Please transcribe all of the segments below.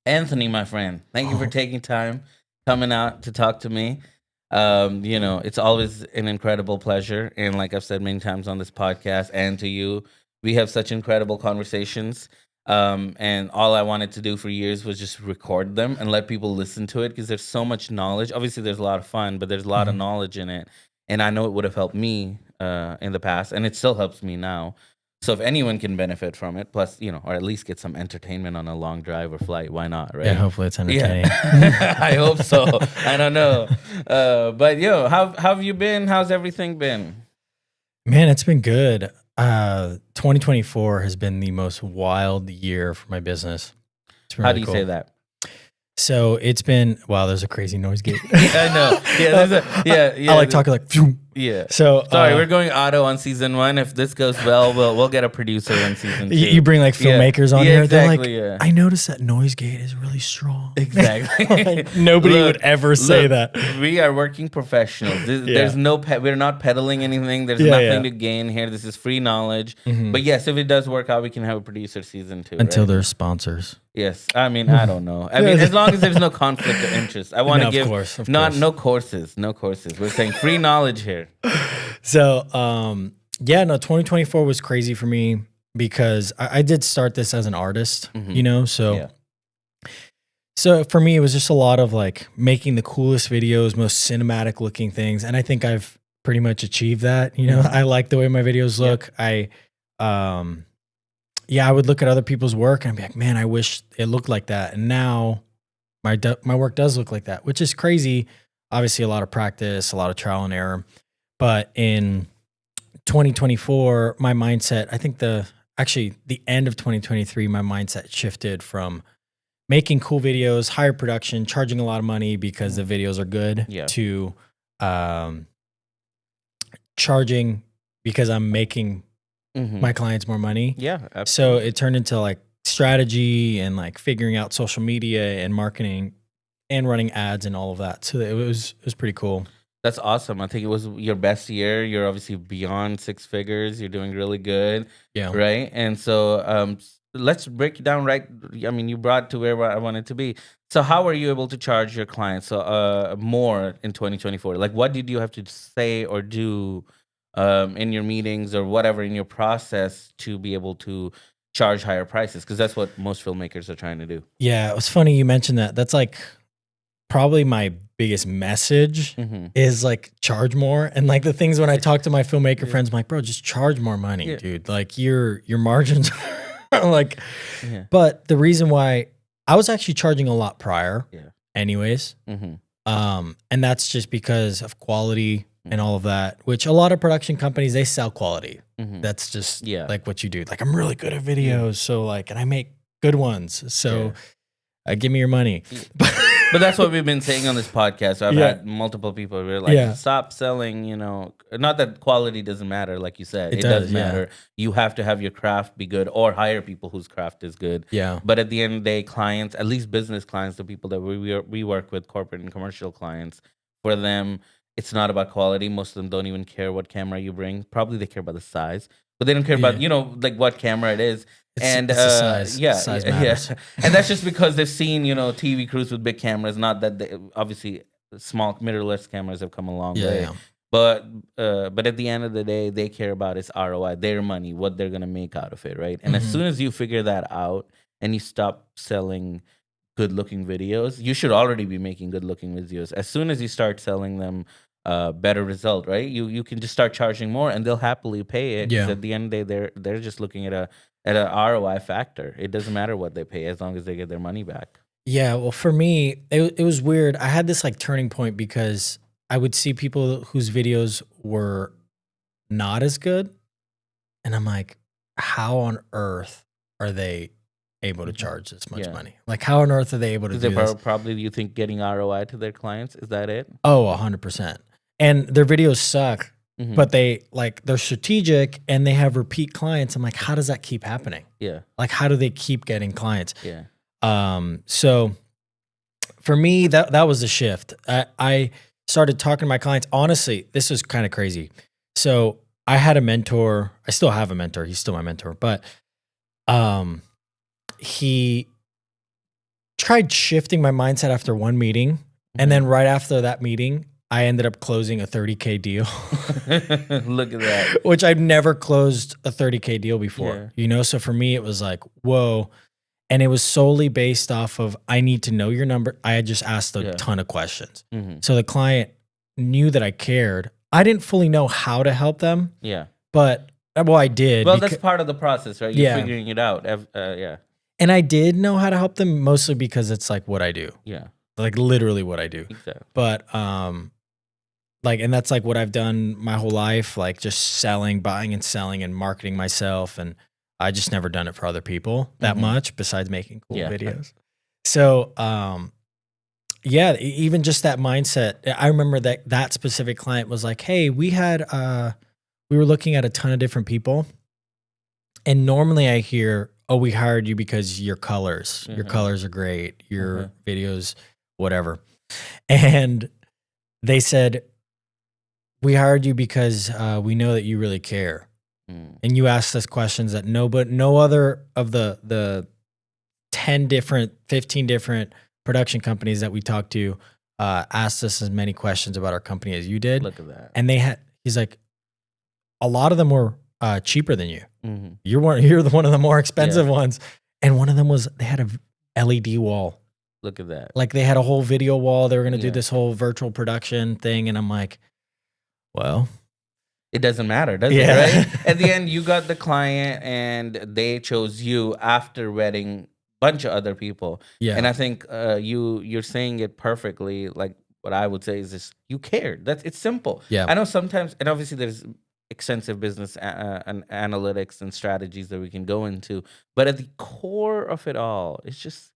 Anthony, my friend, thank you for taking time coming out to talk to me. It's always an incredible pleasure. And like I've said many times on this podcast and to you, we have such incredible conversations. And all I wanted to do for years was just record them and let people listen to it because there's so much knowledge. Obviously, there's a lot of fun, but there's a lot of knowledge in it. And I know it would have helped me in the past, and it still helps me now. So if anyone can benefit from it, plus, or at least get some entertainment on a long drive or flight, why not, right? Yeah, hopefully it's entertaining. Yeah. I hope so. I don't know. But how have you been? How's everything been? Man, it's been good. 2024 has been the most wild year for my business. It's really How do you cool. say that? So it's been, wow, there's a crazy noise gate. I know. Yeah, I like talking like, phew. Yeah. So sorry, we're going auto on season 1. If this goes well, we'll get a producer in season 2. You bring like filmmakers on here. Exactly, They're like, I noticed that noise gate is really strong. Exactly. Like, nobody would ever say that. We are working professionals. There's we're not peddling anything. There's nothing to gain here. This is free knowledge. But yes, if it does work out, we can have a producer season 2. Until there's sponsors. Yes. I mean, I don't know. I mean, as long as there's no conflict of interest. I want to give no courses. We're saying free knowledge here. So, 2024 was crazy for me because I did start this as an artist, So for me, it was just a lot of like making the coolest videos, most cinematic looking things. And I think I've pretty much achieved that. I like the way my videos look. I would look at other people's work and be like, man, I wish it looked like that. And now my work does look like that, which is crazy. Obviously a lot of practice, a lot of trial and error. But in 2024, my mindset, I think the end of 2023, my mindset shifted from making cool videos, higher production, charging a lot of money because the videos are good, to charging because I'm making my clients more money. Yeah, absolutely. So it turned into like strategy and like figuring out social media and marketing and running ads and all of that. So it was pretty cool. That's awesome. I think it was your best year. You're obviously beyond 6 figures. You're doing really good. Yeah. Right. And so let's break it down. Right. I mean, you brought to where I wanted to be. So how are you able to charge your clients more in 2024? Like, what did you have to say or do in your meetings or whatever in your process to be able to charge higher prices? Because that's what most filmmakers are trying to do. Yeah. It was funny you mentioned that. That's like probably my biggest message is like charge more. And like the things when I talk to my filmmaker friends, I'm like, bro, just charge more money, dude. Like your margins are like, but the reason why I was actually charging a lot prior anyways. And that's just because of quality and all of that, which a lot of production companies, they sell quality. That's just like what you do. Like I'm really good at videos. So like, and I make good ones. So give me your money. But that's what we've been saying on this podcast. So I've had multiple people who are like, stop selling, not that quality doesn't matter. Like you said, it does matter. You have to have your craft be good or hire people whose craft is good. Yeah. But at the end of the day, clients, at least business clients, the people that we work with, corporate and commercial clients, for them, it's not about quality. Most of them don't even care what camera you bring. Probably they care about the size, but they don't care about, like what camera it is. And it's the size. Size matters. And that's just because they've seen, TV crews with big cameras. Not that obviously small mirrorless cameras have come a long way. Yeah. But at the end of the day, they care about is ROI, their money, what they're gonna make out of it, right? And as soon as you figure that out and you stop selling good-looking videos, you should already be making good-looking videos. As soon as you start selling them better result, right? You can just start charging more, and they'll happily pay it. Because at the end of the day, they're just looking at an ROI factor. It doesn't matter what they pay as long as they get their money back. Yeah, well, for me, it was weird. I had this like turning point because I would see people whose videos were not as good, and I'm like, how on earth are they able to charge this much money? Like, how on earth are they able to do this? Probably, you think, getting ROI to their clients? Is that it? Oh, 100%. And their videos suck, but they're strategic and they have repeat clients. I'm like, how does that keep happening? Yeah. Like, how do they keep getting clients? Yeah. So for me, that was the shift. I started talking to my clients. Honestly, this was kind of crazy. So I had a mentor. I still have a mentor. He's still my mentor, but he tried shifting my mindset after one meeting. And then right after that meeting, I ended up closing a $30K deal. Look at that. Which I've never closed a $30K deal before, you know? So for me, it was like, whoa. And it was solely based off of, I need to know your number. I had just asked a ton of questions. So the client knew that I cared. I didn't fully know how to help them. But, well, I did. Well, that's part of the process, right? You're figuring it out. And I did know how to help them mostly because it's like what I do. Like literally what I do. Exactly. But, like, and that's like what I've done my whole life, like just selling, buying and selling and marketing myself. And I just never done it for other people that much besides making cool videos. So, even just that mindset. I remember that specific client was like, hey, we were looking at a ton of different people. And normally I hear, oh, we hired you because your colors are great. Your videos, whatever. And they said, we hired you because we know that you really care. And you asked us questions that no other of the 10 different, 15 different production companies that we talked to asked us as many questions about our company as you did. Look at that. And he's like, a lot of them were cheaper than you. You're one of the more expensive ones. And one of them was, they had a LED wall. Look at that. Like they had a whole video wall. They were going to do this whole virtual production thing. And I'm like, well, it doesn't matter, does it? Right? At the end, you got the client and they chose you after vetting a bunch of other people. And I think you're saying it perfectly. Like what I would say is this, you cared. It's simple. I know sometimes, and obviously there's extensive business and analytics and strategies that we can go into, but at the core of it all, it's just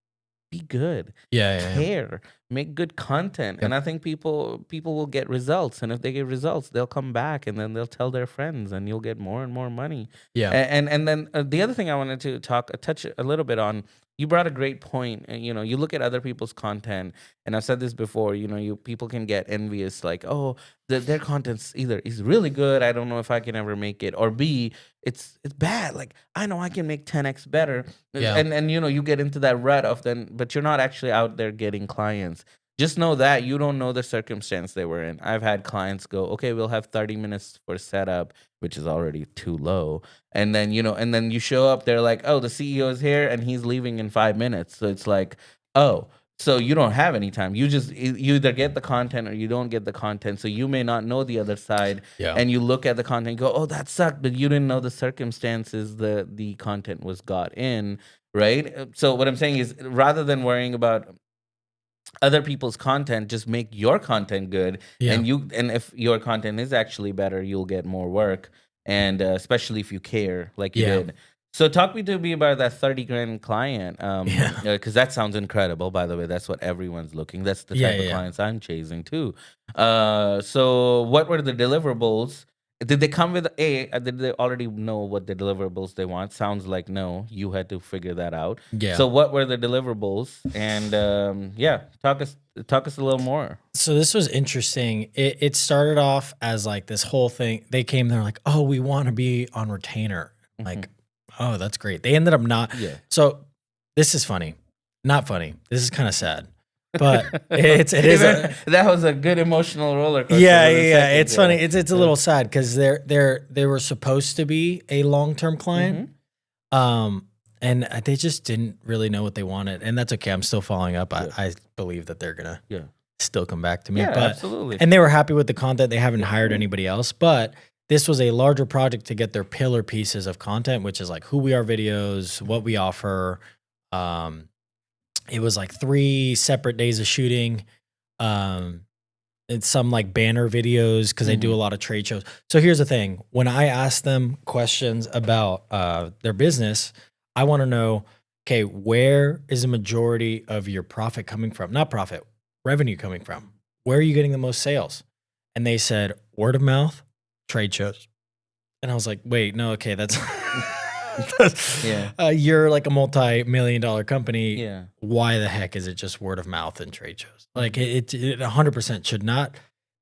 be good. Care. Make good content. And I think people will get results. And if they get results, they'll come back and then they'll tell their friends and you'll get more and more money. And then the other thing I wanted to touch a little bit on, you brought a great point. You know, you look at other people's content, and I've said this before, you know, people can get envious, like, oh, their content's either is really good, I don't know if I can ever make it, or B, it's bad. Like, I know I can make 10x better. And you know, you get into that rut of then, but you're not actually out there getting clients. Just know that you don't know the circumstance they were in. I've had clients go, okay, we'll have 30 minutes for setup, which is already too low. And then, you know, and then you show up, they're like, oh, the CEO is here and he's leaving in 5 minutes. So it's like, oh, so you don't have any time. You either get the content or you don't get the content. So you may not know the other side. And you look at the content and go, oh, that sucked. But you didn't know the circumstances the content was got in, right? So what I'm saying is, rather than worrying about other people's content, just make your content good. And if your content is actually better, you'll get more work. And especially if you care like you did. So talk to me about that 30 grand client. Because that sounds incredible, by the way. That's what everyone's looking. That's the type of clients I'm chasing too. So what were the deliverables? Did they come with did they already know what the deliverables they want? Sounds like no. You had to figure that out. So what were the deliverables? And talk us a little more. So this was interesting. It started off as like this whole thing. They came, they're like, oh, we want to be on retainer. Like, oh, that's great. They ended up not. So this is funny. Not funny. This is kind of sad. But it is that was a good emotional roller coaster. It's funny. It's a little sad because they were supposed to be a long-term client, and they just didn't really know what they wanted, and that's okay. I'm still following up. I believe that they're gonna still come back to me. But, absolutely. And they were happy with the content. They haven't hired anybody else, but this was a larger project to get their pillar pieces of content, which is like who we are videos, what we offer. It was like 3 separate days of shooting. And some like banner videos because they do a lot of trade shows. So here's the thing. When I ask them questions about their business, I want to know, okay, where is the majority of your profit coming from? Not profit, revenue coming from. Where are you getting the most sales? And they said, word of mouth, trade shows. And I was like, wait, no, okay, that's... you're like a multi-million-dollar company. Why the heck is it just word of mouth and trade shows? Like it 100% should not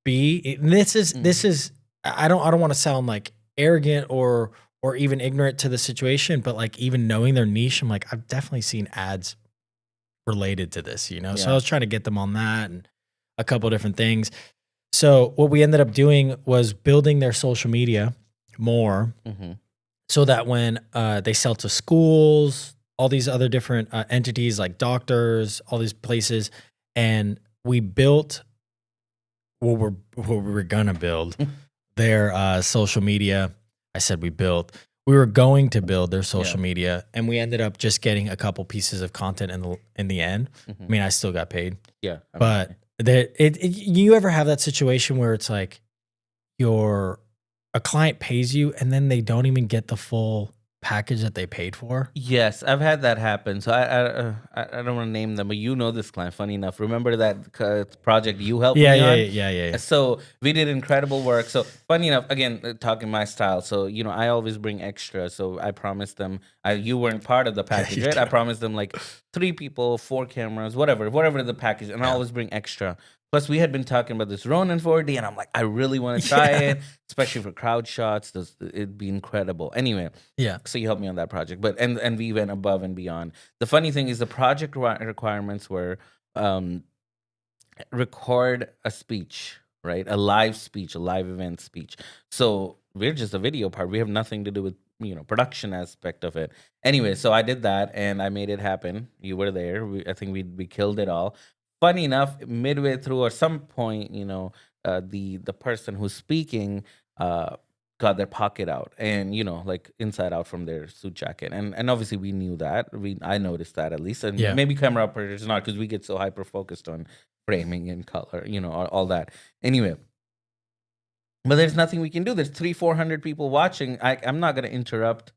be. This is. I don't want to sound like arrogant or even ignorant to the situation, but like even knowing their niche, I'm like, I've definitely seen ads related to this, So I was trying to get them on that and a couple of different things. So what we ended up doing was building their social media more so that when they sell to schools, all these other different entities like doctors, all these places, and we built what we were gonna build their social media. I said we were going to build their social media, and we ended up just getting a couple pieces of content in the end. I mean, I still got paid. Yeah, but you ever have that situation where it's like a client pays you and then they don't even get the full package that they paid for? Yes, I've had that happen. So I don't want to name them, but this client. Funny enough, remember that project you helped me on? Yeah. So we did incredible work. So funny enough, again, talking my style. So I always bring extra. So I promised them. You weren't part of the package, right? I promised them like 3 people, 4 cameras, whatever the package, and I always bring extra. Plus, we had been talking about this Ronin 4D, and I'm like, I really want to try it, especially for crowd shots. It'd be incredible. Anyway, so you helped me on that project, but and we went above and beyond. The funny thing is, the project requirements were record a speech, right? A live speech, a live event speech. So we're just a video part. We have nothing to do with production aspect of it. Anyway, so I did that, and I made it happen. You were there. I think we killed it all. Funny enough, midway through or some point, the person who's speaking got their pocket out and like inside out from their suit jacket, and obviously we knew that. I noticed that at least, and maybe camera operators not, because we get so hyper focused on framing and color, all that. Anyway, but there's nothing we can do. There's 300-400 people watching. I'm not gonna interrupt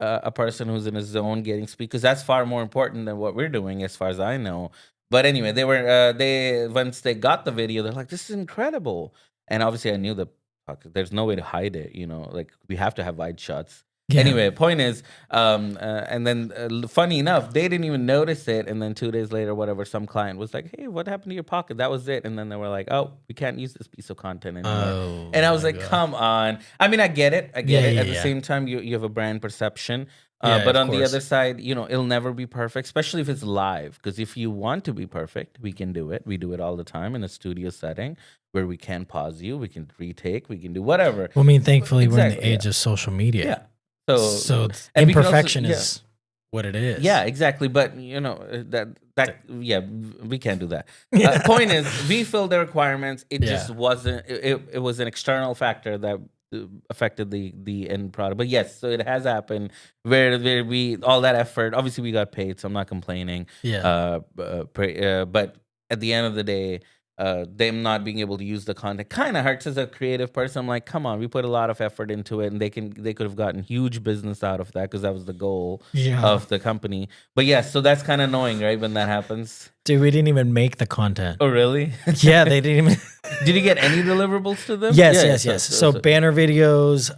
a person who's in a zone getting speak, because that's far more important than what we're doing, as far as I know. But anyway, they once they got the video, they're like, "This is incredible." And obviously, I knew there's no way to hide it. Like we have to have wide shots. Yeah. Anyway, point is, and then funny enough, they didn't even notice it. And then 2 days later, whatever, some client was like, "Hey, what happened to your pocket?" That was it. And then they were like, "Oh, we can't use this piece of content anymore." Oh, and I was like, God. "Come on!" I mean, I get it. At the same time, you have a brand perception. But on the other side, it'll never be perfect, especially if it's live. Because if you want to be perfect, we can do it. We do it all the time in a studio setting where we can pause you, we can retake, we can do whatever. Well, I mean, thankfully, we're in the age of social media. Yeah. So imperfection is what it is. Yeah, exactly. But we can't do that. Point is, we filled the requirements. It just wasn't. It was an external factor that affected the end product. But yes, so it has happened where we all that effort, obviously we got paid, so I'm not complaining. But at the end of the day, them not being able to use the content kind of hurts as a creative person. I'm like, come on, we put a lot of effort into it, and they could have gotten huge business out of that, because that was the goal of the company. But yes, so that's kind of annoying, right, when that happens. Dude, we didn't even make the content. Oh, really? Yeah, they didn't even. Did you get any deliverables to them? Yes. So banner videos.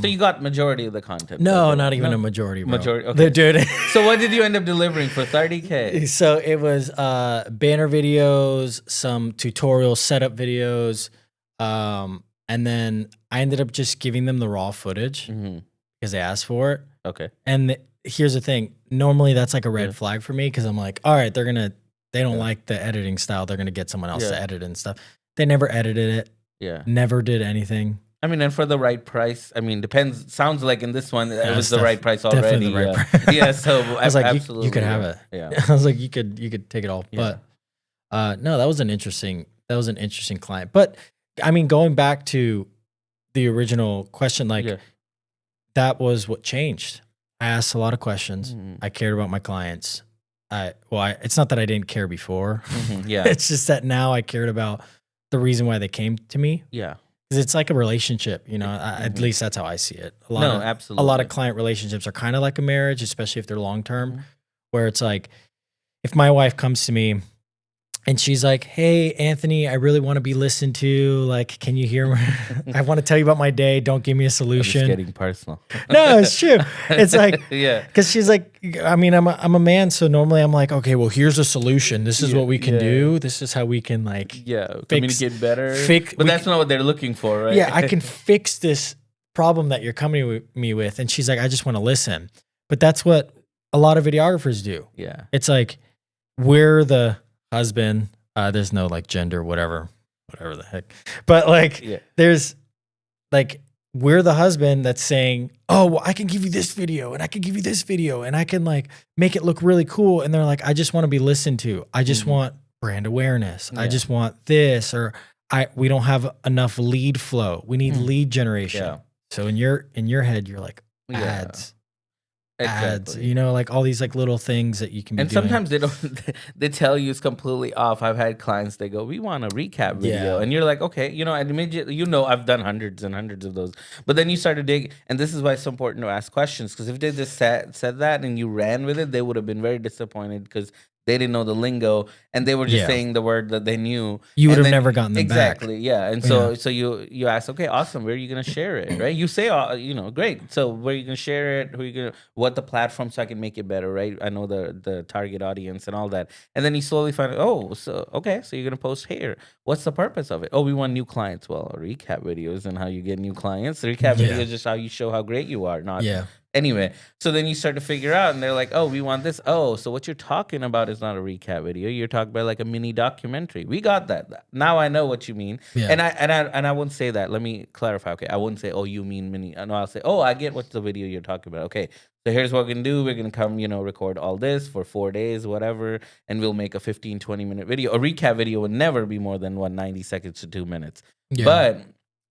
So you got majority of the content? No, not even a majority. Bro. Majority. Okay. Dude. So what did you end up delivering for $30K? So it was banner videos, some tutorial setup videos, and then I ended up just giving them the raw footage because they asked for it. Okay. And here's the thing. Normally that's like a red flag for me, because I'm like, all right, they don't like the editing style. They're going to get someone else to edit and stuff. They never edited it. Yeah. Never did anything. I mean, and for the right price, I mean, depends. Sounds like in this one, it was the right price already. Definitely the right price. Yeah, so I was like, absolutely. You could have it. Yeah. I was like, you could take it all. Yeah. But no, that was an interesting client. But I mean, going back to the original question, that was what changed. I asked a lot of questions. I cared about my clients. It's not that I didn't care before. It's just that now I cared about the reason why they came to me. Yeah. Because it's like a relationship, at least that's how I see it. Absolutely. A lot of client relationships are kind of like a marriage, especially if they're long-term, where it's like, if my wife comes to me and she's like, "Hey, Anthony, I really want to be listened to. Like, can you hear me? I want to tell you about my day. Don't give me a solution." It's getting personal. No, it's true. It's like, yeah. Because she's like, I mean, I'm a man, so normally I'm like, okay, well, here's a solution. This is what we can do. This is how we can communicate better. But that's not what they're looking for, right? Yeah, I can fix this problem that you're coming with me with. And she's like, I just want to listen. But that's what a lot of videographers do. Yeah. It's like, we're the husband. There's no like gender, whatever the heck. But like, there's like, we're the husband that's saying, oh, well, I can give you this video and I can give you this video and I can like make it look really cool. And they're like, I just want to be listened to. I just want brand awareness. I just want this, or we don't have enough lead flow. We need lead generation. Yeah. So in your head, you're like, ads. Ads, you know, like all these like little things that you can be doing. Sometimes they don't, they tell you it's completely off. I've had clients, they go, we want a recap video. And you're like, okay, you know, and immediately, you know, I've done hundreds and hundreds of those. But then you start to dig, and this is why it's so important to ask questions, because if they just said that and you ran with it, they would have been very disappointed because they didn't know the lingo and they were just saying the word that they knew. You would have never gotten them back. Yeah. And so you ask, okay, awesome. Where are you going to share it? Right. You say, you know, great. So where are you going to share it? Who are you going to, what the platform so I can make it better. Right. I know the target audience and all that. And then you slowly find, oh, so, okay. So you're going to post here. What's the purpose of it? Oh, we want new clients. Well, recap videos and how you get new clients. The recap videos is just how you show how great you are. Not Anyway, so then you start to figure out, and they're like, oh, we want this. Oh, so what you're talking about is not a recap video. You're talking about like a mini documentary. We got that. Now I know what you mean. Yeah. And I wouldn't say that. Let me clarify. Okay, I wouldn't say, oh, you mean mini. No, I'll say, oh, I get what the video you're talking about. Okay, so here's what we're going to do. We're going to come, you know, record all this for 4 days, whatever, and we'll make a 15, 20-minute video. A recap video would never be more than, 90 seconds to 2 minutes. Yeah. But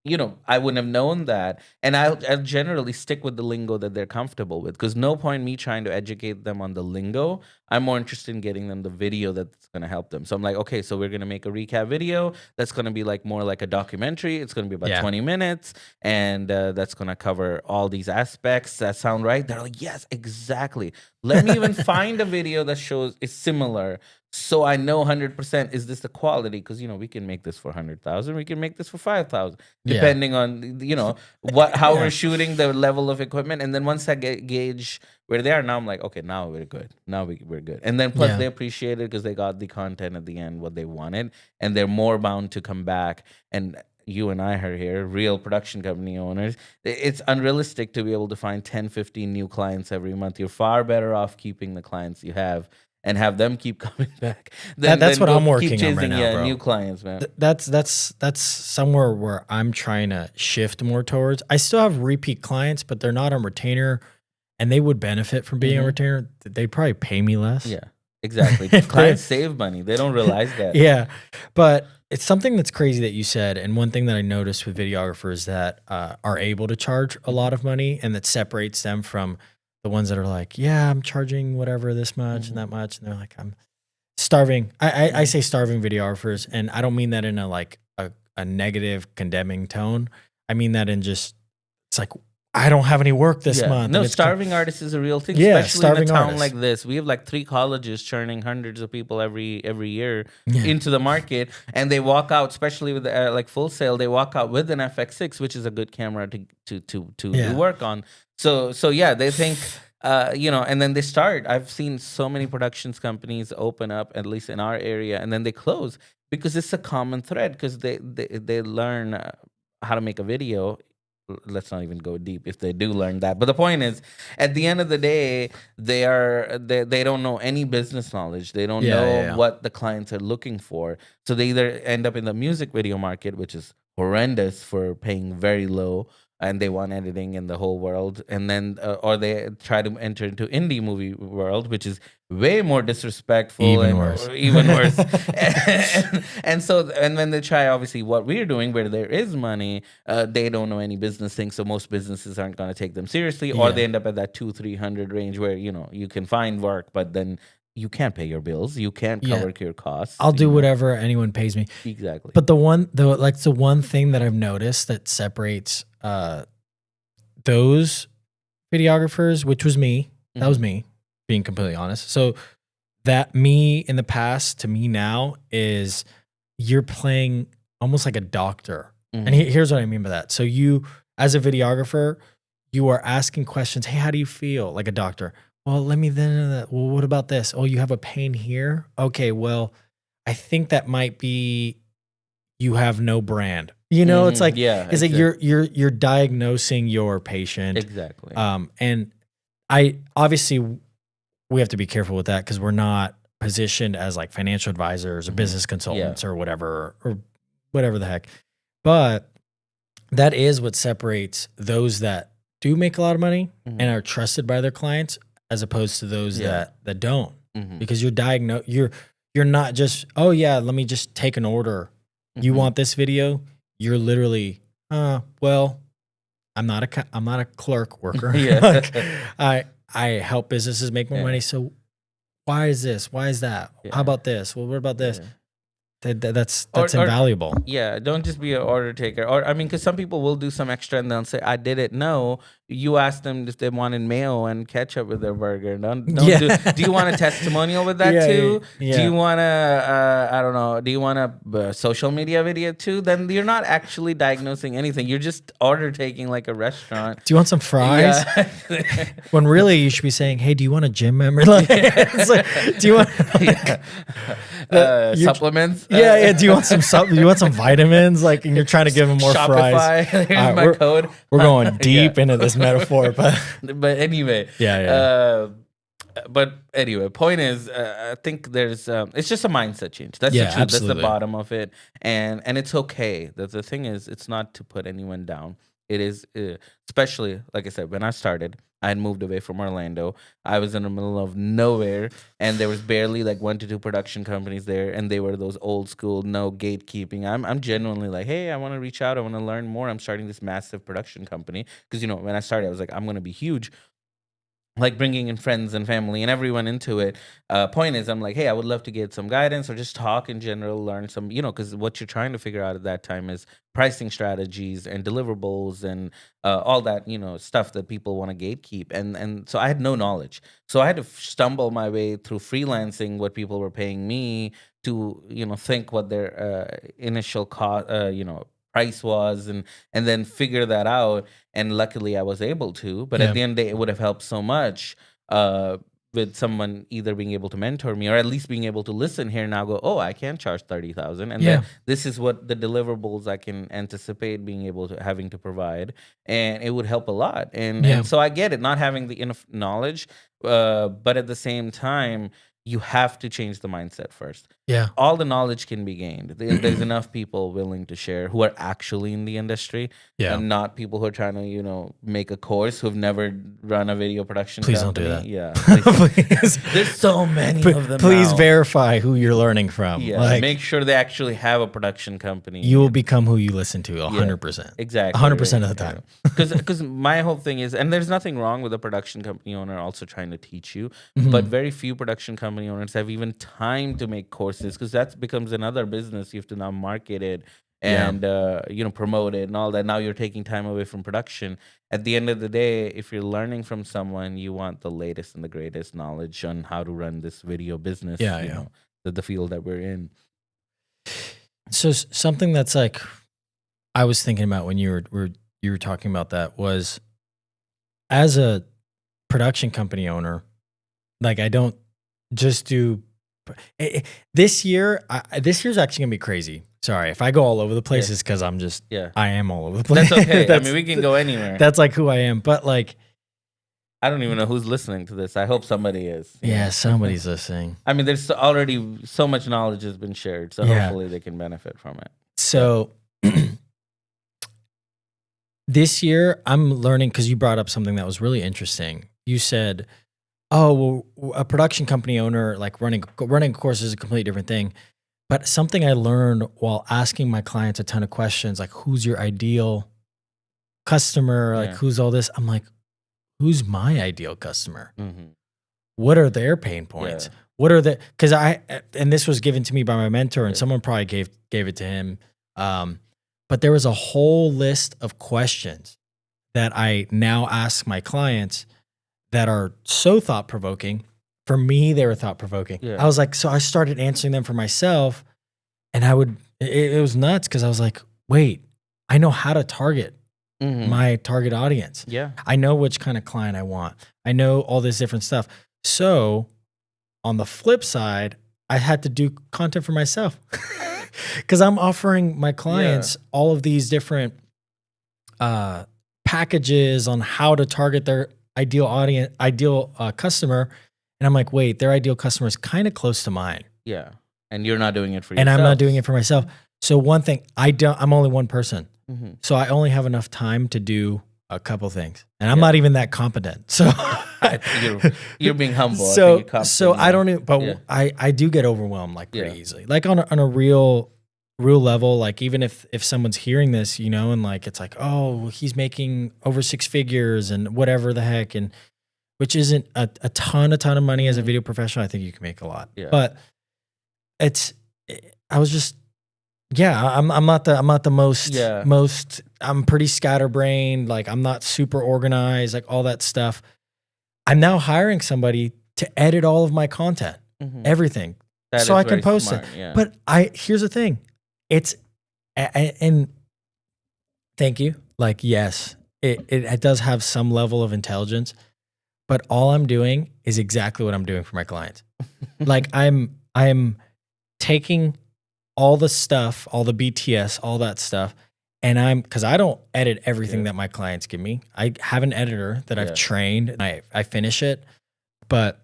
you know, I wouldn't have known that. And I'll generally stick with the lingo that they're comfortable with, because no point me trying to educate them on the lingo. I'm more interested in getting them the video that's going to help them. So I'm like, okay, so we're going to make a recap video that's going to be like more like a documentary. It's going to be about 20 minutes, and that's going to cover all these aspects. That sound right? They're like, yes, exactly. Let me even find a video that shows it's similar, so I know 100% is this the quality, because, you know, we can make this for 100,000, we can make this for 5,000, depending on, you know, how we're shooting, the level of equipment. And then once I gauge where they are, now I'm like, okay, now we're good. Now we're good. And then plus they appreciate it because they got the content at the end, what they wanted, and they're more bound to come back. And you and I are here, real production company owners. It's unrealistic to be able to find 10, 15 new clients every month. You're far better off keeping the clients you have and have them keep coming back. That's what I'm working on right now, bro. New clients, man. That's somewhere where I'm trying to shift more towards. I still have repeat clients, but they're not on retainer, and they would benefit from being a retainer. They'd probably pay me less. Yeah, exactly. Clients save money. They don't realize that. Yeah, but it's something that's crazy that you said, and one thing that I noticed with videographers that are able to charge a lot of money, and that separates them from the ones that are like, yeah, I'm charging whatever this much and that much. And they're like, I'm starving. I say starving videographers, and I don't mean that in a negative, condemning tone. I mean that in just, it's like, I don't have any work this month. No, starving artists is a real thing, especially in a town like this. We have like 3 colleges churning hundreds of people every year into the market, and they walk out, especially with like Full Sail, they walk out with an FX6, which is a good camera to work on. So yeah, they think, you know, and then they start. I've seen so many productions companies open up, at least in our area, and then they close because it's a common thread, because they learn how to make a video. Let's not even go deep if they do learn that. But the point is, at the end of the day, they don't know any business knowledge. They don't know what the clients are looking for. So they either end up in the music video market, which is horrendous for paying very low, and they want editing in the whole world, and then or they try to enter into indie movie world, which is way more disrespectful, even worse. and then they try, obviously, what we're doing, where there is money, they don't know any business things, so most businesses aren't going to take them seriously, or they end up at that 200-300 range where, you know, you can find work, but then you can't pay your bills, you can't cover your costs. I'll do whatever anyone pays me. Exactly. But the one thing that I've noticed that separates those videographers, which was me, that was me, being completely honest. So that me in the past to me now is, you're playing almost like a doctor. And here's what I mean by that. So you, as a videographer, you are asking questions. Hey, how do you feel? Like a doctor. Well, let me then, well, what about this? Oh, you have a pain here? Okay, well, I think that might be, you have no brand. You know, it's like, it's like you're diagnosing your patient. Exactly. And I obviously, we have to be careful with that, because we're not positioned as like financial advisors or business consultants or whatever the heck. But that is what separates those that do make a lot of money and are trusted by their clients as opposed to those that don't. Because you're not just, oh yeah, let me just take an order. You want this video? You're literally, well, I'm not a clerk worker. Like, I help businesses make more money. So why is this? Why is that? How about this? Well, what about this? That's invaluable. Don't just be an order taker. Or I mean, because some people will do some extra and they'll say, "I did it." No, you ask them if they wanted mayo and ketchup with their burger. Do you want a testimonial with that too? Yeah. Do you want I don't know. Do you want a social media video too? Then you're not actually diagnosing anything. You're just order taking like a restaurant. Do you want some fries? Yeah. When really you should be saying, "Hey, do you want a gym member? Like, do you want supplements?" Yeah. Do you want some vitamins? Like, and you're trying to give them more Shopify, fries. Here's my code. We're going deep into this metaphor, but anyway, but anyway, point is, I think there's it's just a mindset change. That's the truth. Absolutely. That's the bottom of it, and it's okay. The thing is, it's not to put anyone down. It is, especially like I said, when I started, I had moved away from Orlando. I was in the middle of nowhere, and there was barely like 1 to 2 production companies there, and they were those old school, no gatekeeping. I'm genuinely like, hey, I want to reach out. I want to learn more. I'm starting this massive production company because when I started, I was like, I'm going to be huge. Like bringing in friends and family and everyone into it. Point is, I'm like, hey, I would love to get some guidance or just talk in general, learn some, because what you're trying to figure out at that time is pricing strategies and deliverables and all that, stuff that people want to gatekeep. And so I had no knowledge. So I had to stumble my way through freelancing what people were paying me to, think what their initial cost, price was and then figure that out. And luckily I was able to, but at the end of the day, it would have helped so much with someone either being able to mentor me or at least being able to listen here now go, oh, I can charge 30,000. And then this is what the deliverables I can anticipate being able to having to provide. And it would help a lot. And so I get it, not having the enough knowledge, but at the same time, you have to change the mindset first. Yeah. All the knowledge can be gained. There's enough people willing to share who are actually in the industry and not people who are trying to, make a course who have never run a video production Please company. Don't do that. Yeah. Please. There's so many of them Please now. Verify who you're learning from. Yeah. Make sure they actually have a production company. You will become who you listen to 100%. Exactly. 100% of the time. Because my whole thing is, and there's nothing wrong with a production company owner also trying to teach you, but very few production company owners have even time to make courses because that becomes another business. You have to now market it and promote it and all that. Now you're taking time away from production. At the end of the day, if you're learning from someone, you want the latest and the greatest knowledge on how to run this video business. The field that we're in. So something that's like I was thinking about when you were talking about that was, as a production company owner, like I don't just do this year. This year's actually gonna be crazy. Sorry if I go all over the places because I'm just I am all over the place. That's okay. I mean, we can go anywhere. That's like who I am. But like, I don't even know who's listening to this. I hope somebody is. Yeah, somebody's listening. I mean, there's already so much knowledge has been shared, so hopefully they can benefit from it. So this year I'm learning, because you brought up something that was really interesting. You said, oh, well, a production company owner, like running a course is a completely different thing. But something I learned while asking my clients a ton of questions, like who's your ideal customer? Like who's all this? I'm like, who's my ideal customer? What are their pain points? What are because and this was given to me by my mentor, and someone probably gave it to him. But there was a whole list of questions that I now ask my clients that are so thought-provoking. For me, they were thought-provoking. I was like, so I started answering them for myself, and it was nuts because I was like, wait, I know how to target my target audience. I know which kind of client I want. I know all this different stuff. So on the flip side, I had to do content for myself because I'm offering my clients all of these different packages on how to target their ideal audience, customer. And I'm like, wait, their ideal customer is kind of close to mine. Yeah. And you're not doing it for and yourself. I'm not doing it for myself. So one thing, I'm only one person. So I only have enough time to do a couple things. And I'm not even that competent. So you're being humble. So I don't even, but I do get overwhelmed like pretty easily. Like on a real level, like even if someone's hearing this, you know, and like it's like, oh, he's making over 6 figures and whatever the heck, and which isn't a ton of money as a video professional. I think you can make a lot. But I was just I'm not the most I'm pretty scatterbrained, like I'm not super organized, like all that stuff. I'm now hiring somebody to edit all of my content, everything, so I can post it. But here's the thing. It's and thank you. Like, yes, it does have some level of intelligence, but all I'm doing is exactly what I'm doing for my clients. Like I'm taking all the stuff, all the BTS, all that stuff, and because I don't edit everything that my clients give me. I have an editor that I've trained, and I finish it, but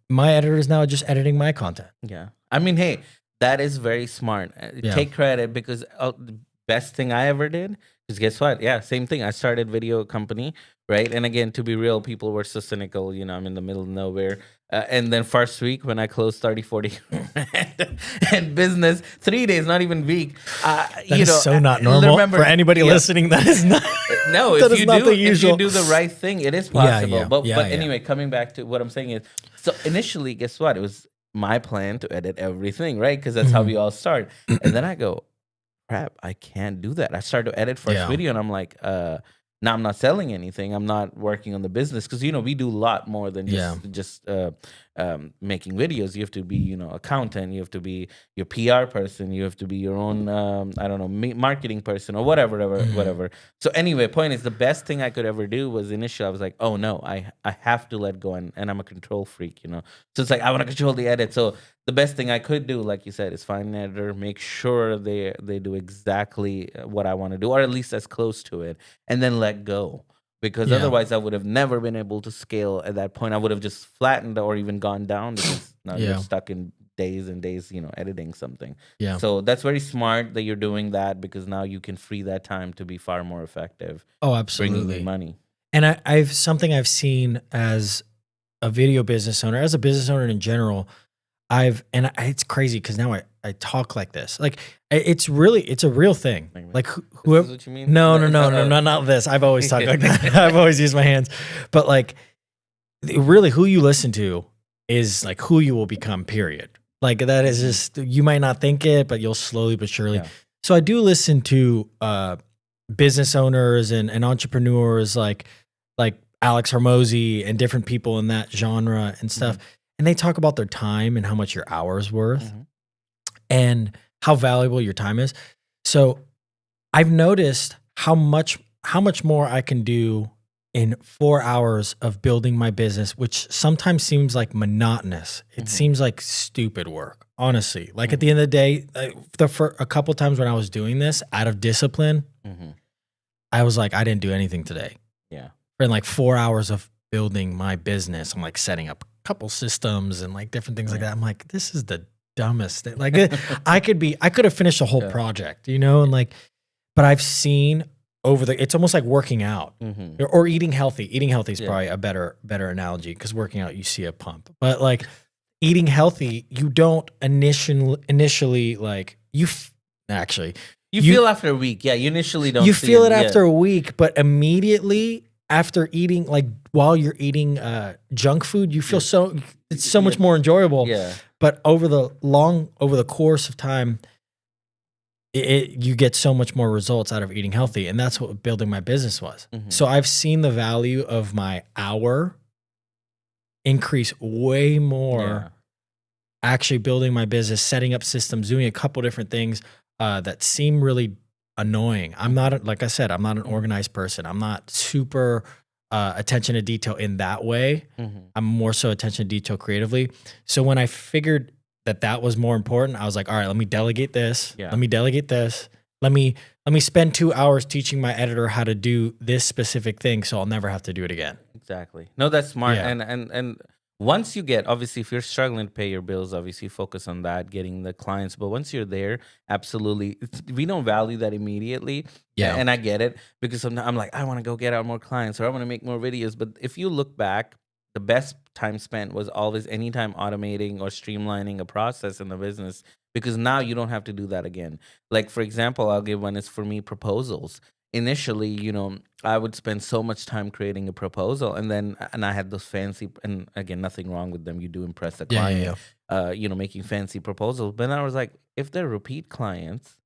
my editor is now just editing my content. Yeah. I mean, hey, that is very smart. Take credit, because the best thing I ever did is, guess what? Yeah, same thing. I started video company, right? And again, to be real, people were so cynical. You know, I'm in the middle of nowhere. And then first week when I closed 30, 40 and business, 3 days, not even week. That is so not normal for anybody listening. That is not. No, if you do the right thing, it is possible. But anyway, coming back to what I'm saying is, so initially, guess what? It was my plan to edit everything, right? Because that's how we all start. And then I go, crap, I can't do that. I started to edit first video, and I'm like, now I'm not selling anything. I'm not working on the business, because we do a lot more than just making videos. You have to be accountant. You have to be your PR person. You have to be your own I don't know, marketing person or whatever. So anyway, point is, the best thing I could ever do was initially I was like, oh no, I have to let go, and I'm a control freak, So it's like I want to control the edit. So the best thing I could do, like you said, is find an editor, make sure they do exactly what I want to do, or at least as close to it, and then let go. Because otherwise I would have never been able to scale at that point. I would have just flattened or even gone down, because now you're stuck in days and days, editing something. Yeah. So that's very smart that you're doing that, because now you can free that time to be far more effective. Oh, absolutely. Bringing in money. And I've seen as a video business owner, as a business owner in general, it's crazy, because now I talk like this. Like it's a real thing. Like whoever. This is what you mean? No, not this. I've always talked like that. I've always used my hands. But like, really, who you listen to is like who you will become. Period. Like that is just, you might not think it, but you'll slowly but surely. Yeah. So I do listen to business owners and entrepreneurs like Alex Hormozy and different people in that genre and stuff. And they talk about their time and how much your hour is worth and how valuable your time is. So I've noticed how much more I can do in 4 hours of building my business, which sometimes seems like monotonous. It seems like stupid work, honestly. Like at the end of the day, for a couple times when I was doing this out of discipline, I was like, I didn't do anything today. Yeah. In like 4 hours of building my business, I'm like setting up couple systems and like different things like that. I'm like, this is the dumbest thing. Like I could have finished a whole project, and like, but I've seen it's almost like working out or eating healthy. Eating healthy is probably a better analogy, because working out, you see a pump, but like eating healthy, you don't initially like you feel after a week. Yeah. You initially don't. You feel it after a week, but immediately after eating, like while you're eating junk food, you feel it's so much more enjoyable. Yeah. But over the course of time, you get so much more results out of eating healthy. And that's what building my business was. So I've seen the value of my hour increase way more actually building my business, setting up systems, doing a couple different things that seem really annoying. I'm not, like I said, I'm not an organized person. I'm not super attention to detail in that way. I'm more so attention to detail creatively. So when I figured that was more important, I was like, all right, let me delegate this. Yeah. Let me delegate this. Let me spend 2 hours teaching my editor how to do this specific thing, so I'll never have to do it again. Exactly. No, that's smart. Yeah. And once you get, obviously, if you're struggling to pay your bills, obviously focus on that, getting the clients. But once you're there, absolutely, we don't value that immediately. Yeah. And I get it, because sometimes I'm like, I want to go get out more clients, or I want to make more videos. But if you look back, the best time spent was always anytime automating or streamlining a process in the business, because now you don't have to do that again. Like, for example, I'll give one, is for me, proposals. Initially, I would spend so much time creating a proposal, and I had those fancy, and again, nothing wrong with them. You do impress the Yeah. Yeah. client, Yeah. making fancy proposals. But then I was like, if they're repeat clients,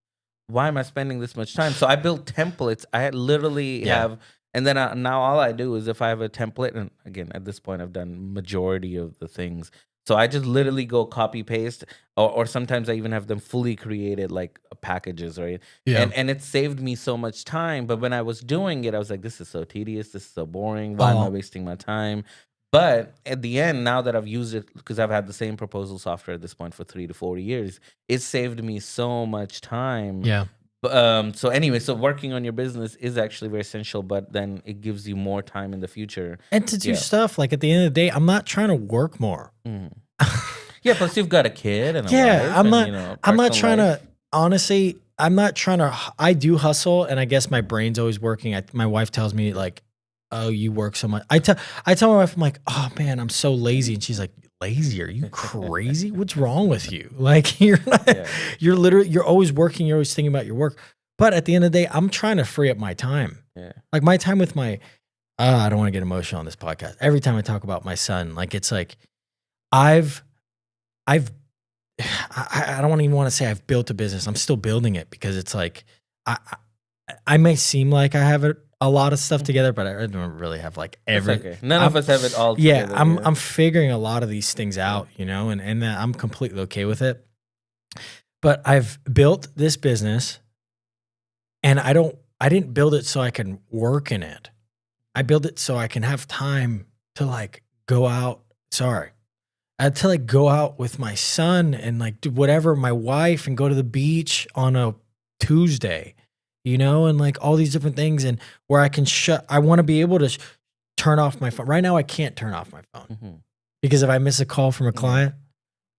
why am I spending this much time? So I built templates. I had literally Yeah. have, and then now all I do is, if I have a template, and again, at this point, I've done majority of the things. So I just literally go copy paste, or sometimes I even have them fully created, like packages, right? Yeah. And it saved me so much time. But when I was doing it, I was like, this is so tedious. This is so boring. Why am I wasting my time? But at the end, now that I've used it, because I've had the same proposal software at this point for 3 to 4 years, it saved me so much time. Yeah. So anyway, so working on your business is actually very essential, but then it gives you more time in the future. And to do stuff, like, at the end of the day, I'm not trying to work more. Yeah, plus you've got a kid and a Yeah, wife, I'm not personal trying life. to, honestly, I'm not trying to, I do hustle, and I guess my brain's always working. My wife tells me, like, oh, you work so much. I tell my wife, I'm like, oh man, I'm so lazy. And she's like, lazy? Are you crazy? What's wrong with you? Like, you're always working. You're always thinking about your work. But at the end of the day, I'm trying to free up my time. Yeah. Like, my time with I don't want to get emotional on this podcast. Every time I talk about my son, like, it's like, I don't even want to say I've built a business. I'm still building it, because it's like, I may seem like I have a lot of stuff together, but I don't really have like Okay. None of us have it all yeah, together. I'm figuring a lot of these things out, and I'm completely okay with it. But I've built this business, and I didn't build it so I can work in it. I built it so I can have time to, like, go out. Sorry. I had to, like, go out with my son and, like, do whatever, my wife, and go to the beach on a Tuesday, and, like, all these different things, and where I can I want to be able to turn off my phone. Right now, I can't turn off my phone, because if I miss a call from a client,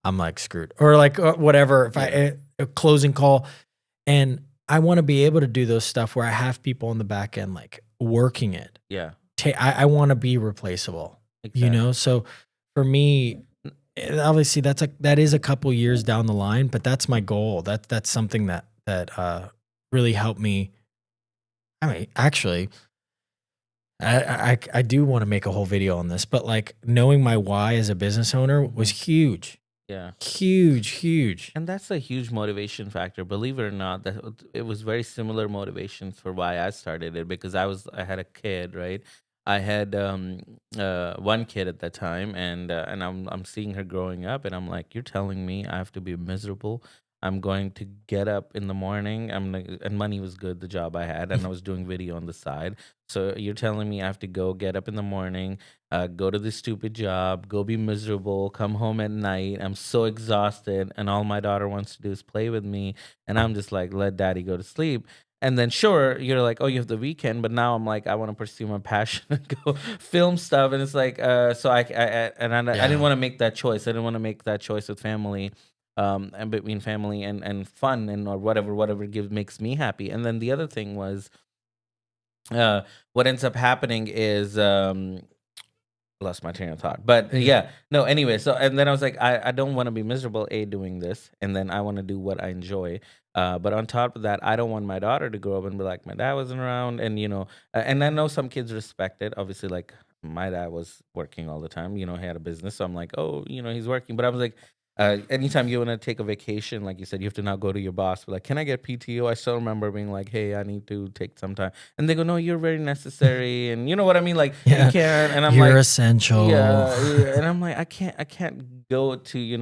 I'm, like, screwed, or, like, whatever, if a closing call, and I want to be able to do those stuff where I have people on the back end, like, working it. Yeah. I want to be replaceable, Exactly. So for me, obviously that is a couple years down the line, but that's my goal. That's something that really helped me. I mean, actually, I do want to make a whole video on this, but, like, knowing my why as a business owner was huge. Yeah. Huge. And that's a huge motivation factor. Believe it or not, that it was very similar motivations for why I started it, because I had a kid, right? I had one kid at that time, and I'm seeing her growing up, and I'm like, you're telling me I have to be miserable? I'm going to get up in the morning. And money was good, the job I had, and I was doing video on the side. So you're telling me I have to go get up in the morning, go to this stupid job, go be miserable, come home at night. I'm so exhausted, and all my daughter wants to do is play with me, and I'm just like, let daddy go to sleep. And then sure, you're like, oh, you have the weekend, but now I'm like, I want to pursue my passion and go film stuff. And it's like, so I didn't want to make that choice. I didn't want to make that choice with family, and between family and fun, and or whatever makes me happy. And then the other thing was, what ends up happening is, lost my train of thought, but no, anyway, so, and then I was like, I don't want to be miserable doing this, and then I want to do what I enjoy, but on top of that, I don't want my daughter to grow up and be like, my dad wasn't around, and and I know some kids respect it, obviously, like my dad was working all the time, he had a business, so I'm like, oh, he's working, but I was like, anytime you want to take a vacation, like you said, you have to now go to your boss. Like, can I get PTO? I still remember being like, hey, I need to take some time. And they go, no, you're very necessary. And you know what I mean? Like, you can't. And I'm you're like, essential. Yeah. And I'm like, I can't go to,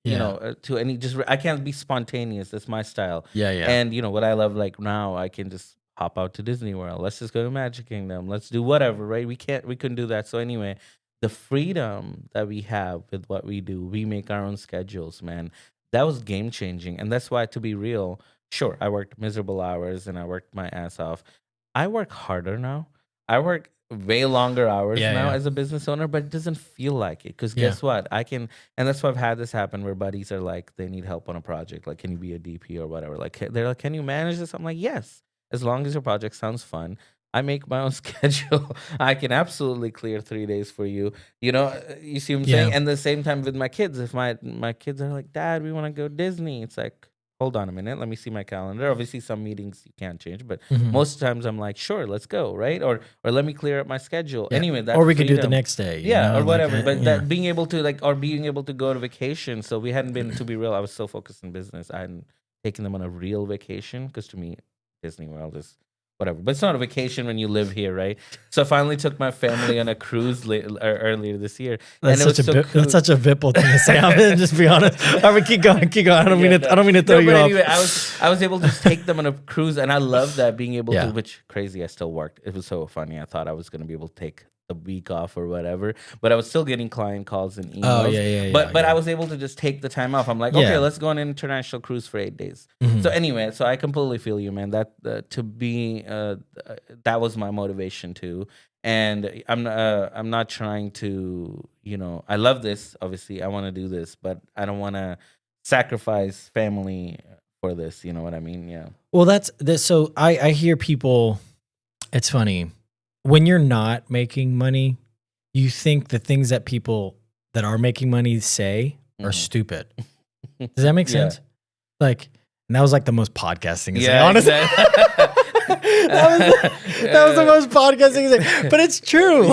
to any, I can't be spontaneous. That's my style. Yeah. And what I love, like now I can just hop out to Disney World. Let's just go to Magic Kingdom. Let's do whatever, right? We couldn't do that. So anyway, the freedom that we have with what we do, we make our own schedules, man. That was game changing. And that's why, to be real, sure, I worked miserable hours and I worked my ass off. I work harder now. I work way longer hours now as a business owner, but it doesn't feel like it. Because guess what? And that's why I've had this happen where buddies are like, they need help on a project. Like, can you be a DP or whatever? Like, they're like, can you manage this? I'm like, yes, as long as your project sounds fun. I make my own schedule. I can absolutely clear 3 days for you. You know, you see what I'm saying? And the same time with my kids, if my kids are like, Dad, we want to go Disney. It's like, hold on a minute. Let me see my calendar. Obviously, some meetings you can't change, but most times I'm like, sure, let's go, right? Or let me clear up my schedule. Anyway, that's or we could do it the next day. Or whatever. But that being able to being able to go to vacation. So we hadn't been, to be real, I was so focused in business. I hadn't taken them on a real vacation because to me, Disney World is whatever. But it's not a vacation when you live here, right? So I finally took my family on a cruise earlier this year. That's such a Vipple thing to say. I'm gonna just be honest. All right, keep going. I don't mean to throw you anyway, off. I was able to take them on a cruise, and I love that being able to. Which crazy, I still worked. It was so funny. I thought I was gonna be able to take a week off or whatever, but I was still getting client calls and emails. But I was able to just take the time off. I'm like, okay, let's go on an international cruise for 8 days. So anyway, so I completely feel you, man. That to be that was my motivation too. And I'm not trying to, I love this. Obviously, I want to do this, but I don't want to sacrifice family for this. You know what I mean? Yeah. Well, that's this. So I hear people. It's funny. When you're not making money, you think the things that people that are making money say are stupid. Does that make sense? Like, and that was like the most podcast thing to say, honestly. Exactly. that was the most podcast thing to say. But it's true.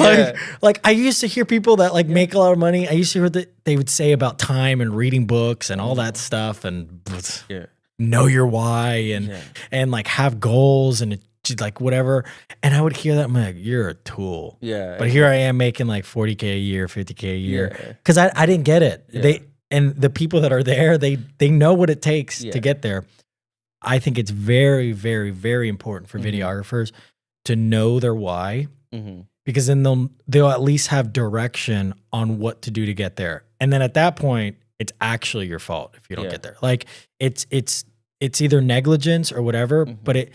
Like I used to hear people that like make a lot of money. I used to hear that they would say about time and reading books and all that stuff and know your why and like have goals and like whatever. And I would hear that, I'm like, you're a tool. Yeah. But here I am making like 40K a year, 50K a year. Because I didn't get it. And the people that are there, they know what it takes to get there. I think it's very, very, very important for videographers to know their why, because then they'll at least have direction on what to do to get there. And then at that point, it's actually your fault if you don't get there. Like it's either negligence or whatever, but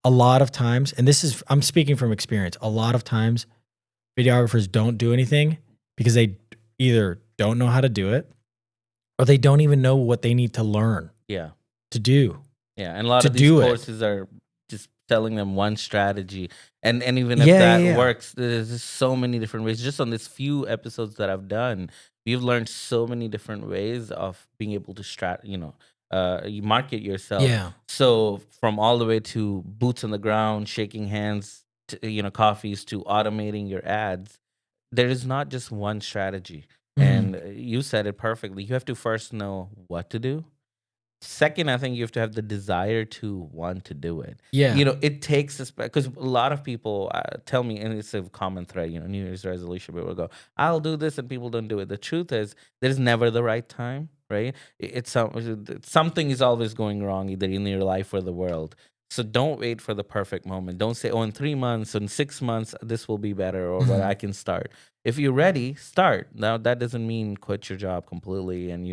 a lot of times, and I'm speaking from experience, a lot of times videographers don't do anything because they either don't know how to do it or they don't even know what they need to learn to do. Yeah, and a lot of these courses are just telling them one strategy. And even if that works, there's just so many different ways. Just on this few episodes that I've done, we've learned so many different ways of being able to you market yourself. Yeah. So from all the way to boots on the ground, shaking hands, to, coffees, to automating your ads, there is not just one strategy. And you said it perfectly. You have to first know what to do. Second, I think you have to have the desire to want to do it. Yeah. It takes this, because a lot of people tell me, and it's a common thread, New Year's resolution, people go, I'll do this, and people don't do it. The truth is, there's never the right time, right? Something is always going wrong, either in your life or the world. So don't wait for the perfect moment. Don't say, in 3 months, in 6 months, this will be better, or what I can start. If you're ready, start. Now, that doesn't mean quit your job completely and,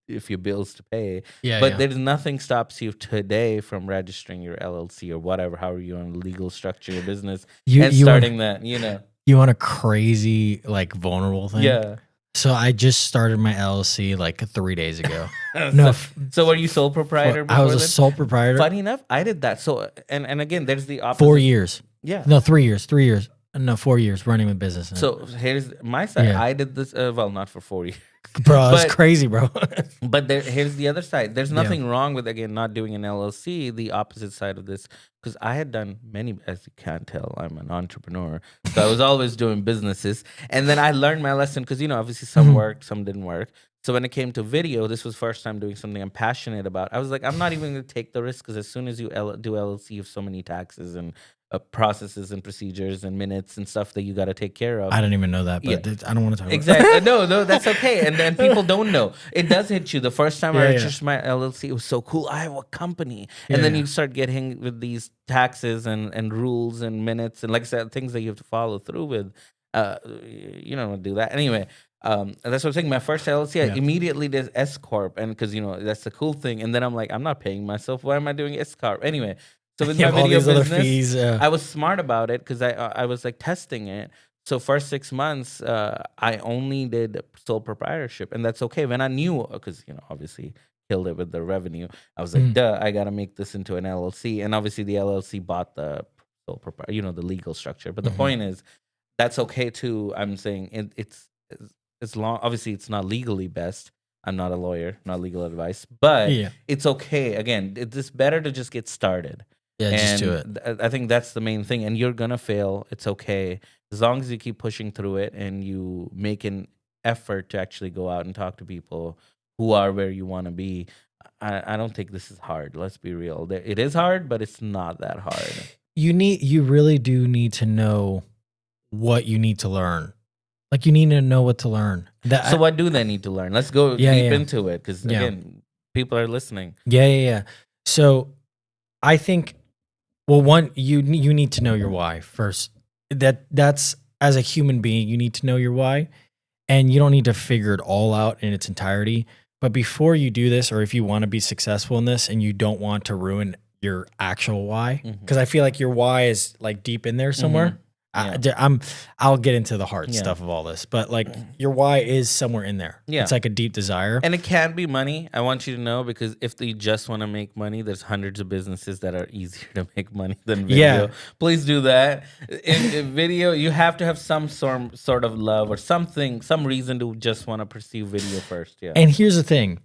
if your bills to pay. But there's nothing stops you today from registering your LLC or whatever, however you want to legal structure your business and starting that, You want a crazy, like, vulnerable thing? Yeah. So I just started my LLC like 3 days ago. So were you sole proprietor before I was a sole proprietor. Funny enough, I did that. So, and again, there's the opposite. 4 years. Yeah. No, 3 years. 3 years. No, 4 years running a business. So here's my side. Yeah. I did this, not for 4 years. Bro, it's crazy, bro. But here's the other side. There's nothing wrong with, again, not doing an LLC, the opposite side of this. Because I had done many, as you can't tell, I'm an entrepreneur. So I was always doing businesses. And then I learned my lesson because, obviously some worked, some didn't work. So when it came to video, this was first time doing something I'm passionate about. I was like, I'm not even going to take the risk because as soon as you do LLC, you have so many taxes and processes and procedures and minutes and stuff that you got to take care of. I didn't even know that, but I don't want to talk about it. No, that's okay. And then people don't know. It does hit you. The first time I registered my LLC, it was so cool. I have a company. And then you start getting with these taxes and rules and minutes and, like I said, things that you have to follow through with. You don't want to do that. Anyway, that's what I'm saying. My first LLC, I immediately did S Corp, and because that's the cool thing. And then I'm like, I'm not paying myself. Why am I doing S Corp anyway? So with You my have all video these other business, fees. I was smart about it because I was like testing it. So first 6 months, I only did sole proprietorship, and that's okay. When I knew, because obviously killed it with the revenue, I was like, duh, I gotta make this into an LLC, and obviously the LLC bought the sole proprietor, the legal structure. But the point is, that's okay too. I'm saying it's long. Obviously, it's not legally best. I'm not a lawyer, not legal advice, but it's okay. Again, it's better to just get started. Yeah, and just do it. I think that's the main thing. And you're gonna fail. It's okay as long as you keep pushing through it and you make an effort to actually go out and talk to people who are where you want to be. I don't think this is hard. Let's be real. It is hard, but it's not that hard. You really do need to know what you need to learn. Like you need to know what to learn. So what do they need to learn? Let's go deep into it because again, people are listening. Yeah. So I think, well, one, you need to know your why first. That's as a human being, you need to know your why, and you don't need to figure it all out in its entirety. But before you do this, or if you want to be successful in this and you don't want to ruin your actual why, because I feel like your why is like deep in there somewhere. I'll get into the hard stuff of all this, but like your why is somewhere in there. Yeah. It's like a deep desire. And it can be money. I want you to know, because if they just want to make money, there's hundreds of businesses that are easier to make money than video. Yeah. Please do that. In video, you have to have some sort of love or something, some reason to just want to pursue video first. Yeah. And here's the thing.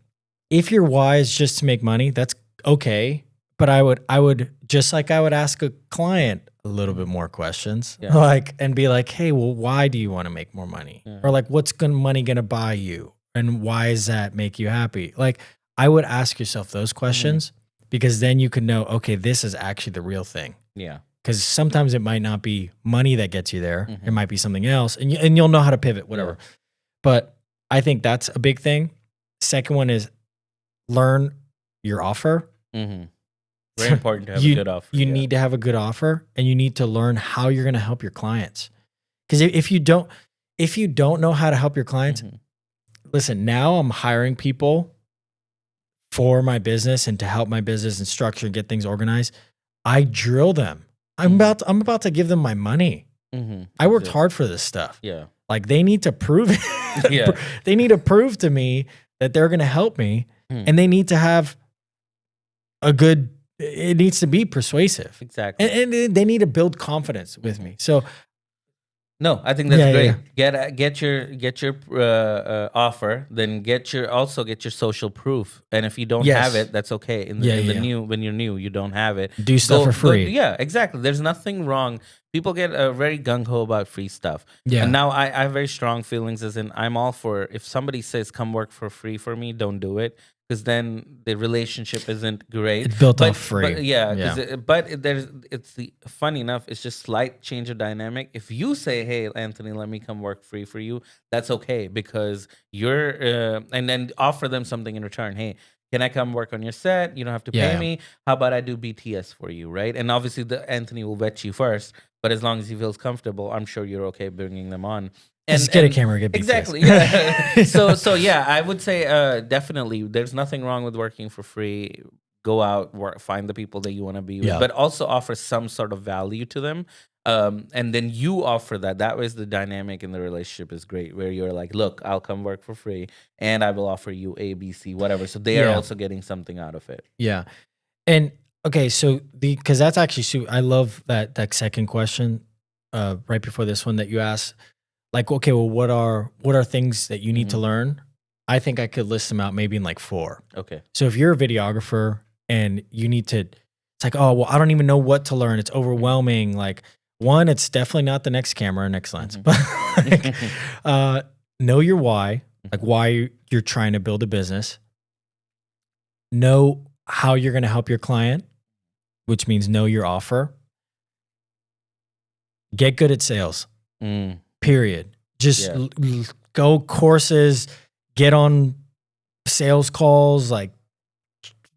If your why is just to make money, that's okay. But I would just like I would ask a client a little bit more questions, and be like, hey, well, why do you want to make more money? Or like, what's money going to buy you? And why does that make you happy? Like, I would ask yourself those questions because then you could know, okay, this is actually the real thing. Yeah. Because sometimes it might not be money that gets you there. It might be something else, and you'll know how to pivot, whatever. Yeah. But I think that's a big thing. Second one is learn your offer. Very important to have a good offer. You need to have a good offer, and you need to learn how you're going to help your clients. Because if you don't know how to help your clients, listen, now I'm hiring people for my business and to help my business and structure and get things organized. I drill them. I'm about to give them my money. I worked hard for this stuff. Yeah. Like they need to prove it. They need to prove to me that they're going to help me, and they need to have it needs to be persuasive. Exactly. And they need to build confidence with me. So no, I think that's great. Yeah. Get your offer, then get your social proof. And if you don't have it, that's okay. When you're new, you don't have it. Do stuff for free. Yeah, exactly. There's nothing wrong. People get very gung-ho about free stuff. Yeah. And now I have very strong feelings as in I'm all for, if somebody says come work for free for me, don't do it. Because then the relationship isn't great. It's built off free. It's funny enough, it's just slight change of dynamic. If you say, hey, Anthony, let me come work free for you, that's okay, because you're, and then offer them something in return. Hey, can I come work on your set? You don't have to pay me. How about I do BTS for you, right? And obviously Anthony will vet you first, but as long as he feels comfortable, I'm sure you're okay bringing them on. And just get a camera, get BTS. Exactly. Yeah. so yeah, I would say definitely there's nothing wrong with working for free. Go out, work, find the people that you want to be with, but also offer some sort of value to them. And then you offer that. That way the dynamic in the relationship is great, where you're like, look, I'll come work for free and I will offer you A, B, C, whatever. So they are also getting something out of it. Yeah. And okay, so because that's actually, I love that second question right before this one that you asked. Like, okay, well, what are things that you need to learn? I think I could list them out maybe in like 4. Okay. So if you're a videographer and you need to, it's like, oh, well, I don't even know what to learn. It's overwhelming. Like, one, it's definitely not the next camera or next lens, but like, know your why, like why you're trying to build a business. Know how you're going to help your client, which means know your offer. Get good at sales. Period. Just go courses, get on sales calls, like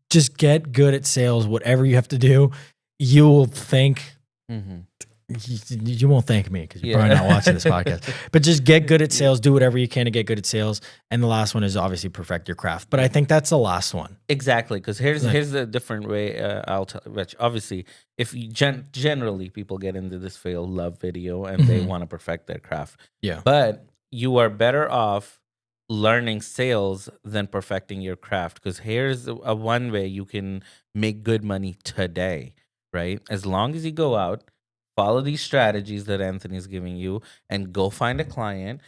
just get good at sales, whatever you have to do. You will thank You won't thank me because you're probably not watching this podcast. But just get good at sales. Do whatever you can to get good at sales. And the last one is obviously perfect your craft. But I think that's the last one. Exactly, because here's a different way. I'll tell. Rich, obviously, if you generally people get into this field, love video, and they want to perfect their craft. Yeah. But you are better off learning sales than perfecting your craft, because here's a one way you can make good money today, right? As long as you go out, follow these strategies that Anthony's giving you, and go find a client.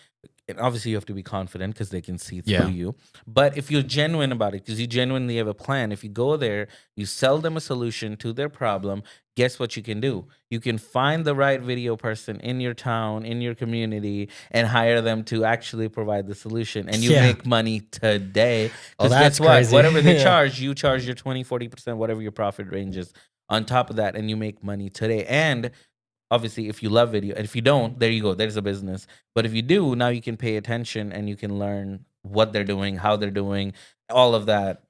And obviously, you have to be confident because they can see through you. But if you're genuine about it, because you genuinely have a plan, if you go there, you sell them a solution to their problem, guess what you can do? You can find the right video person in your town, in your community, and hire them to actually provide the solution. And you make money today. Because guess what? Crazy. Whatever they charge, you charge your 20, 40%, whatever your profit range is on top of that, and you make money today. And obviously, if you love video, and if you don't, there you go. There's a business. But if you do, now you can pay attention and you can learn what they're doing, how they're doing, all of that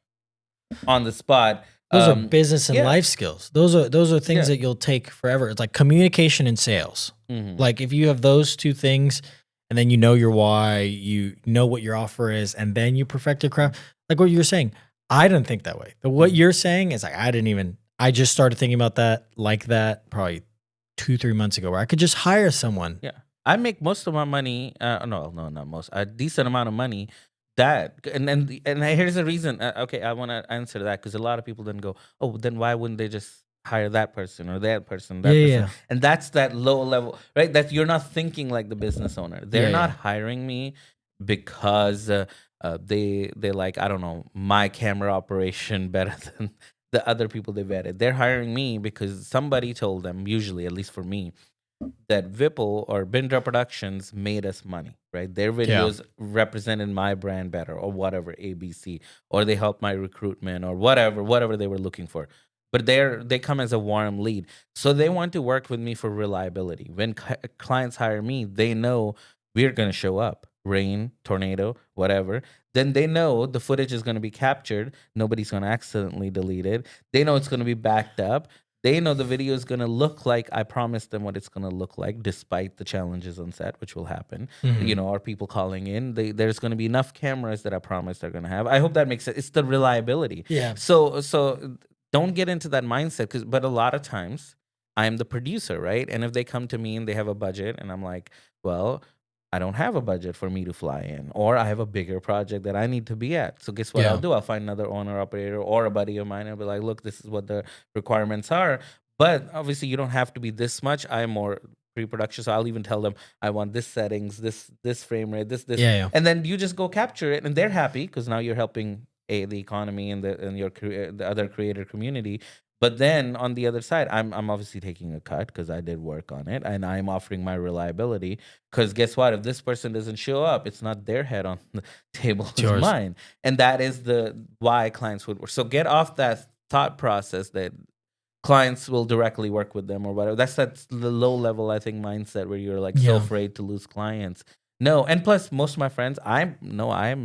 on the spot. Those are business and life skills. Those are things that you'll take forever. It's like communication and sales. Like if you have those two things, and then you know your why, you know what your offer is, and then you perfect your craft. Like what you're saying, I didn't think that way. But what you're saying is like I just started thinking about that like that probably 2-3 months ago, where I could just hire someone. Yeah, I make most of my money. No, not most. A decent amount of money. And here's the reason. Okay, I want to answer that because a lot of people then go, oh, then why wouldn't they just hire that person or that person? Yeah. And that's that low level, right? That you're not thinking like the business owner. They're not hiring me because they like, I don't know, my camera operation better than the other people they vetted. They're hiring me because somebody told them, usually, at least for me, that Vipple or Bindra Productions made us money, right? Their videos represented my brand better, or whatever, ABC, or they helped my recruitment, or whatever they were looking for. But they come as a warm lead. So they want to work with me for reliability. When clients hire me, they know we're going to show up. Rain, tornado, whatever. Then they know the footage is going to be captured. Nobody's going to accidentally delete it. They know it's going to be backed up. They know the video is going to look like I promised them what it's going to look like, despite the challenges on set, which will happen. You know, are people calling in? There's going to be enough cameras that I promised they're going to have. I hope that makes sense. It's the reliability. Yeah. So don't get into that mindset. But a lot of times I'm the producer, right? And if they come to me and they have a budget, and I'm like, well, I don't have a budget for me to fly in, or I have a bigger project that I need to be at. So guess what I'll do? I'll find another owner operator or a buddy of mine and be like, look, this is what the requirements are. But obviously you don't have to be this much. I'm more pre-production. So I'll even tell them I want this settings, this frame rate, this. And then you just go capture it, and they're happy because now you're helping the economy and the other creator community. But then on the other side, I'm obviously taking a cut because I did work on it, and I'm offering my reliability. Because guess what? If this person doesn't show up, it's not their head on the table, it's mine. And that is why clients would work. So get off that thought process that clients will directly work with them or whatever. That's the low level, I think, mindset where you're like so afraid to lose clients. No, and plus most of my friends, I'm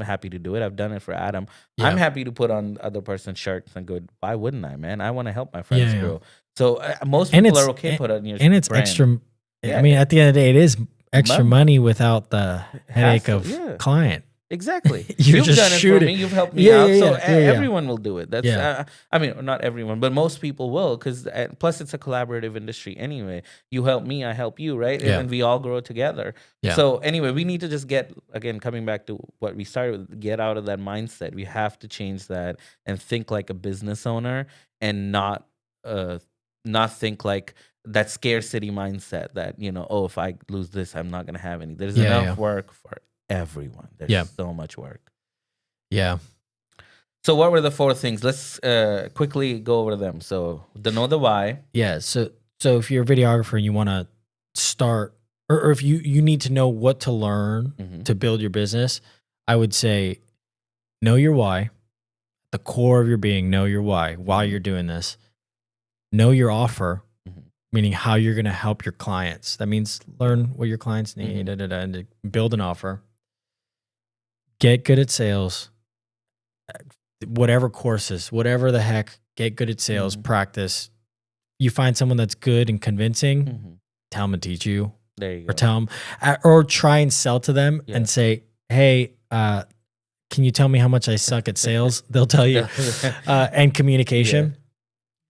happy to do it. I've done it for Adam. Yeah. I'm happy to put on other person's shirts and go, why wouldn't I, man? I want to help my friends grow. So most people are okay put on your and it's brand. Extra. Yeah. I mean, at the end of the day, it is extra money without the headache of client. Exactly. You've just done it for me. You've helped me out. So everyone will do it. That's I mean, not everyone, but most people will, because plus it's a collaborative industry anyway. You help me, I help you, right? Yeah. And we all grow together. Yeah. So anyway, we need to just again, coming back to what we started with, get out of that mindset. We have to change that and think like a business owner, and not think like that scarcity mindset that, if I lose this, I'm not going to have any. There's enough work for everyone. There's so much work. Yeah. So what were the 4 things? Let's quickly go over them. So know the why. Yeah. So if you're a videographer and you want to start, or if you need to know what to learn to build your business, I would say know your why. The core of your being, know your why while you're doing this. Know your offer, meaning how you're going to help your clients. That means learn what your clients need, and build an offer. Get good at sales, whatever courses, whatever the heck, get good at sales, practice. You find someone that's good and convincing, tell them to teach you. There you go. Or tell them, or try and sell to them and say, hey, can you tell me how much I suck at sales? They'll tell you. And communication.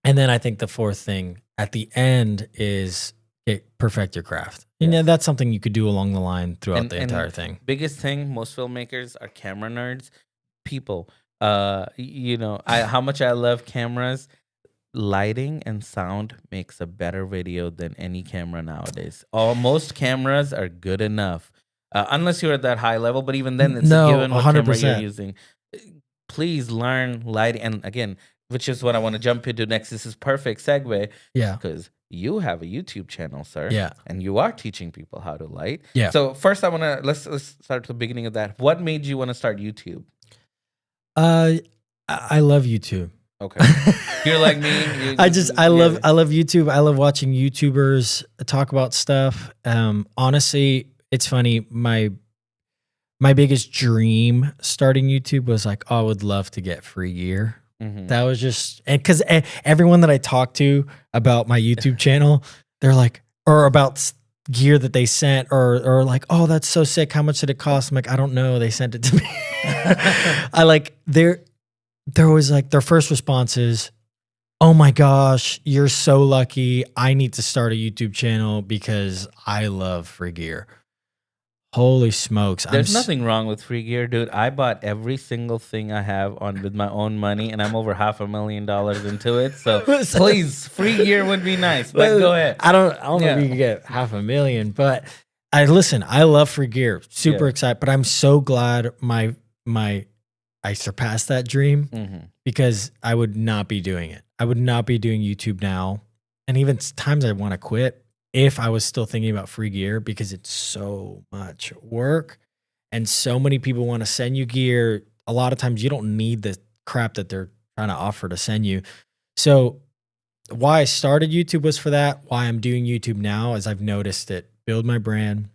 And then I think the fourth thing at the end is perfect your craft. You know, that's something you could do along the line throughout the entire thing. Biggest thing, most filmmakers are camera nerds. People, you know, how much I love cameras. Lighting and sound makes a better video than any camera nowadays. Most cameras are good enough, unless you're at that high level. But even then, it's given what 100%. Camera you're using. Please learn lighting. And again, which is what I want to jump into next. This is perfect segue. Yeah. Because you have a YouTube channel, sir. Yeah. And you are teaching people how to light. Yeah. So first, let's start at the beginning of that. What made you want to start YouTube? I love YouTube. Okay. You're like me. I love YouTube. I love watching YouTubers talk about stuff. Honestly, it's funny. My biggest dream starting YouTube was like, oh, I would love to get free gear. Mm-hmm. That was just, and because everyone that I talk to about my YouTube channel, they're like, or about gear that they sent, or like, oh, that's so sick. How much did it cost? I'm like, I don't know. They sent it to me. There was like their first response is, oh my gosh, you're so lucky. I need to start a YouTube channel because I love free gear. Holy smokes. There's nothing wrong with free gear, dude. I bought every single thing I have with my own money, and I'm over $500,000 into it. So please, free gear would be nice. But go ahead. I don't know if you can get $500,000, but I love free gear. Super excited. But I'm so glad I surpassed that dream because I would not be doing it. I would not be doing YouTube now. And even times I want to quit if I was still thinking about free gear because it's so much work and so many people want to send you gear. A lot of times you don't need the crap that they're trying to offer to send you. So why I started YouTube was for that. Why I'm doing YouTube now is I've noticed it build my brand.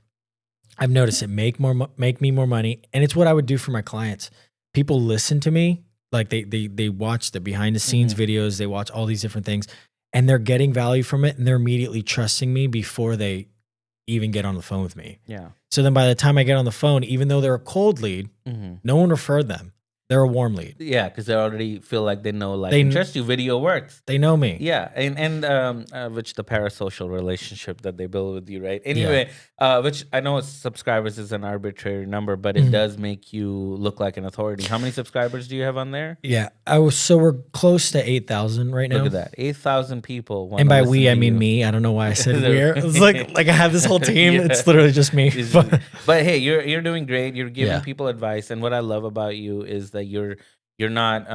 I've noticed it make me more money. And it's what I would do for my clients. People listen to me, like they watch the behind the scenes videos, they watch all these different things, and they're getting value from it, and they're immediately trusting me before they even get on the phone with me. Yeah. So then by the time I get on the phone, even though they're a cold lead, no one referred them. They're a warm lead. Yeah, because they already feel like they know, like, they trust you. Video works. They know me. Yeah, and which the parasocial relationship that they build with you, right? Anyway, which I know subscribers is an arbitrary number, but it does make you look like an authority. How many subscribers do you have on there? Yeah, so we're close to 8,000 right now. Look at that, 8,000 people. And by we, I mean me. I don't know why I said we're. It's like I have this whole team. It's literally just me. But hey, you're doing great. You're giving people advice, and what I love about you is that you're not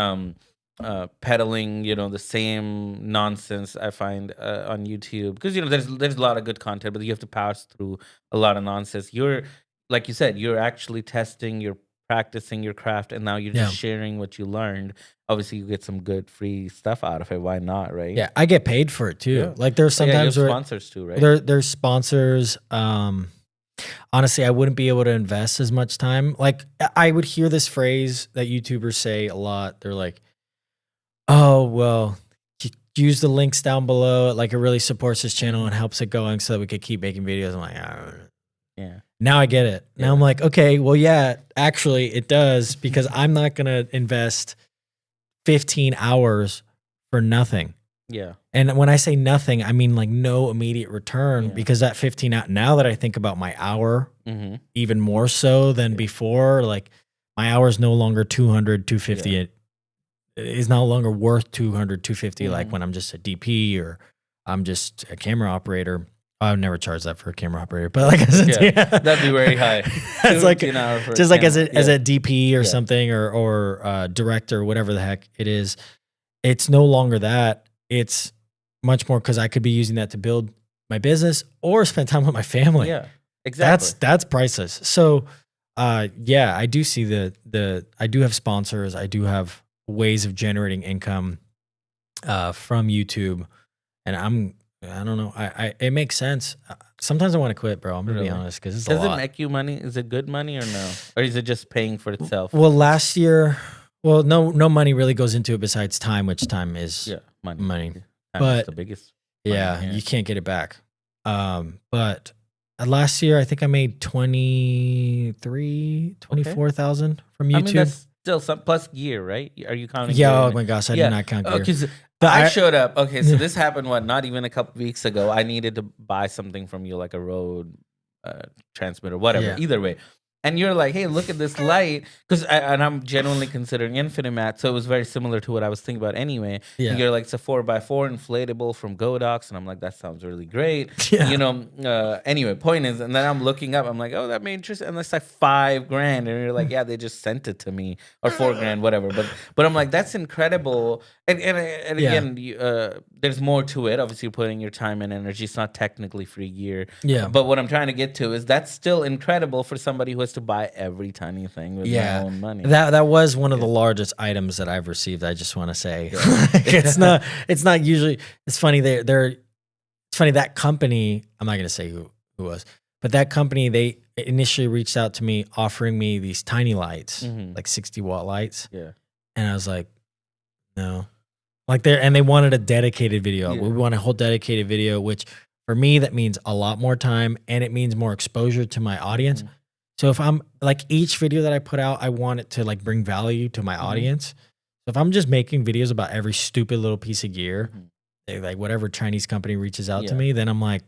peddling, the same nonsense I find on YouTube, because there's a lot of good content, but you have to pass through a lot of nonsense. You're, like you said, you're actually testing, you're practicing your craft, and now you're just sharing what you learned. Obviously, you get some good free stuff out of it. Why not, right? Yeah, I get paid for it too. Yeah. Like there's sometimes you have sponsors too, right? There's sponsors. Honestly, I wouldn't be able to invest as much time. Like I would hear this phrase that YouTubers say a lot. They're like, oh, well, use the links down below. Like it really supports this channel and helps it going so that we could keep making videos. I'm like, yeah. Now I get it. Now I'm like, okay, well, yeah, actually it does, because I'm not going to invest 15 hours for nothing. Yeah. And when I say nothing, I mean like no immediate return, because that 15 out, now that I think about my hour, even more so than before, like my hour is no longer 200, 250. Yeah. It is no longer worth 200, 250. Like when I'm just a DP or I'm just a camera operator. I would never charge that for a camera operator, but like I said, that'd be very high. It's like just like as a DP or something or director, whatever the heck it is. It's no longer that. It's much more because I could be using that to build my business or spend time with my family. Yeah, exactly. That's priceless. So, yeah, I do see I do have sponsors. I do have ways of generating income from YouTube, and I don't know. It makes sense. Sometimes I want to quit, bro. I'm gonna be honest, because it's a lot. Does it make you money? Is it good money or no? Or is it just paying for itself? Well, last year, no money really goes into it besides time, which time is money. Time but is the biggest. You can't get it back. But last year, I think I made 24,000 from YouTube. I mean, that's still some plus gear, right? Are you counting? Yeah. gear Oh in my it? gosh, I did not count gear. Because I showed up. Okay, so this happened. Not even a couple weeks ago. I needed to buy something from you, like a Rode transmitter, whatever. Yeah. Either way. And you're like, hey, look at this light. And I'm genuinely considering infinite mat. So it was very similar to what I was thinking about anyway. Yeah. And you're like, it's a 4x4 inflatable from Godox. And I'm like, that sounds really great. Yeah. You know, anyway, point is, and then I'm looking up. I'm like, oh, that made interesting. And that's like $5,000. And you're like, yeah, they just sent it to me. Or $4,000, whatever. But I'm like, that's incredible. And again, there's more to it. Obviously, you're putting your time and energy. It's not technically free gear. Yeah. But what I'm trying to get to is that's still incredible for somebody who has to buy every tiny thing with their own money. That was one of the largest items that I've received. I just want to say it's not usually. It's funny. It's funny that company. I'm not going to say who was, but that company, they initially reached out to me offering me these tiny lights, like 60-watt lights. Yeah. And I was like, no. Like they wanted a dedicated video. Yeah. We want a whole dedicated video, which for me, that means a lot more time and it means more exposure to my audience. So if I'm like each video that I put out, I want it to like bring value to my audience. So if I'm just making videos about every stupid little piece of gear, like whatever Chinese company reaches out to me, then I'm like,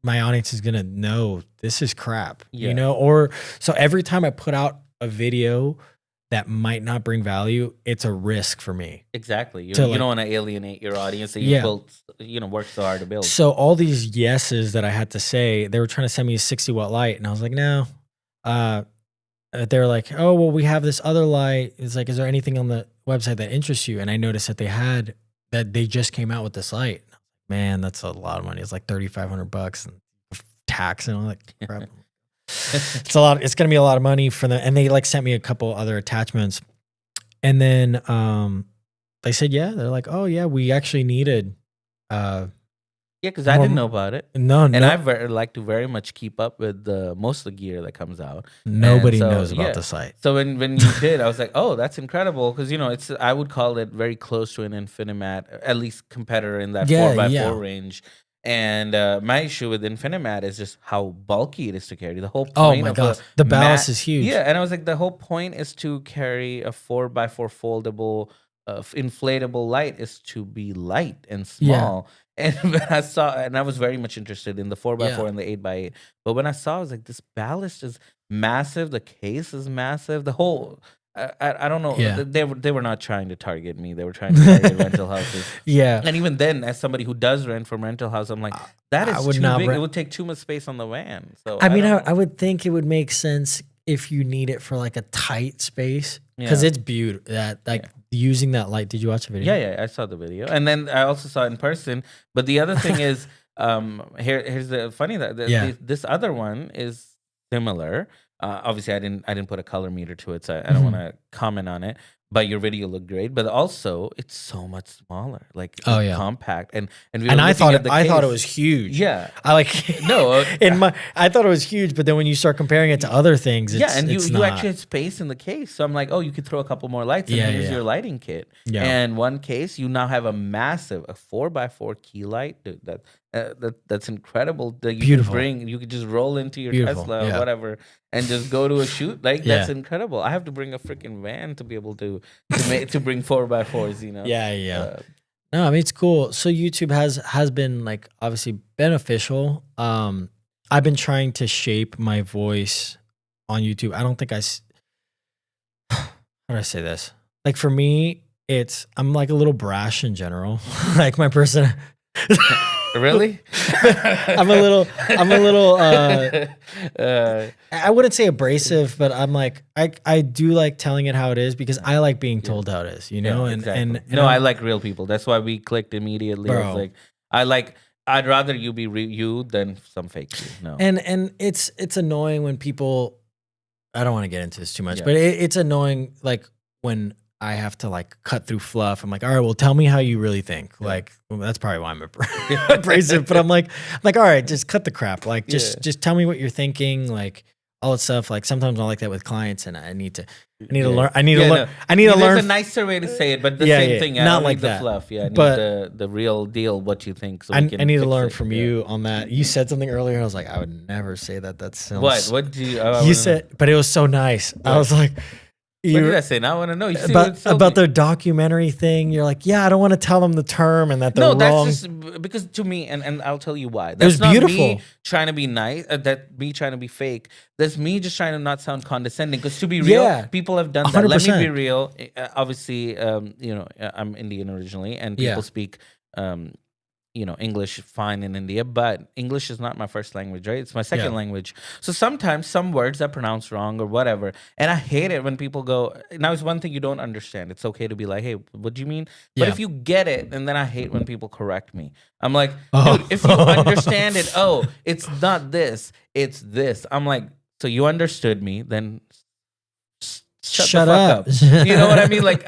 my audience is going to know this is crap, you know? Or so every time I put out a video that might not bring value, it's a risk for me. Exactly. You don't want to alienate your audience that you built, worked so hard to build. So all these yeses that I had to say, they were trying to send me a 60-watt light. And I was like, no. They were like, oh, well, we have this other light. It's like, is there anything on the website that interests you? And I noticed that they just came out with this light. Man, that's a lot of money. It's like $3,500 and tax and all that crap. It's a lot. It's going to be a lot of money for them. And they like sent me a couple other attachments. And then they said, yeah, they're like, oh yeah, we actually needed. Because I didn't know about it. No. And I like to very much keep up with most of the gear that comes out. Nobody knows about the site. So when you did, I was like, oh, that's incredible. Because, I would call it very close to an Infinimat, at least competitor in that 4x4 range. And my issue with Infinimat is just how bulky it is to carry. The whole point the ballast is huge. Yeah, and I was like, the whole point is to carry a 4x4 foldable, inflatable light is to be light and small. And when I saw, and I was very much interested in the 4x4 and the 8x8. But when I saw, I was like, this ballast is massive. The case is massive. The whole, I don't know. Yeah. They were not trying to target me. They were trying to target rental houses. Yeah. And even then, as somebody who does rent from rental house, I'm like, that is too big. It would take too much space on the van. So I would think it would make sense if you need it for like a tight space because it's beautiful. Using that light. Did you watch the video? Yeah, I saw the video, and then I also saw it in person. But the other thing is, here's the funny that this other one is similar. Obviously, I didn't put a color meter to it, so I don't want to comment on it. But your video looked great. But also, it's so much smaller, like compact. And I thought it was huge. Yeah, I thought it was huge. But then when you start comparing it to other things, you actually had space in the case. So I'm like, oh, you could throw a couple more lights. And here's your lighting kit. Yeah. And one case, you now have a 4x4 key light. Dude, that's incredible. That you can bring. You could just roll into your Tesla or whatever and just go to a shoot. Like that's incredible. I have to bring a freaking van to be able to bring 4x4s. Yeah. No, I mean it's cool. So YouTube has been like obviously beneficial. I've been trying to shape my voice on YouTube. I don't think how do I say this? Like for me, I'm like a little brash in general. Like my person. Really? I'm a little I wouldn't say abrasive, but I'm like I do like telling it how it is because I like being told how it is, you know? And I like real people. That's why we clicked immediately. Bro. I'd rather you be you than some fake you. No. And it's annoying when people, I don't want to get into this too much, but it's annoying like when I have to like cut through fluff. I'm like, all right, well, tell me how you really think. Yeah. Like, well, that's probably why I'm abrasive. But I'm like, all right, just cut the crap. Like, just tell me what you're thinking. Like, all that stuff. Like sometimes I'm like that with clients, and I need to Yeah. learn. I need to Yeah, learn. no. I need to There's learn. a nicer way to say it, but the Yeah, same yeah, thing. I not don't like need the that. fluff. Yeah, I need But the real deal. What you think? So I we can need to fix learn it. from Yeah. you on that. You said something earlier. I was like, I would never say that. That sounds. What do you? You said, but it was so nice. I was like, What did I say? Now I want to know. You see about their documentary thing. You're like, yeah, I don't want to tell them the term and that they're wrong. No, that's just because to me, and I'll tell you why. That's was not beautiful. me trying to be nice. That me trying to be fake. That's me just trying to not sound condescending. Because to be real, people have done that. 100%. Let me be real. Obviously, I'm Indian originally, and people speak. English fine in India, but English is not my first language, right? It's my second language. So sometimes some words are pronounced wrong or whatever. And I hate it when people go, now it's one thing you don't understand. It's okay to be like, hey, what do you mean? But if you get it, and then I hate when people correct me. I'm like, dude, if you understand it, it's not this, it's this. I'm like, so you understood me, then shut the fuck up. You know what I mean? Like,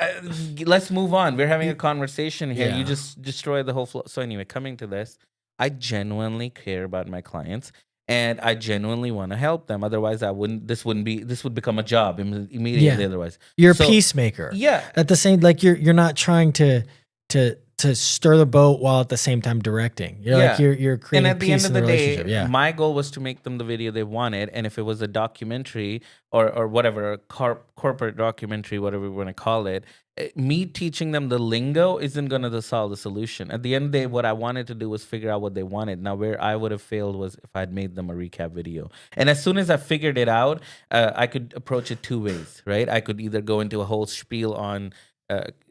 let's move on. We're having a conversation here. You just destroy the whole flow. So anyway, coming to this, I genuinely care about my clients, and I genuinely want to help them. Otherwise, this would become a job immediately. Otherwise, you're a peacemaker. Yeah. At the same, like you're not trying to stir the boat while at the same time directing. You're like you're creating. And at the end of the day, yeah. my goal was to make them the video they wanted. And if it was a documentary or whatever, a corporate documentary, whatever we want to call it, me teaching them the lingo isn't going to solve the solution. At the end of the day, what I wanted to do was figure out what they wanted. Now, where I would have failed was if I'd made them a recap video. And as soon as I figured it out, I could approach it two ways, right? I could either go into a whole spiel on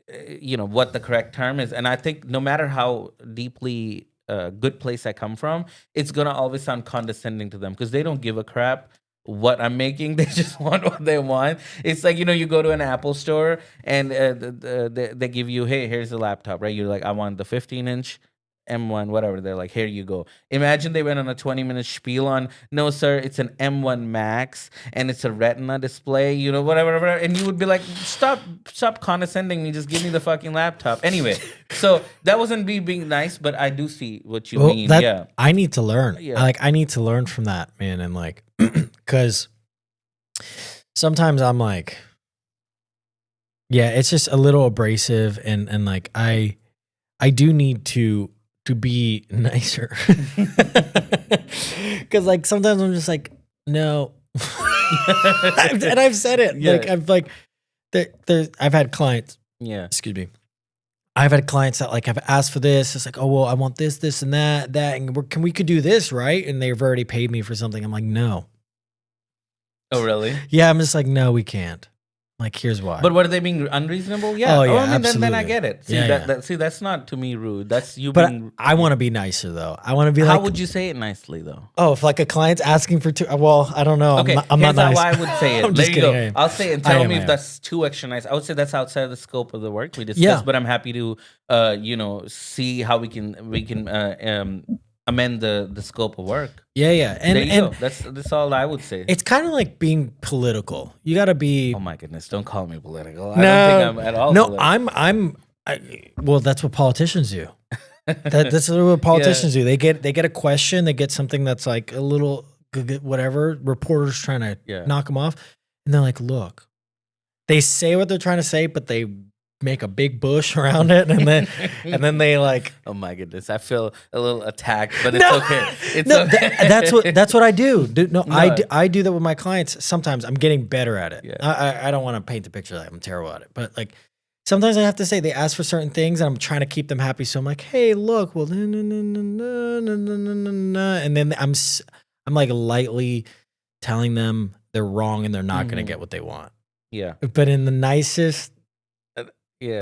what the correct term is. And I think no matter how deeply good place I come from, it's going to always sound condescending to them because they don't give a crap what I'm making. They just want what they want. It's like, you go to an Apple store and they give you, hey, here's the laptop, right? You're like, I want the 15-inch M1, whatever. They're like, here you go. Imagine they went on a 20-minute spiel on, no, sir, it's an M1 Max and it's a Retina display, whatever. And you would be like, stop condescending me. Just give me the fucking laptop. Anyway, so that wasn't me being nice, but I do see what you mean. Yeah. I need to learn. Yeah. Like, I need to learn from that, man. And like, because sometimes I'm like, yeah, it's just a little abrasive. And like, I do need to be nicer. Because like sometimes I'm just like, no. And I've said it. Yeah. Like I've had clients. Yeah. Excuse me. I've had clients that like have asked for this. It's like, oh well, I want this, and that, and we could do this, right? And they've already paid me for something. I'm like, no. Oh really? Yeah, I'm just like, no, we can't. Like, here's why. But were they being unreasonable? Yeah. Oh, yeah, I mean, absolutely. then I get it. See, Yeah, see, that's not to me rude. That's you But being. I want to be nicer though. I want to be like. How would you say it nicely though? Oh, if like a client's asking for well, I don't know. Okay, I'm not here's how nice. I would say it. I'm There just you go. kidding. I'll say it and tell me if that's too extra nice. I would say that's outside of the scope of the work we discussed. Yeah. But I'm happy to, see how we can amend the scope of work. Yeah. There you go. That's all I would say. It's kind of like being political. You got to be. Oh my goodness! Don't call me political. No, I don't think I'm at all. No, political. well, that's what politicians do. That's what politicians do. They get a question. They get something that's like a little whatever. Reporters trying to knock them off, and they're like, "Look." They say what they're trying to say, but they make a big bush around it, and then they like. Oh my goodness! I feel a little attacked, but it's okay. It's okay. That's what I do. I do that with my clients. Sometimes I'm getting better at it. Yeah. I don't want to paint the picture that I'm terrible at it, but like sometimes I have to say they ask for certain things, and I'm trying to keep them happy. So I'm like, hey, look, well, and then I'm like lightly telling them they're wrong and they're not going to get what they want. Yeah, but in the nicest. Yeah,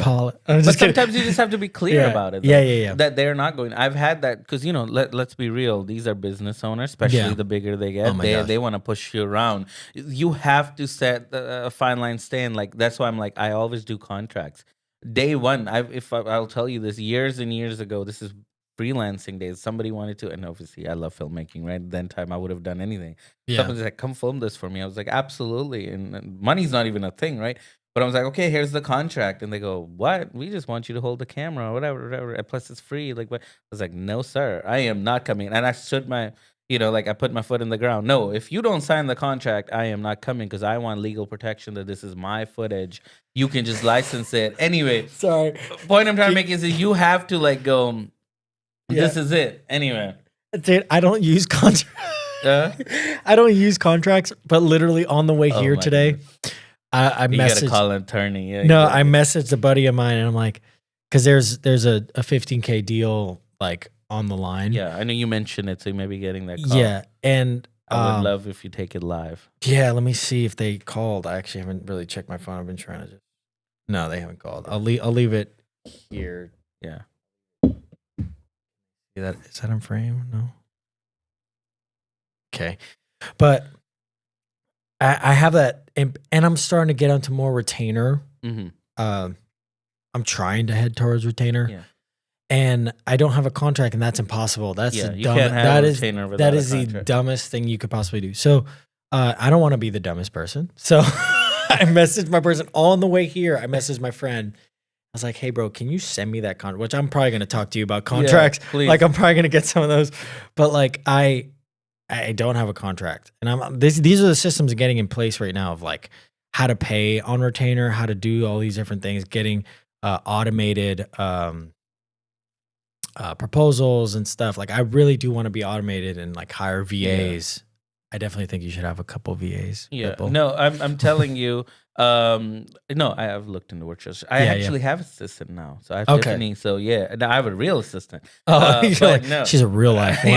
but sometimes you just have to be clear about it. Though, yeah. That they're not going. I've had that because let's be real. These are business owners, especially the bigger they get. They want to push you around. You have to set a fine line stand. Like that's why I'm like I always do contracts. Day one, I'll tell you this years and years ago. This is freelancing days. Somebody wanted to, and obviously I love filmmaking. Right, then time I would have done anything. Somebody's like, "Come film this for me." I was like, "Absolutely," and money's not even a thing, right? But I was like, okay, here's the contract. And they go, what? We just want you to hold the camera or whatever. And plus, it's free. Like, what? I was like, no, sir. I am not coming. And I stood my like I put my foot in the ground. No, if you don't sign the contract, I am not coming because I want legal protection that this is my footage. You can just license it. Anyway, sorry. Point I'm trying to make is that you have to like go, this is it. Anyway. Dude, I don't use contracts. I don't use contracts, but literally on the way here today, goodness. I you messaged. You gotta call an attorney. Yeah, no, I messaged a buddy of mine and I'm like, because there's a $15K deal like on the line. Yeah, I know you mentioned it, so you may be getting that call. Yeah, and I would love if you take it live. Yeah, let me see if they called. I actually haven't really checked my phone. I've been trying to just. No, they haven't called. I'll leave it here. Yeah. Is that in frame? No. Okay, but I have that, and I'm starting to get onto more retainer. Mm-hmm. I'm trying to head towards retainer. Yeah. And I don't have a contract, and that's impossible. That's the that is the dumbest thing you could possibly do. So I don't want to be the dumbest person. So I messaged my person on the way here. I messaged my friend. I was like, "Hey, bro, can you send me that contract?" Which I'm probably going to talk to you about contracts. Yeah, like I'm probably going to get some of those, but like I don't have a contract, and these are the systems getting in place right now of like how to pay on retainer, how to do all these different things, getting automated. Proposals and stuff. Like I really do want to be automated and like hire VAs. I definitely think you should have a couple VAs. Yeah. People. No, I'm telling you. No, I have looked into workshop. I actually have an assistant now. So I have Tiffany. So yeah, now I have a real assistant. Oh, no. She's a real life one.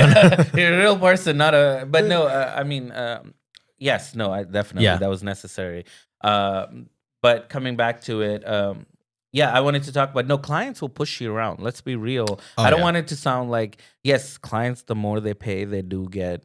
You're a real person, not a. But no, I mean, yes, no, I definitely that was necessary. But coming back to it. Yeah, I wanted to talk about, no, clients will push you around. Let's be real. I don't want it to sound like, yes, clients, the more they pay, they do get,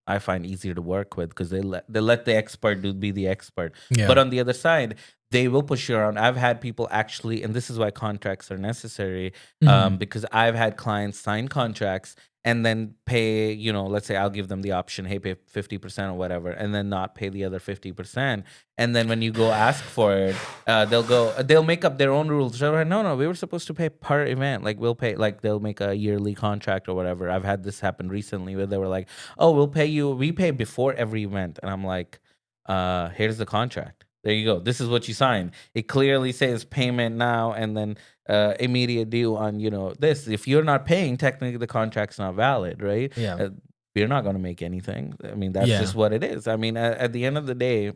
I find easier to work with because they let the expert be the expert. Yeah. But on the other side, they will push you around. I've had people actually, and this is why contracts are necessary, because I've had clients sign contracts and then pay, let's say I'll give them the option, hey, pay 50% or whatever, and then not pay the other 50%. And then when you go ask for it, they'll make up their own rules. They're like, no, we were supposed to pay per event. Like we'll pay, like they'll make a yearly contract or whatever. I've had this happen recently where they were like, oh, we pay before every event. And I'm like, here's the contract. There you go. This is what you signed. It clearly says payment now and then immediate due on, this. If you're not paying, technically the contract's not valid, right? Yeah. You're not going to make anything. I mean, that's just what it is. I mean, at the end of the day,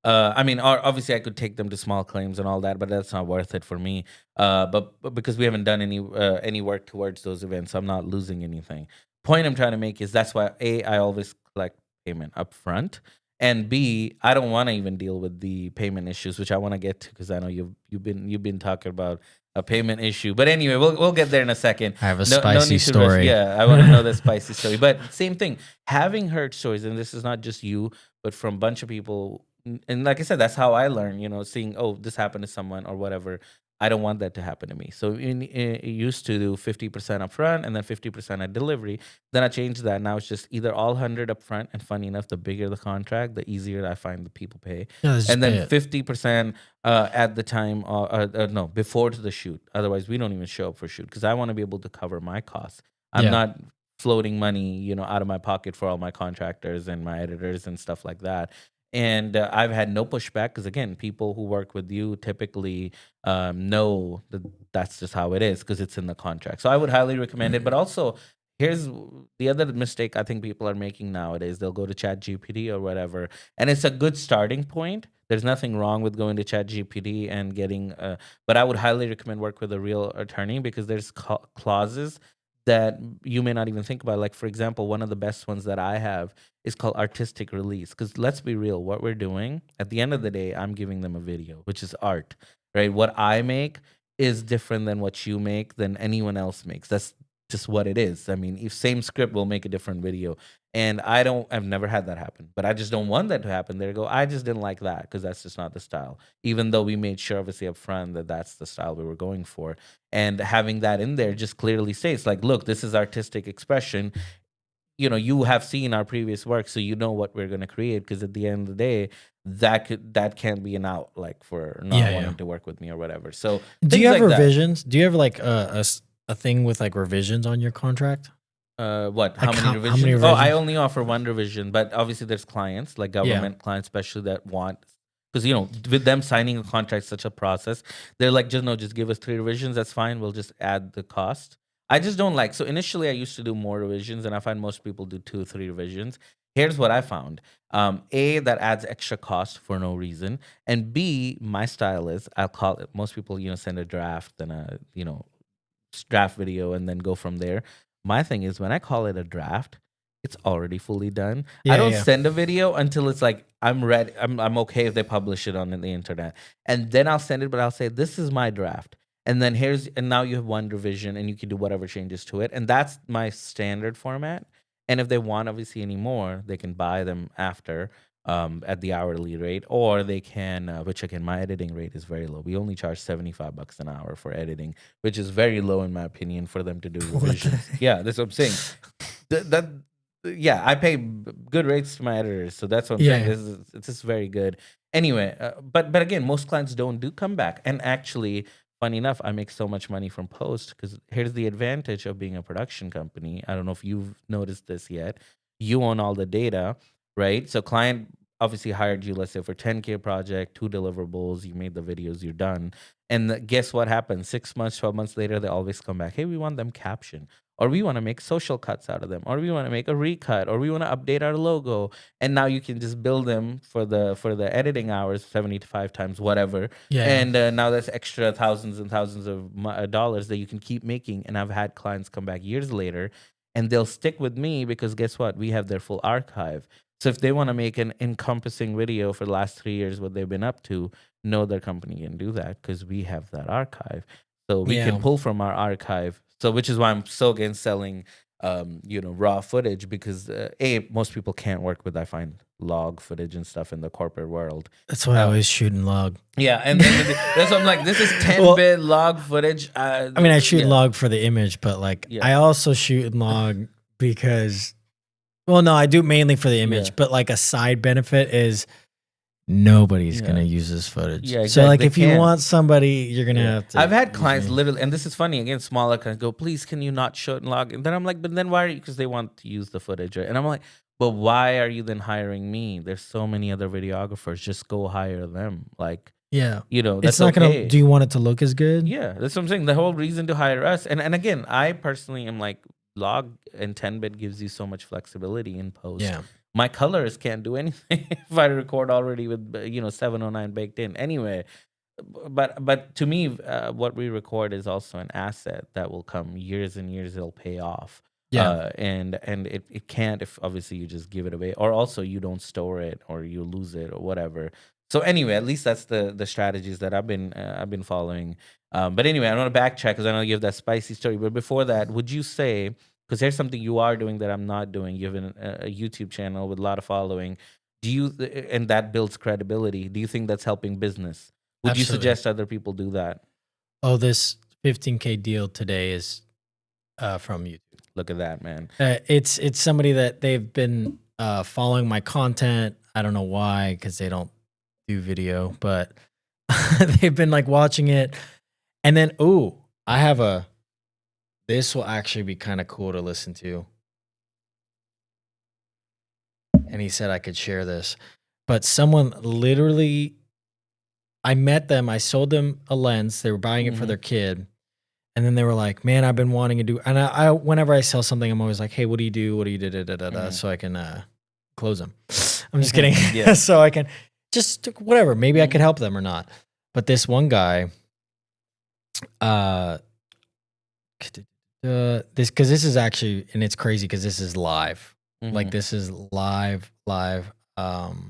obviously I could take them to small claims and all that, but that's not worth it for me. But because we haven't done any work towards those events, I'm not losing anything. Point I'm trying to make is that's why I always collect payment up front. And B, I don't want to even deal with the payment issues, which I want to get to because I know you've been talking about a payment issue. But anyway, we'll get there in a second. I have a spicy story. Yeah, I want to know the spicy story. But same thing, having heard stories, and this is not just you, but from a bunch of people. And like I said, that's how I learn. Seeing this happened to someone or whatever. I don't want that to happen to me. So it used to do 50% up front and then 50% at delivery. Then I changed that. Now it's just either all 100 up front. And funny enough, the bigger the contract, the easier I find the people pay. Yeah, and then 50% at the time, no, before to the shoot. Otherwise, we don't even show up for shoot because I want to be able to cover my costs. I'm not floating money, out of my pocket for all my contractors and my editors and stuff like that. And I've had no pushback because, again, people who work with you typically know that that's just how it is because it's in the contract. So I would highly recommend it. But also, here's the other mistake I think people are making nowadays. They'll go to ChatGPT or whatever, and it's a good starting point. There's nothing wrong with going to ChatGPT and getting but I would highly recommend work with a real attorney because there's clauses that you may not even think about. Like, for example, one of the best ones that I have is called artistic release. Because let's be real, what we're doing, at the end of the day, I'm giving them a video, which is art, right? What I make is different than what you make, than anyone else makes. That's just what it is. I mean, if same script will make a different video. And I've never had that happen, but I just don't want that to happen. There you go. I just didn't like that because that's just not the style, even though we made sure obviously up front that that's the style we were going for. And having that in there just clearly states like, look, this is artistic expression. You have seen our previous work, so you know what we're going to create. Because at the end of the day, that can be an out, like for not wanting to work with me or whatever. So do you have revisions? Do you have like a thing with like revisions on your contract? What? Like How many how revisions? many Oh, I revisions? only offer one revision, but obviously there's clients like government clients, especially that want, because with them signing a contract, such a process. They're like, just give us 3 revisions. That's fine. We'll just add the cost. I just don't like. So initially, I used to do more revisions, and I find most people do 2, 3 revisions. Here's what I found: A, that adds extra cost for no reason, and B, my style is, I'll call it. Most people, send a draft and a draft video and then go from there. My thing is, when I call it a draft, it's already fully done. I don't send a video until it's like I'm ready. I'm okay if they publish it on the internet, and then I'll send it. But I'll say, this is my draft, and then and now you have one revision, and you can do whatever changes to it, and that's my standard format. And if they want obviously any more, they can buy them after. At the hourly rate, or they can, which again, my editing rate is very low. We only charge $75 an hour for editing, which is very low in my opinion for them to do revisions. Yeah, that's what I'm saying. Yeah, I pay good rates to my editors, so that's what I'm saying. This is very good. Anyway, but again, most clients don't do comeback, and actually, funny enough, I make so much money from post because here's the advantage of being a production company. I don't know if you've noticed this yet. You own all the data, right? So client obviously hired you, let's say for 10K project, 2 deliverables, you made the videos, you're done. And guess what happens? 6 months, 12 months later, they always come back. Hey, we want them captioned, or we want to make social cuts out of them, or we want to make a recut, or we want to update our logo. And now you can just bill them for the editing hours, 75 times whatever. And now that's extra thousands and thousands of dollars that you can keep making. And I've had clients come back years later, and they'll stick with me because guess what? We have their full archive. So if they want to make an encompassing video for the last 3 years, what they've been up to, no other company can do that because we have that archive. So we can pull from our archive. So which is why I'm so against selling, raw footage because most people can't work with, I find, log footage and stuff in the corporate world. That's why I always shoot in log. Yeah, and then that's what I'm like. This is 10-bit log footage. I mean, I shoot in log for the image, but I also shoot in log because. Well, no, I do mainly for the image, but like a side benefit is nobody's going to use this footage. Yeah, exactly. So like if you want somebody, you're going to have to. I've had clients literally, and this is funny, again, smaller clients go, please, can you not show it in log? And then I'm like, but then why are you? Because they want to use the footage. Right? And I'm like, but why are you then hiring me? There's so many other videographers. Just go hire them. Like, that's it's not going to, do you want it to look as good? Yeah, that's what I'm saying. The whole reason to hire us. And again, I personally am like, log and 10-bit gives you so much flexibility in post. Yeah. My colors can't do anything if I record already with 709 baked in. Anyway, but to me, what we record is also an asset that will come years and years. It'll pay off. Yeah, and it can't if obviously you just give it away, or also you don't store it or you lose it or whatever. So anyway, at least that's the strategies that I've been following. But anyway, I don't want to backtrack because I know you have that spicy story. But before that, would you say, because there's something you are doing that I'm not doing, you have a YouTube channel with a lot of following. And that builds credibility. Do you think that's helping business? Would you suggest other people do that? Oh, this 15K deal today is from YouTube. Look at that, man. It's somebody that they've been following my content. I don't know why, because they don't do video, but they've been like watching it. And then, this will actually be kind of cool to listen to. And he said I could share this. But someone literally, I met them, I sold them a lens. They were buying it for their kid. And then they were like, man, I've been wanting to do, and I whenever I sell something, I'm always like, hey, what do you do? What do you do? So I can close them. I'm just kidding. So I can just whatever. Maybe I could help them or not. But this one guy, because this is actually, and it's crazy because this is live. Like this is live. Let me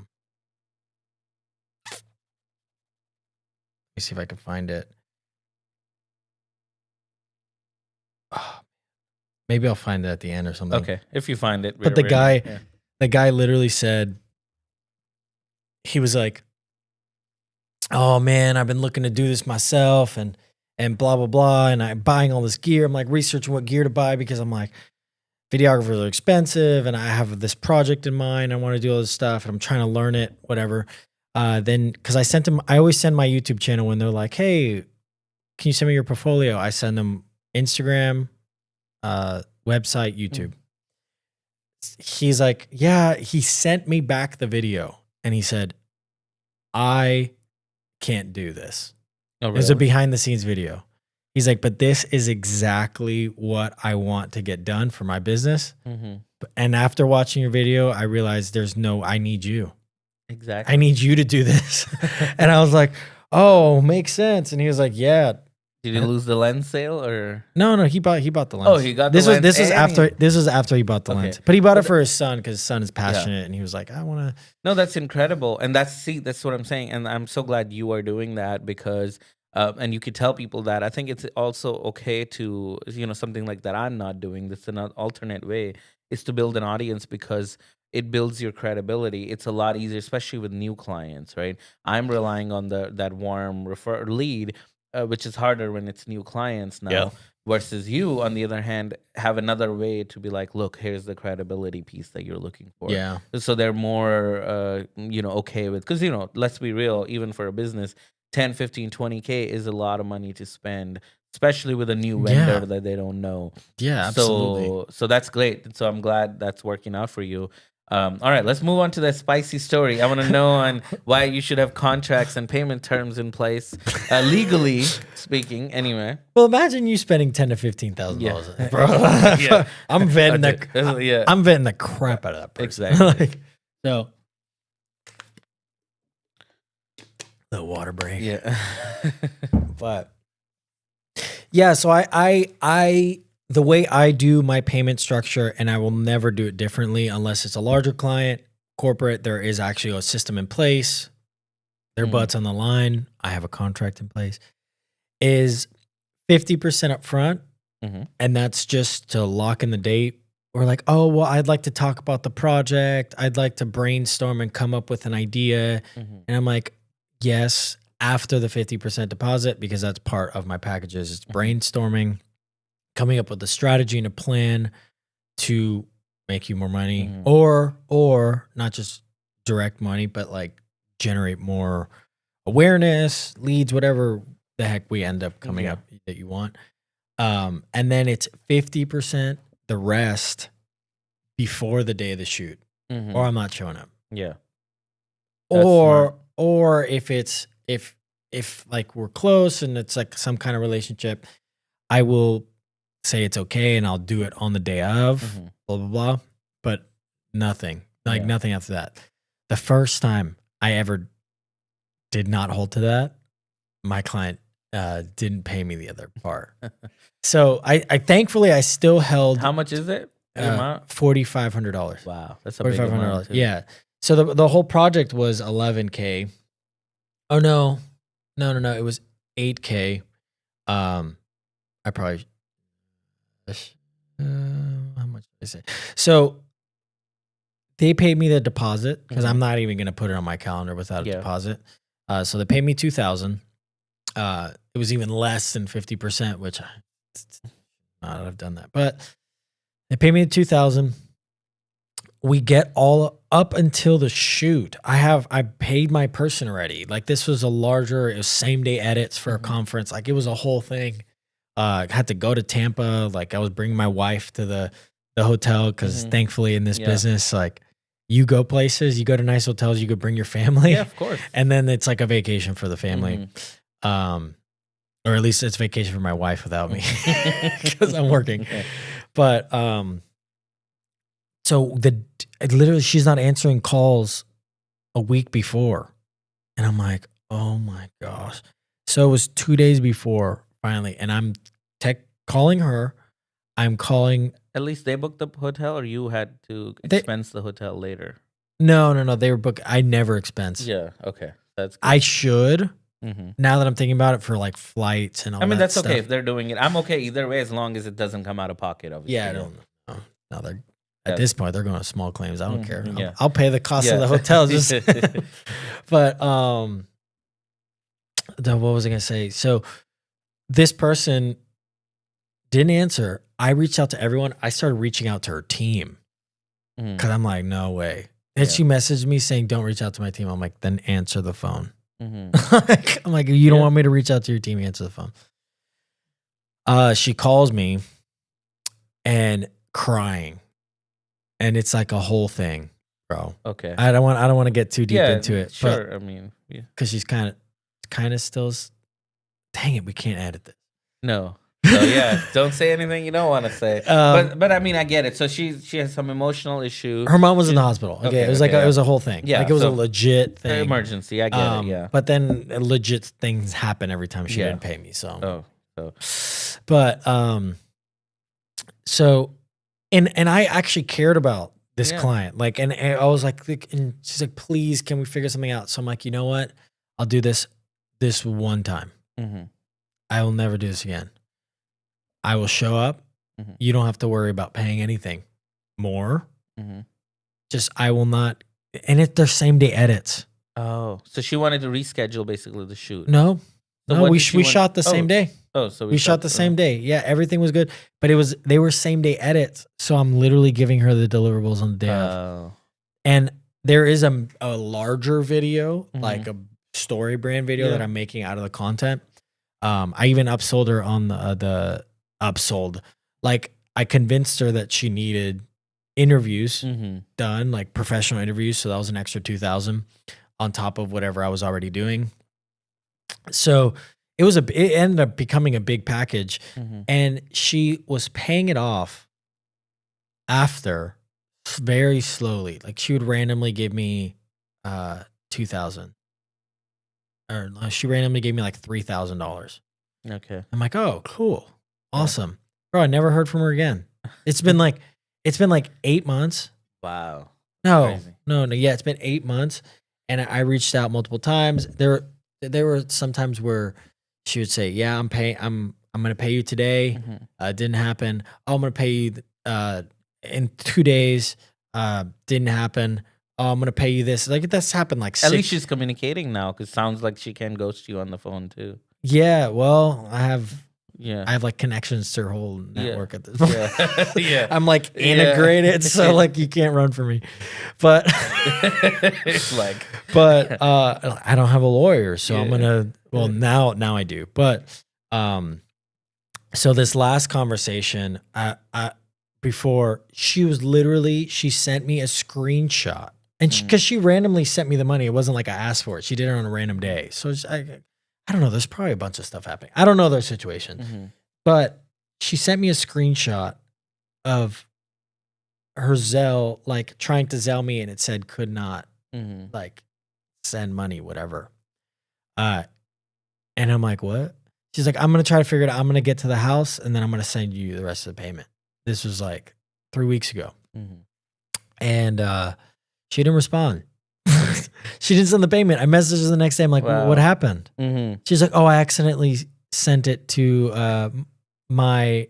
see if I can find it. Maybe I'll find it at the end or something. Okay, if you find it. But the guy literally said, he was like, oh man, I've been looking to do this myself and blah, blah, blah. And I'm buying all this gear. I'm like researching what gear to buy because I'm like, videographers are expensive and I have this project in mind. I want to do all this stuff and I'm trying to learn it, whatever. Then, because I always send my YouTube channel when they're like, hey, can you send me your portfolio? I send them Instagram, website, YouTube. He's like, yeah, he sent me back the video and he said, I can't do this. Oh, It was a really? behind the scenes video. He's like, but this is exactly what I want to get done for my business. And after watching your video, I realized I need you. Exactly. I need you to do this. And I was like, oh, makes sense. And he was like, yeah. Did you lose the lens sale or? No, he bought the lens. Oh, he got the lens. This was after he bought the lens. But he bought it for his son because his son is passionate and he was like, I want to. No, that's incredible. And that's what I'm saying. And I'm so glad you are doing that because and you could tell people that. I think it's also okay to, something like that I'm not doing. That's an alternate way is to build an audience because it builds your credibility. It's a lot easier, especially with new clients, right? I'm relying on that warm lead, which is harder when it's new clients now. Yeah. Versus you, on the other hand, have another way to be like, look, here's the credibility piece that you're looking for. Yeah. So they're more, okay with, because, let's be real, even for a business, 10, 15, 20K is a lot of money to spend, especially with a new vendor that they don't know. Yeah, absolutely. So that's great. So I'm glad that's working out for you. All right, let's move on to that spicy story. I want to know on why you should have contracts and payment terms in place, legally speaking. Anyway, well, imagine you spending $10,000 to $15,000, bro. Yeah. I'm vetting I'm vetting the crap out of that person. Exactly. So the water break. Yeah. But yeah, so I the way I do my payment structure, and I will never do it differently unless it's a larger client, corporate, there is actually a system in place. Their butts on the line. I have a contract in place. Is 50% up front, and that's just to lock in the date. Or like, oh, well, I'd like to talk about the project. I'd like to brainstorm and come up with an idea. And I'm like, yes, after the 50% deposit, because that's part of my packages. It's brainstorming, coming up with a strategy and a plan to make you more money, or not just direct money, but like generate more awareness, leads, whatever the heck we end up coming up that you want. And then it's 50%, the rest before the day of the shoot, or I'm not showing up. Yeah. Or if it's, if like we're close and it's like some kind of relationship, I will say it's okay and I'll do it on the day of, blah, blah, blah. But nothing after that. The first time I ever did not hold to that, my client didn't pay me the other part. So I thankfully I still held. How much is it? $4,500. Wow, that's a big amount. Yeah. So the whole project was $11K. Oh no, it was $8K. I probably. How much did I say? So they paid me the deposit because I'm not even going to put it on my calendar without a deposit. So they paid me $2,000. It was even less than 50%, which I've done that, but they paid me $2,000. We get all up until the shoot. I paid my person already. Like this was it was same day edits for a conference. Like it was a whole thing. I had to go to Tampa. Like I was bringing my wife to the hotel because thankfully in this business, like you go places, you go to nice hotels, you could bring your family. Yeah, of course. And then it's like a vacation for the family. Or at least it's vacation for my wife without me because I'm working. But so literally she's not answering calls a week before. And I'm like, oh my gosh. So it was 2 days before finally. And I'm calling her. I'm calling. At least they booked the hotel or you had to expense the hotel later? No. They were booked. I never expense. Yeah. Okay. That's good. I should. Now that I'm thinking about it for like flights and all that. I mean, that's stuff. Okay if they're doing it. I'm okay either way as long as it doesn't come out of pocket, obviously. Yeah, I don't know. No, they're at this point they're going to small claims. I don't care. I'll pay the cost of the hotel. But what was I gonna say? So this person didn't answer. I reached out to everyone. I started reaching out to her team because I'm like, no way. And she messaged me saying, don't reach out to my team. I'm like, then answer the phone. I'm like, you don't want me to reach out to your team, answer the phone. She calls me and crying, and it's like a whole thing, bro. Okay. I don't want to get too deep into it. Sure. But, I mean, yeah. Because she's kind of still. Dang it, we can't edit this. No. So yeah, don't say anything you don't want to say. But I mean, I get it. So she has some emotional issue. Her mom was in the hospital. Okay, it was it was a whole thing. Yeah, like it was a legit thing. Emergency. I get it. Yeah. But then legit things happen every time she didn't pay me. So. But so, and I actually cared about this client. Like, and I was like, and she's like, please, can we figure something out? So I'm like, you know what? I'll do this one time. Mm-hmm. I will never do this again. I will show up. Mm-hmm. You don't have to worry about paying anything more. Mm-hmm. Just, I will not. And they're same day edits. Oh, so she wanted to reschedule basically the shoot. No, we shot the same day. Oh, so we shot the same day. Yeah, everything was good, but they were same day edits. So I'm literally giving her the deliverables on the day of. And there is a larger video, like a story brand video that I'm making out of the content. I even upsold her on the upsold. Like, I convinced her that she needed interviews done, like professional interviews. So that was an extra $2,000 on top of whatever I was already doing. So it ended up becoming a big package, and she was paying it off after very slowly. Like, she would randomly give me $2,000, or she randomly gave me like $3,000. Okay, I'm like, oh, cool, awesome, bro. I never heard from her again. It's been like 8 months. Wow. No, yeah, it's been 8 months, and I reached out multiple times. There were some times where she would say, "Yeah, I'm going to pay you today." Didn't happen. Oh, I'm going to pay you in 2 days. Didn't happen. Oh, I'm going to pay you this. Like, that's happened like At least she's communicating now, because it sounds like she can ghost you on the phone too. Yeah, well, I have like connections to her whole network at this point. Yeah. I'm like integrated, so like you can't run from me. But but I don't have a lawyer, so I'm gonna now I do. But so this last conversation, before, she sent me a screenshot, and because she randomly sent me the money, it wasn't like I asked for it. She did it on a random day, so I don't know. There's probably a bunch of stuff happening. I don't know their situation, but she sent me a screenshot of her Zelle, like trying to Zelle me, and it said could not like send money, whatever. And I'm like, what? She's like, I'm going to try to figure it out. I'm going to get to the house, and then I'm going to send you the rest of the payment. This was like 3 weeks ago. And she didn't respond. She didn't send the payment. I messaged her the next day. I'm like, what happened? She's like, oh, I accidentally sent it to my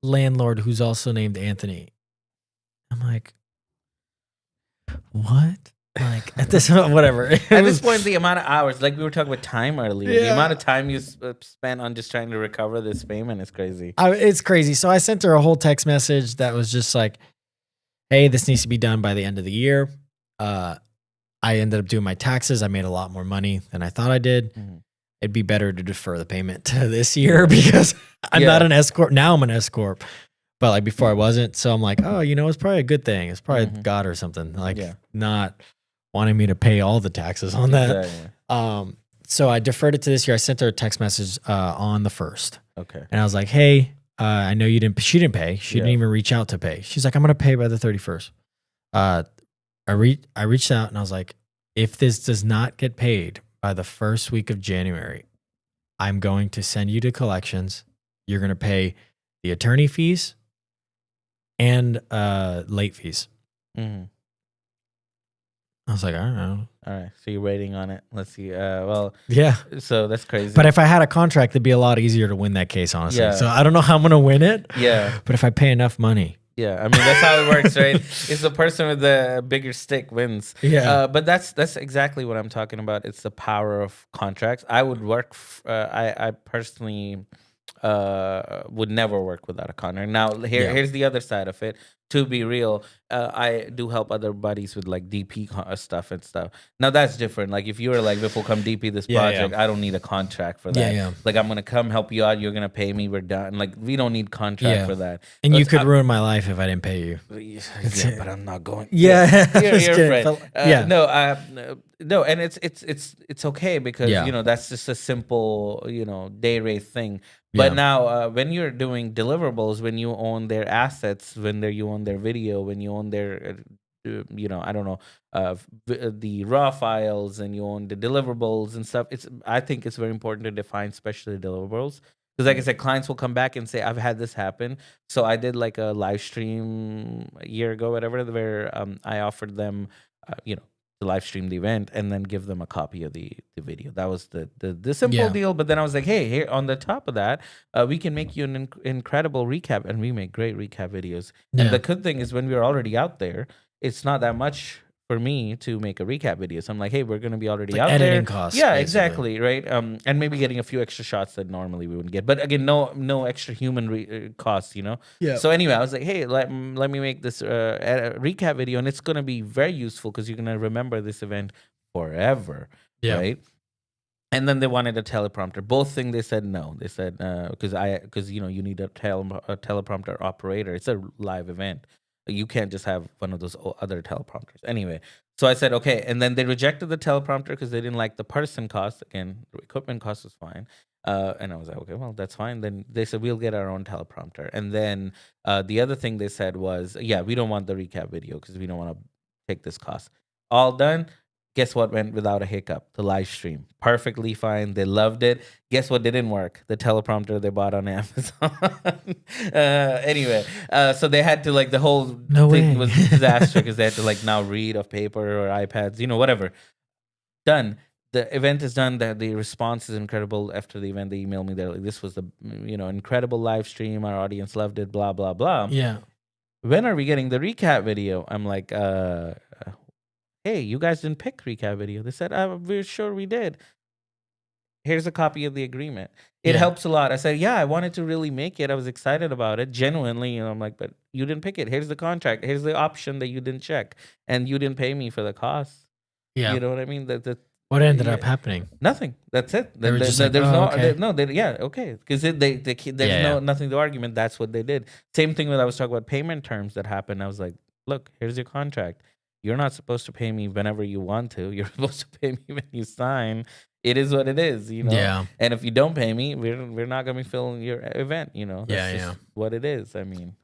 landlord, who's also named Anthony. I'm like, what? Like, at this whatever. At this point, the amount of hours, like we were talking about time earlier, the amount of time you spent on just trying to recover this payment is crazy. It's crazy. So I sent her a whole text message that was just like, hey, this needs to be done by the end of the year. I ended up doing my taxes. I made a lot more money than I thought I did. It'd be better to defer the payment to this year, because I'm not an S Corp. Now I'm an S Corp. But like before I wasn't. So I'm like, oh, it's probably a good thing. It's probably God or something. Like not wanting me to pay all the taxes on that. Exactly. So I deferred it to this year. I sent her a text message on the 1st. Okay. And I was like, hey, I know she didn't pay. She didn't even reach out to pay. She's like, I'm going to pay by the 31st. I reached out and I was like, if this does not get paid by the first week of January, I'm going to send you to collections. You're going to pay the attorney fees and late fees. I was like, I don't know. All right. So you're waiting on it. Let's see. Yeah. So that's crazy. But if I had a contract, it'd be a lot easier to win that case, honestly. Yeah. So I don't know how I'm going to win it. Yeah. But if I pay enough money. Yeah, I mean, that's how it works, right? It's the person with the bigger stick wins. Yeah. But that's exactly what I'm talking about. It's the power of contracts. I would work. I personally would never work without a contract. Now, here's the other side of it. to be real, I do help other buddies with like DP stuff and stuff. Now that's different. Like if you were like, Vipul, come DP this project, I don't need a contract for that. Yeah. Like I'm gonna come help you out. You're gonna pay me. We're done. Like we don't need contract for that. And you could ruin my life if I didn't pay you. Yeah, but I'm not going. Yeah, you're right. No, and it's okay because that's just a simple day rate thing. But now, when you're doing deliverables, when you own their assets, you own their video, when you own their, I don't know, the raw files, and you own the deliverables and stuff. I think it's very important to define specialty deliverables. Because like I said, clients will come back and say, I've had this happen. So I did like a live stream a year ago, whatever, where I offered them, to live stream the event and then give them a copy of the video. That was the simple deal. But then I was like, hey, here on the top of that, we can make you an incredible recap. And we make great recap videos. And the good thing is when we were already out there, it's not that much for me to make a recap video. So I'm like, hey, we're going to be already out editing there. Costs, yeah, basically. exactly. Right. And maybe getting a few extra shots that normally we wouldn't get. But again, no extra human costs, Yeah. So anyway, I was like, hey, let me make this recap video. And it's going to be very useful because you're going to remember this event forever. Yeah. Right. And then they wanted a teleprompter. Both things they said no. They said because you need a teleprompter operator. It's a live event. You can't just have one of those other teleprompters. Anyway, so I said, okay. And then they rejected the teleprompter because they didn't like the person cost. Again, the equipment cost was fine. And I was like, okay, well, that's fine. Then they said, we'll get our own teleprompter. And then the other thing they said was, we don't want the recap video because we don't want to take this cost. All done. Guess what went without a hiccup? The live stream. Perfectly fine. They loved it. Guess what didn't work? The teleprompter they bought on Amazon. Anyway, so they had to the whole thing was a disaster because they had to now read off paper or iPads, whatever. Done. The event is done. The response is incredible. After the event, they emailed me. They're like, this was the incredible live stream. Our audience loved it, blah, blah, blah. Yeah. When are we getting the recap video? I'm like, hey, you guys didn't pick recap video. They said, we're sure we did. Here's a copy of the agreement. It helps a lot. I said, I wanted to really make it. I was excited about it, genuinely. I'm like, but you didn't pick it. Here's the contract. Here's the option that you didn't check. And you didn't pay me for the cost. Yeah. You know what I mean? What ended up happening? Nothing. That's it. There's okay. Because there's nothing to argument. That's what they did. Same thing when I was talking about payment terms that happened. I was like, look, here's your contract. You're not supposed to pay me whenever you want to. You're supposed to pay me when you sign. It is what it is, Yeah. And if you don't pay me, we're not gonna be filling your event, That's just what it is. I mean.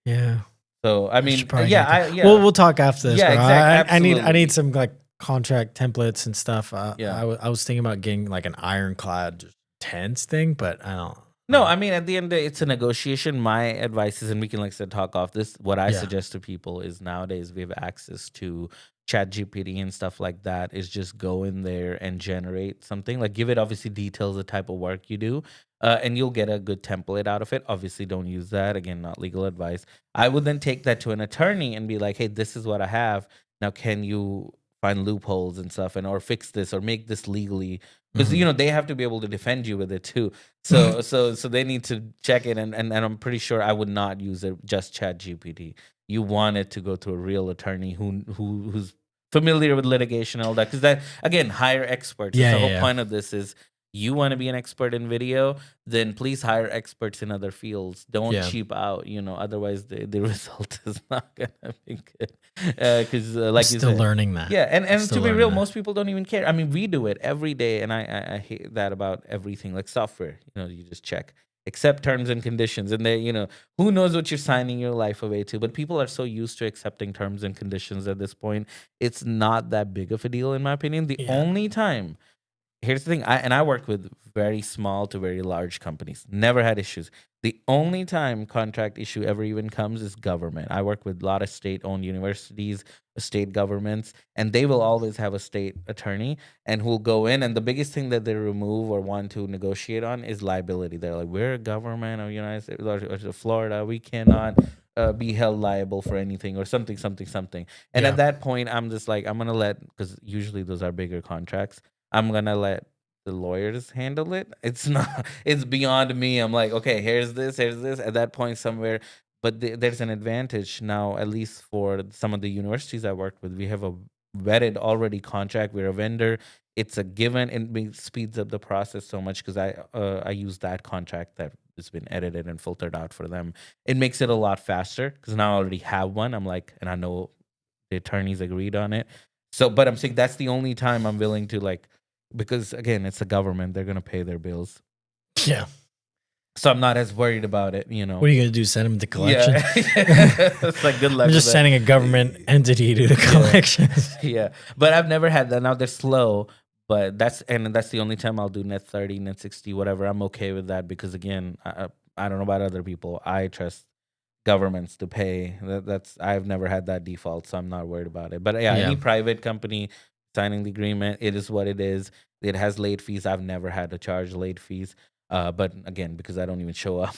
Yeah. So I mean, We'll talk after this. Yeah, exactly. I need some contract templates and stuff. I was thinking about getting an ironclad tense thing, but I don't. No, I mean, at the end of the day, it's a negotiation. My advice is, and we can talk off this, what I suggest to people is nowadays we have access to ChatGPT and stuff like that, is just go in there and generate something. Give it obviously details the type of work you do, and you'll get a good template out of it. Obviously, don't use that. Again, not legal advice. I would then take that to an attorney and be like, hey, this is what I have. Now, can you find loopholes and stuff or fix this or make this legally? Because they have to be able to defend you with it too. So they need to check it, and I'm pretty sure I would not use it just ChatGPT. You want it to go to a real attorney who's familiar with litigation and all that. Because that, again, hire experts. The whole point of this is, you want to be an expert in video, then please hire experts in other fields. Don't cheap out, otherwise the result is not going to be good. Because like you said, still learning that. Yeah, and to be real, most people don't even care. I mean, we do it every day, and I hate that about everything, like software. You just check, accept terms and conditions, and they, who knows what you're signing your life away to. But people are so used to accepting terms and conditions at this point, it's not that big of a deal, in my opinion. The only time... Here's the thing, I work with very small to very large companies. Never had issues. The only time contract issue ever even comes is government. I work with a lot of state-owned universities, state governments, and they will always have a state attorney and who'll go in. And the biggest thing that they remove or want to negotiate on is liability. They're like, we're a government of the United States or Florida. We cannot be held liable for anything or something. And at that point, I'm just like, I'm going to because usually those are bigger contracts. I'm going to let the lawyers handle it. It's beyond me. I'm like, okay, here's this. At that point somewhere, But there's an advantage now, at least for some of the universities I worked with. We have a vetted already contract. We're a vendor. It's a given. It speeds up the process so much because I use that contract that has been edited and filtered out for them. It makes it a lot faster because now I already have one. I'm like, and I know the attorneys agreed on it. So, but I'm saying that's the only time I'm willing to like, because again, it's the government. They're gonna pay their bills. Yeah. So I'm not as worried about it, you know. What are you gonna do? Send them to collection? Yeah. It's like good luck. I'm just sending a government entity to the collections. Yeah, but I've never had that. Now they're slow, but that's the only time I'll do net 30, net 60, whatever. I'm okay with that because again, I don't know about other people. I trust governments to pay. I've never had that default, so I'm not worried about it. But yeah, any private company signing the agreement, it is what it is. It has late fees. I've never had to charge late fees. But again, because I don't even show up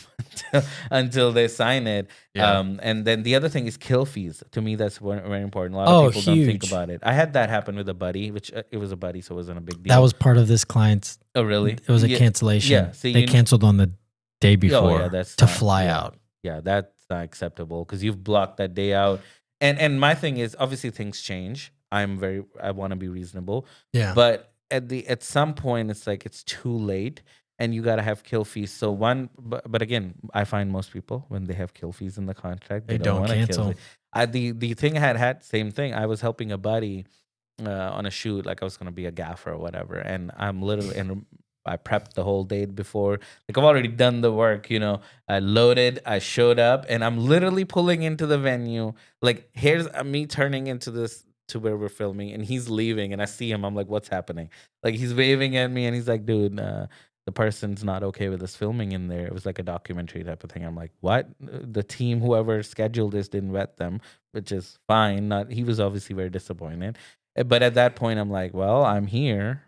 until they sign it. Yeah. And then the other thing is kill fees. To me, that's very important. A lot of people don't think about it. I had that happen with a buddy, which it was a buddy, so it wasn't a big deal. That was part of this client's. Oh, really? It was a cancellation. Yeah. So they canceled on the day before to fly out. Yeah, that's not acceptable because you've blocked that day out. And my thing is, obviously, things change. I want to be reasonable. Yeah. But at some point, it's like it's too late. And you got to have kill fees. So but again, I find most people when they have kill fees in the contract, they don't want to cancel. The thing I had same thing. I was helping a buddy on a shoot, like I was gonna be a gaffer or whatever, and I prepped the whole day before. Like I've already done the work, you know. I loaded, I showed up, and I'm literally pulling into the venue. Like here's me turning into this to where we're filming, and he's leaving, and I see him. I'm like, what's happening? Like he's waving at me, and he's like, dude. The person's not okay with us filming in there. It was like a documentary type of thing. I'm like, what? The team, whoever scheduled this, didn't vet them, which is fine. He was obviously very disappointed. But at that point, I'm like, well, I'm here.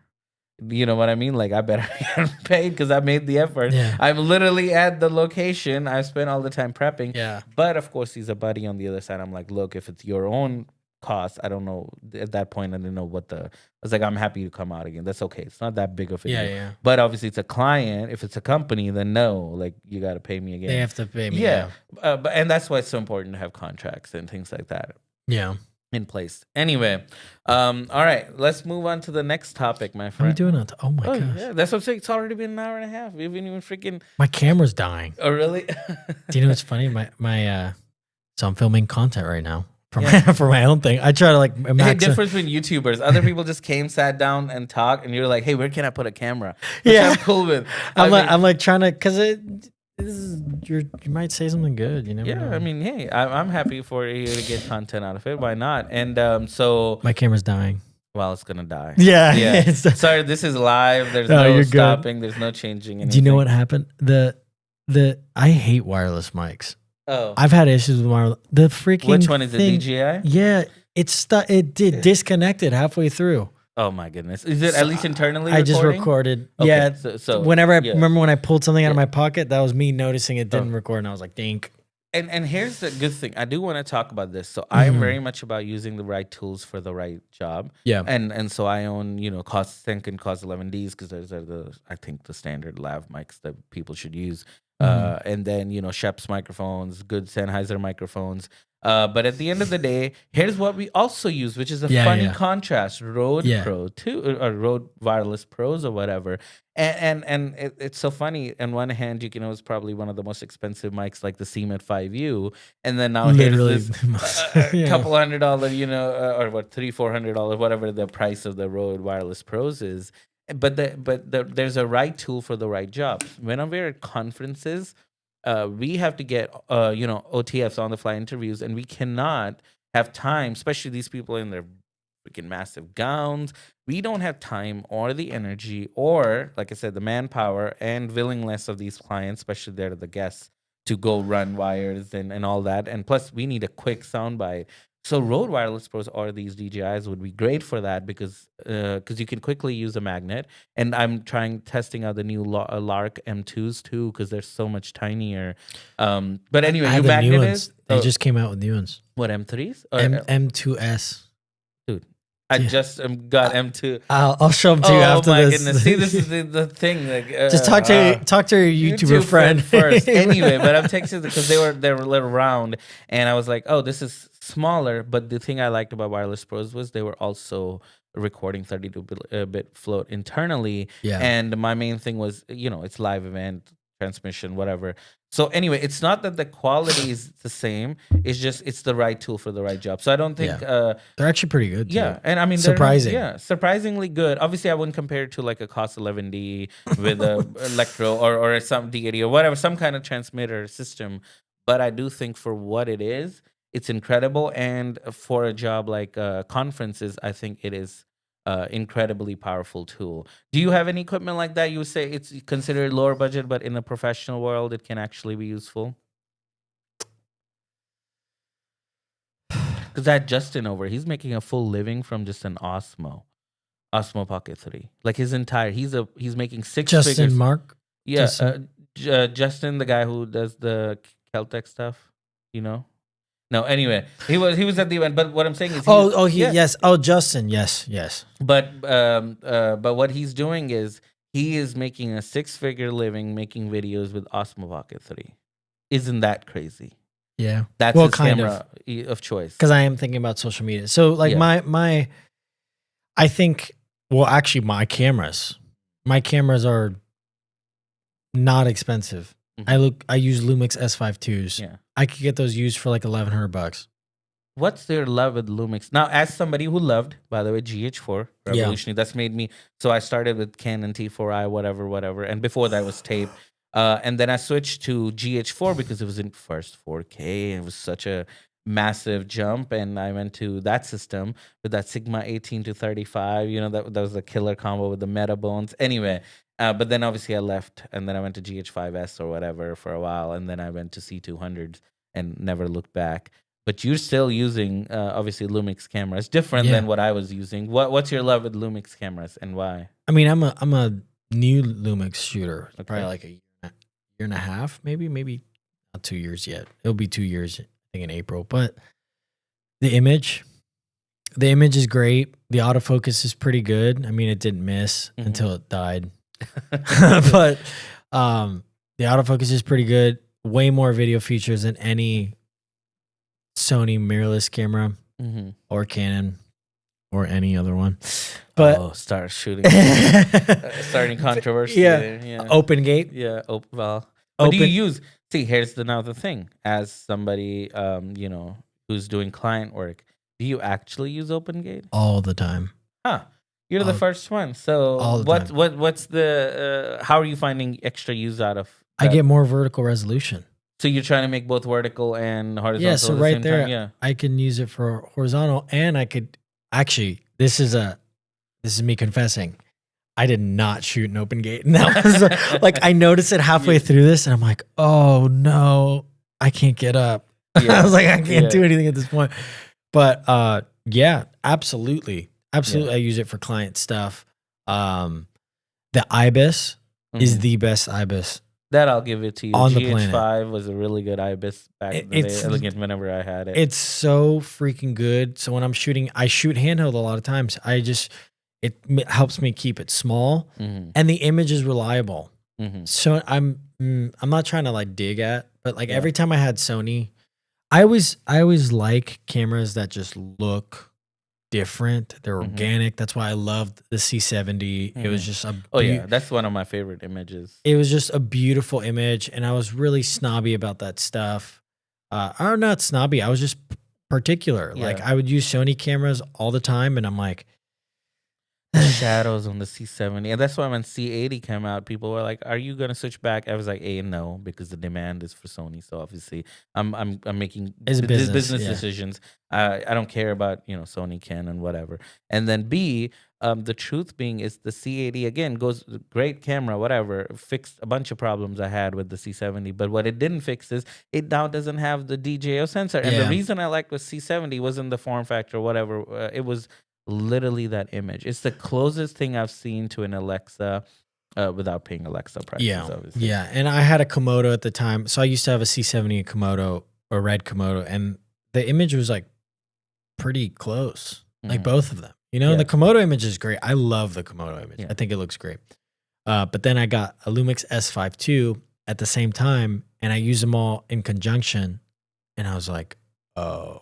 You know what I mean? Like, I better get paid because I made the effort. Yeah. I'm literally at the location. I spent all the time prepping. Yeah. But of course, he's a buddy on the other side. I'm like, look, if it's your own cost, I don't know. At that point, I didn't know I was like, I'm happy to come out again. That's okay. It's not that big of a deal. Yeah. But obviously, it's a client. If it's a company, then no, like you got to pay me again. They have to pay me. Yeah. And that's why it's so important to have contracts and things like that. Yeah. In place. Anyway, all right, let's move on to the next topic, my friend. What are you doing? Oh my gosh. Yeah, that's what I'm saying. It's already been an hour and a half. We haven't even freaking. My camera's dying. Oh, really? Do you know what's funny? So I'm filming content right now. For my own thing. I try to like the difference between YouTubers. Other people just sat down and talked, and you're like, hey, where can I put a camera? Which I'm cool with. I'm like trying to, because you might say something good, you never know. I mean, hey, I'm happy for you to get content out of it. Why not? And so my camera's dying. Well, it's gonna die. Yeah. Sorry, this is live. There's no stopping. There's no changing anything. Do you know what happened? I hate wireless mics. Oh, I've had issues with wireless. The freaking which one is it? DJI? Yeah, it disconnected halfway through. Oh my goodness! Is it at least internally? I just recorded. Okay, yeah. So whenever I remember when I pulled something out of my pocket, that was me noticing it didn't record, and I was like, "Dink." And here's the good thing. I do want to talk about this. So I am very much about using the right tools for the right job. Yeah. And so I own Sync and Cause 11Ds because those are the standard lav mics that people should use. And then Shep's microphones, good Sennheiser microphones. But at the end of the day, here's what we also use, which is a funny contrast: Rode Pro 2 or Rode Wireless Pros or whatever. And it's so funny. On one hand, it's probably one of the most expensive mics, like the CMET 5U, and then now here's this couple $100, or what $300-$400, whatever the price of the Rode Wireless Pros is. But there's a right tool for the right job. When we're at conferences, we have to get OTFs, on the fly interviews, and we cannot have time, especially these people in their freaking massive gowns. We don't have time or the energy or, like I said, the manpower and willingness of these clients, especially they're the guests, to go run wires and all that. And plus, we need a quick soundbite. So Rode Wireless Pros or these DJIs would be great for that because you can quickly use a magnet. And I'm testing out the new Lark M2s too because they're so much tinier. But anyway, new magnet is... They just came out with new ones. What, M3s? M2S. Dude, I just got M2. I'll show them to you after this. Oh my goodness! See, this is the thing. Like, just talk to your YouTuber friend first. Anyway, but I'm texting because they were a little round, and I was like, oh, this is smaller. But the thing I liked about Wireless Pros was they were also recording 32-bit float internally. Yeah. And my main thing was, it's live event transmission, whatever. So anyway, it's not that the quality is the same. It's just it's the right tool for the right job. So I don't think they're actually pretty good. Yeah, and I mean surprisingly good. Obviously, I wouldn't compare it to like a COS 11D with a Electro or some D80 or whatever, some kind of transmitter system. But I do think for what it is, it's incredible. And for a job like conferences, I think it is incredibly powerful tool. Do you have any equipment like that? You would say it's considered lower budget, but in a professional world, it can actually be useful. Because that Justin over, he's making a full living from just an Osmo Pocket 3. Like his entire, he's making six figures. Justin Mark? Yeah, Justin, the guy who does the Caltech stuff, No, anyway, he was at the event. But what I'm saying is, yes. Oh, Justin, yes. But what he's doing is he is making a 6-figure living making videos with Osmo Pocket 3. Isn't that crazy? Yeah, that's his camera of choice. Because I am thinking about social media. So like I think actually my cameras are not expensive. Mm-hmm. I use Lumix S5 IIs. Yeah. I could get those used for like $1,100. What's their love with Lumix? Now, as somebody who loved, by the way, GH4 revolutionary, that's made me. So I started with Canon T4i, whatever, and before that was tape, and then I switched to GH4 because it was in first 4K. And it was such a massive jump, and I went to that system with that Sigma 18 to 35. That was a killer combo with the Meta Bones. Anyway. But then obviously I left, and then I went to GH5S or whatever for a while, and then I went to C200s and never looked back. But you're still using obviously Lumix cameras, different than what I was using. What's your love with Lumix cameras and why? I mean, I'm a new Lumix shooter, probably like a year and a half, maybe not 2 years yet. It'll be 2 years, I think, in April. But the image is great. The autofocus is pretty good. I mean, it didn't miss until it died. But the autofocus is pretty good. Way more video features than any Sony mirrorless camera or Canon or any other one. But start shooting, starting controversy. Yeah. Open gate. Yeah, well. What do you use? See, here's the thing. As somebody, who's doing client work, do you actually use open gate all the time? Huh. You're the first one. So what's the how are you finding extra use out of that? I get more vertical resolution. So you're trying to make both vertical and horizontal? Yeah, so right there, I can use it for horizontal, and I could actually. This is me confessing. I did not shoot an open gate, and that was like I noticed it halfway through this, and I'm like, oh no, I can't get up. I was like, I can't do anything at this point. But absolutely. Absolutely, I use it for client stuff. The IBIS is the best IBIS. That I'll give it to you. On the GH5 planet. was a really good IBIS back in the day. Elegant whenever I had it. It's so freaking good. So when I'm shooting, I shoot handheld a lot of times. It helps me keep it small, and the image is reliable. So I'm not trying to like dig at, but like every time I had Sony, I always like cameras that just look different. They're organic. That's why I loved the C70. It was just that's one of my favorite images. It was just a beautiful image, and I was really snobby about that stuff. Or not snobby. I was just particular. Like I would use Sony cameras all the time, and I'm like, shadows on the C70, and that's why when C80 came out, people were like, "Are you gonna switch back?" I was like, "A, no," because the demand is for Sony. So obviously, I'm making business decisions. I don't care about Sony, Canon, whatever. And then B, the truth being is the C80 again goes great camera, whatever, fixed a bunch of problems I had with the C70. But what it didn't fix is it now doesn't have the DJO sensor. And the reason I liked with C70 wasn't the form factor, whatever. It was literally that image. It's the closest thing I've seen to an Alexa without paying Alexa prices. Obviously. Yeah. And I had a Komodo at the time. So I used to have a C70 Komodo, a red Komodo, and the image was like pretty close, like both of them. You know, the Komodo image is great. I love the Komodo image. I think it looks great. But then I got a Lumix S5 II at the same time, and I used them all in conjunction. And I was like, oh,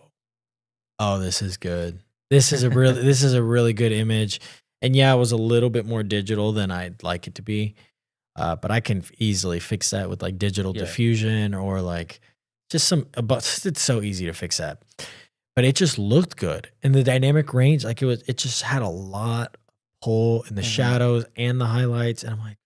this is good. This is a really good image. And yeah, it was a little bit more digital than I'd like it to be. But I can easily fix that with like digital diffusion or like just it's so easy to fix that. But it just looked good. And the dynamic range, like it just had a lot of pull in the shadows and the highlights. And I'm like,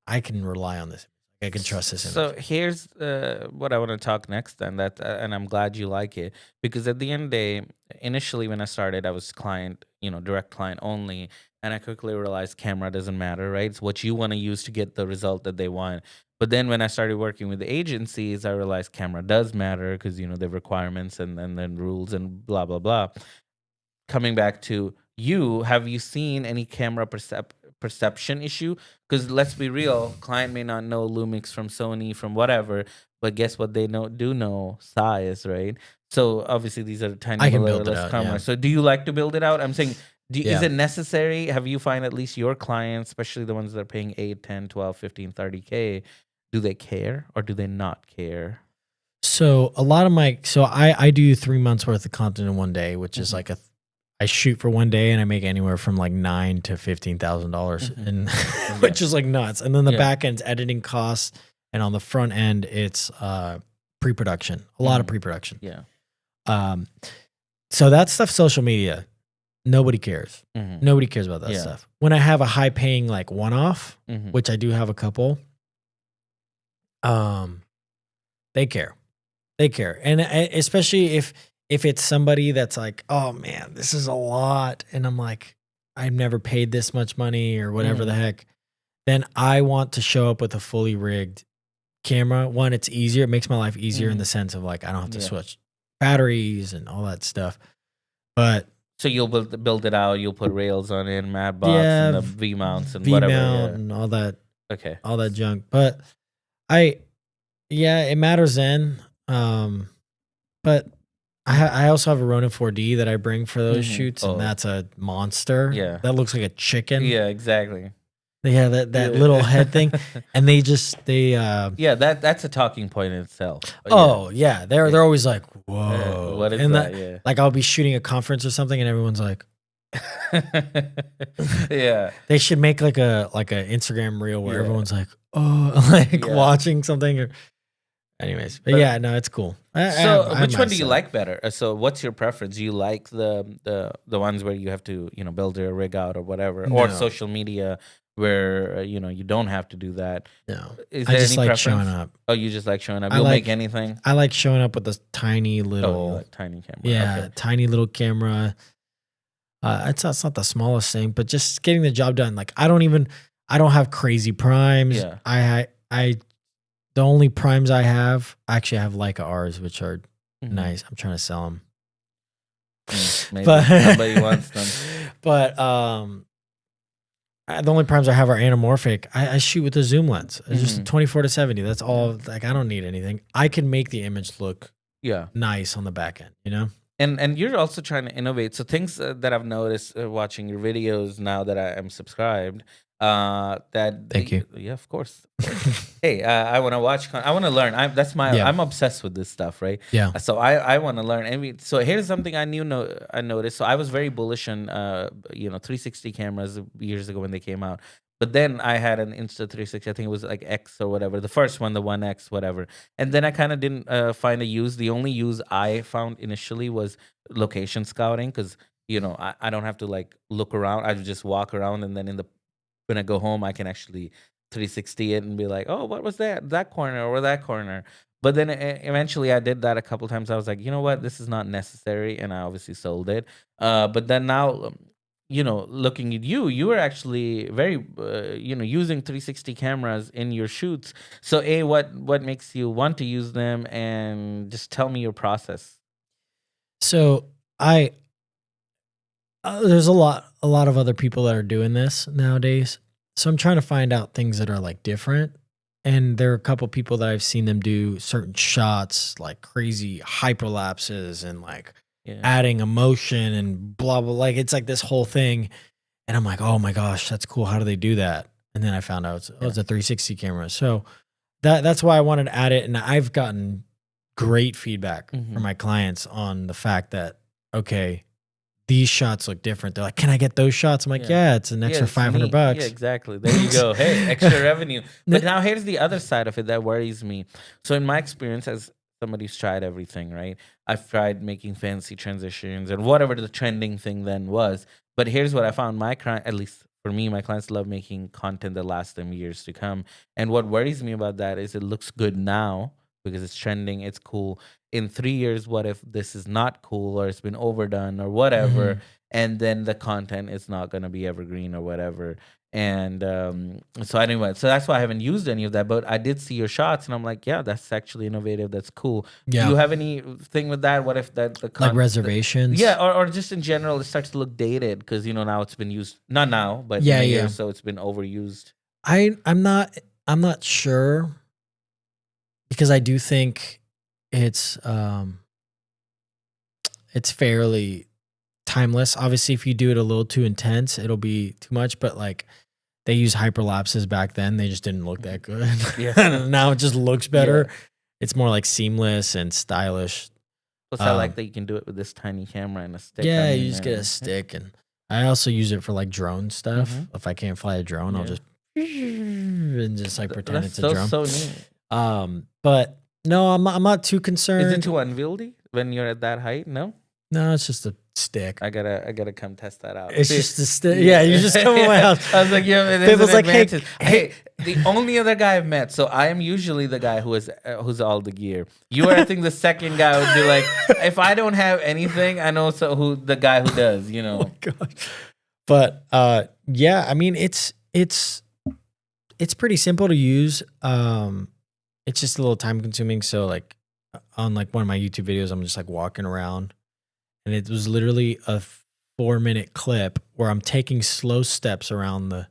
I can rely on this. I can trust this image. So here's what I want to talk next then, and I'm glad you like it, because at the end of the day, initially when I started, I was client, direct client only. And I quickly realized camera doesn't matter, right? It's what you want to use to get the result that they want. But then when I started working with the agencies, I realized camera does matter because, they have requirements and then rules and blah, blah, blah. Coming back to you, have you seen any camera perception issue? Because let's be real, client may not know Lumix from Sony, from whatever, but guess what they do know? Size, right? So obviously these are tiny mirrorless cameras. Yeah. So do you like to build it out? I'm saying, is it necessary? Have you find at least your clients, especially the ones that are paying 8, 10, 12, 15, 30K, do they care or do they not care? So a lot of I do 3 months worth of content in one day, which is like I shoot for one day and I make anywhere from like $9,000 to $15,000, and which is like nuts. And then the back end's editing costs, and on the front end it's pre-production, a lot of pre-production. Yeah. So that stuff, social media, nobody cares. Nobody cares about that stuff. When I have a high paying like one-off, which I do have a couple, they care. And especially if it's somebody that's like, oh man, this is a lot, and I'm like, I've never paid this much money or whatever the heck, then I want to show up with a fully rigged camera. One, it's easier. It makes my life easier in the sense of like, I don't have to switch batteries and all that stuff. But so you'll build it out. You'll put rails on it, mat box, and the V mounts and whatever, and all that. Okay, all that junk. But it matters then. But I also have a Ronin 4D that I bring for those shoots, and that's a monster. Yeah, that looks like a chicken. Yeah, exactly. Yeah, that little head thing, and that's a talking point in itself. Oh yeah, they're always like, whoa, what is that? Like I'll be shooting a conference or something, and everyone's like, yeah. They should make like a Instagram reel where everyone's like, oh, watching something. Anyways, but no, it's cool. Which one do you like better? So what's your preference? Do you like the ones where you have to build your rig out or whatever, or social media where you don't have to do that? No, is there I just any like preference? showing up. Oh, you just like showing up. You'll make anything. I like showing up with a tiny little, you like tiny camera. Yeah, tiny little camera. It's not the smallest thing, but just getting the job done. Like I don't have crazy primes. Yeah. The only primes I actually have Leica R's, which are nice. I'm trying to sell them. Maybe somebody wants them. But the only primes I have are anamorphic. I shoot with a zoom lens. It's just 24 to 70. That's all. Like I don't need anything. I can make the image look nice on the back end, And you're also trying to innovate. So things that I've noticed watching your videos now that I am subscribed, Thank you. Yeah, of course. Hey, I want to watch. I want to learn. I'm obsessed with this stuff, right? Yeah. So I want to learn. So here's something I noticed. So I was very bullish on 360 cameras years ago when they came out. But then I had an Insta360. I think it was like X or whatever. The first one, the 1X, whatever. And then I kind of didn't find a use. The only use I found initially was location scouting, because I don't have to like look around. I just walk around, and then when I go home, I can actually 360 it and be like, oh, what was that corner or that corner? But then eventually I did that a couple times. I was like, you know what? This is not necessary. And I obviously sold it. But then now, looking at you were actually very, using 360 cameras in your shoots. So what makes you want to use them? And just tell me your process. So there's a lot of other people that are doing this nowadays. So I'm trying to find out things that are like different. And there are a couple people that I've seen them do certain shots, like crazy hyperlapses and like adding emotion and blah, blah. Like, it's like this whole thing. And I'm like, oh my gosh, that's cool. How do they do that? And then I found out it's a 360 camera. So that's why I wanted to add it. And I've gotten great feedback from my clients on the fact that, okay, these shots look different. They're like, can I get those shots? I'm like, yeah, it's an extra $500. Yeah, exactly. There you go. Hey, extra revenue. But now here's the other side of it that worries me. So in my experience, as somebody's tried everything, right? I've tried making fancy transitions and whatever the trending thing then was. But here's what I found. My client, at least for me, my clients love making content that lasts them years to come. And what worries me about that is it looks good now because it's trending, it's cool. In 3 years, what if this is not cool or it's been overdone or whatever, and then the content is not going to be evergreen or whatever. And so anyway, so that's why I haven't used any of that. But I did see your shots, and I'm like, yeah, that's actually innovative. That's cool. Yeah. Do you have anything with that? What if that the like reservations? Or just in general, it starts to look dated because now it's been used. Not now, but in a year, so it's been overused. I'm not sure because I do think it's fairly timeless. Obviously, if you do it a little too intense, it'll be too much. But like they use hyperlapses back then, they just didn't look that good. Yeah. Now it just looks better. Yeah. It's more like seamless and stylish. Plus, I like that you can do it with this tiny camera and a stick. Yeah, you just get a stick, and I also use it for like drone stuff. If I can't fly a drone, I'll just and just like pretend it's a drone. So neat. But no, I'm not too concerned. Is it too unwieldy when you're at that height? No, it's just a stick. I gotta come test that out. It's just a stick. Yeah, you just come to my house. I was like, yeah, it was like, hey, the only other guy I've met. So I am usually the guy who's all the gear. You are, I think, the second guy who would be like, if I don't have anything, I know who the guy who does. Oh my God. But yeah, I mean, it's pretty simple to use. It's just a little time consuming. So like on like one of my YouTube videos, I'm just like walking around, and it was literally a 4-minute clip where I'm taking slow steps around the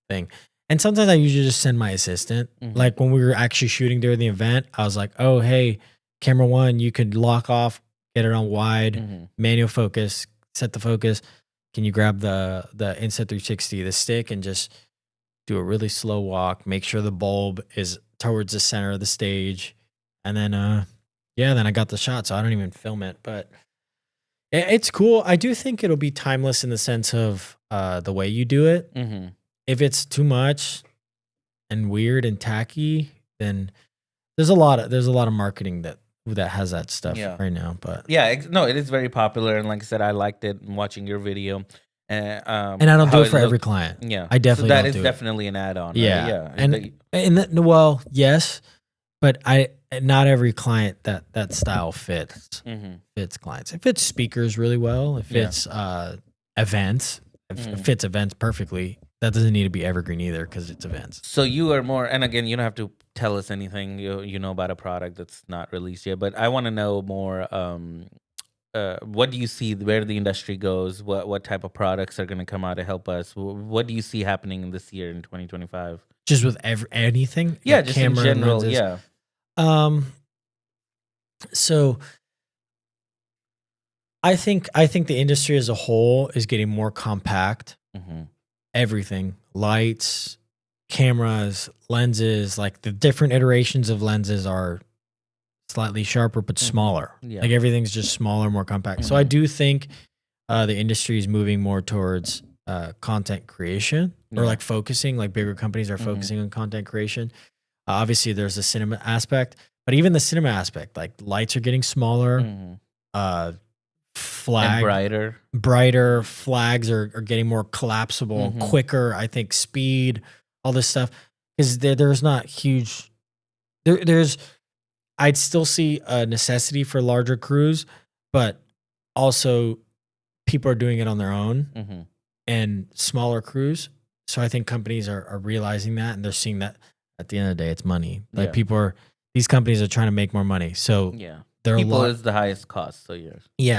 thing. And sometimes I usually just send my assistant. Like when we were actually shooting during the event, I was like, oh, hey, camera one, you could lock off, get it on wide, manual focus, set the focus. Can you grab the Insta360, the stick, and just do a really slow walk, make sure the bulb is towards the center of the stage. And then, then I got the shot, so I don't even film it, but it's cool. I do think it'll be timeless in the sense of the way you do it. If it's too much and weird and tacky, then there's a lot of marketing that has that stuff right now. But no, it is very popular, and like I said, I liked it watching your video. And I don't do it for every client. Yeah, I definitely. So that is definitely an add-on. Yeah, right? Well, yes, but not every client that style fits clients. It fits speakers really well. It fits events. It fits events perfectly. That doesn't need to be evergreen either because it's events. So you are more, and again, you don't have to tell us anything you know about a product that's not released yet, but I want to know more. What do you see where the industry goes? What type of products are going to come out to help us? What do you see happening this year in 2025? Just with anything? Yeah, like just in general. Yeah. So I think the industry as a whole is getting more compact. Everything, lights, cameras, lenses, like the different iterations of lenses are slightly sharper but smaller. Like everything's just smaller, more compact. So I do think the industry is moving more towards content creation or like focusing, like bigger companies are focusing on content creation. Obviously there's the cinema aspect, but even the cinema aspect, like lights are getting smaller, and brighter flags are getting more collapsible, quicker. I think speed, all this stuff, because there's not huge, I'd still see a necessity for larger crews, but also people are doing it on their own and smaller crews. So I think companies are realizing that, and they're seeing that at the end of the day, it's money. Like these companies are trying to make more money. So people is the highest cost. So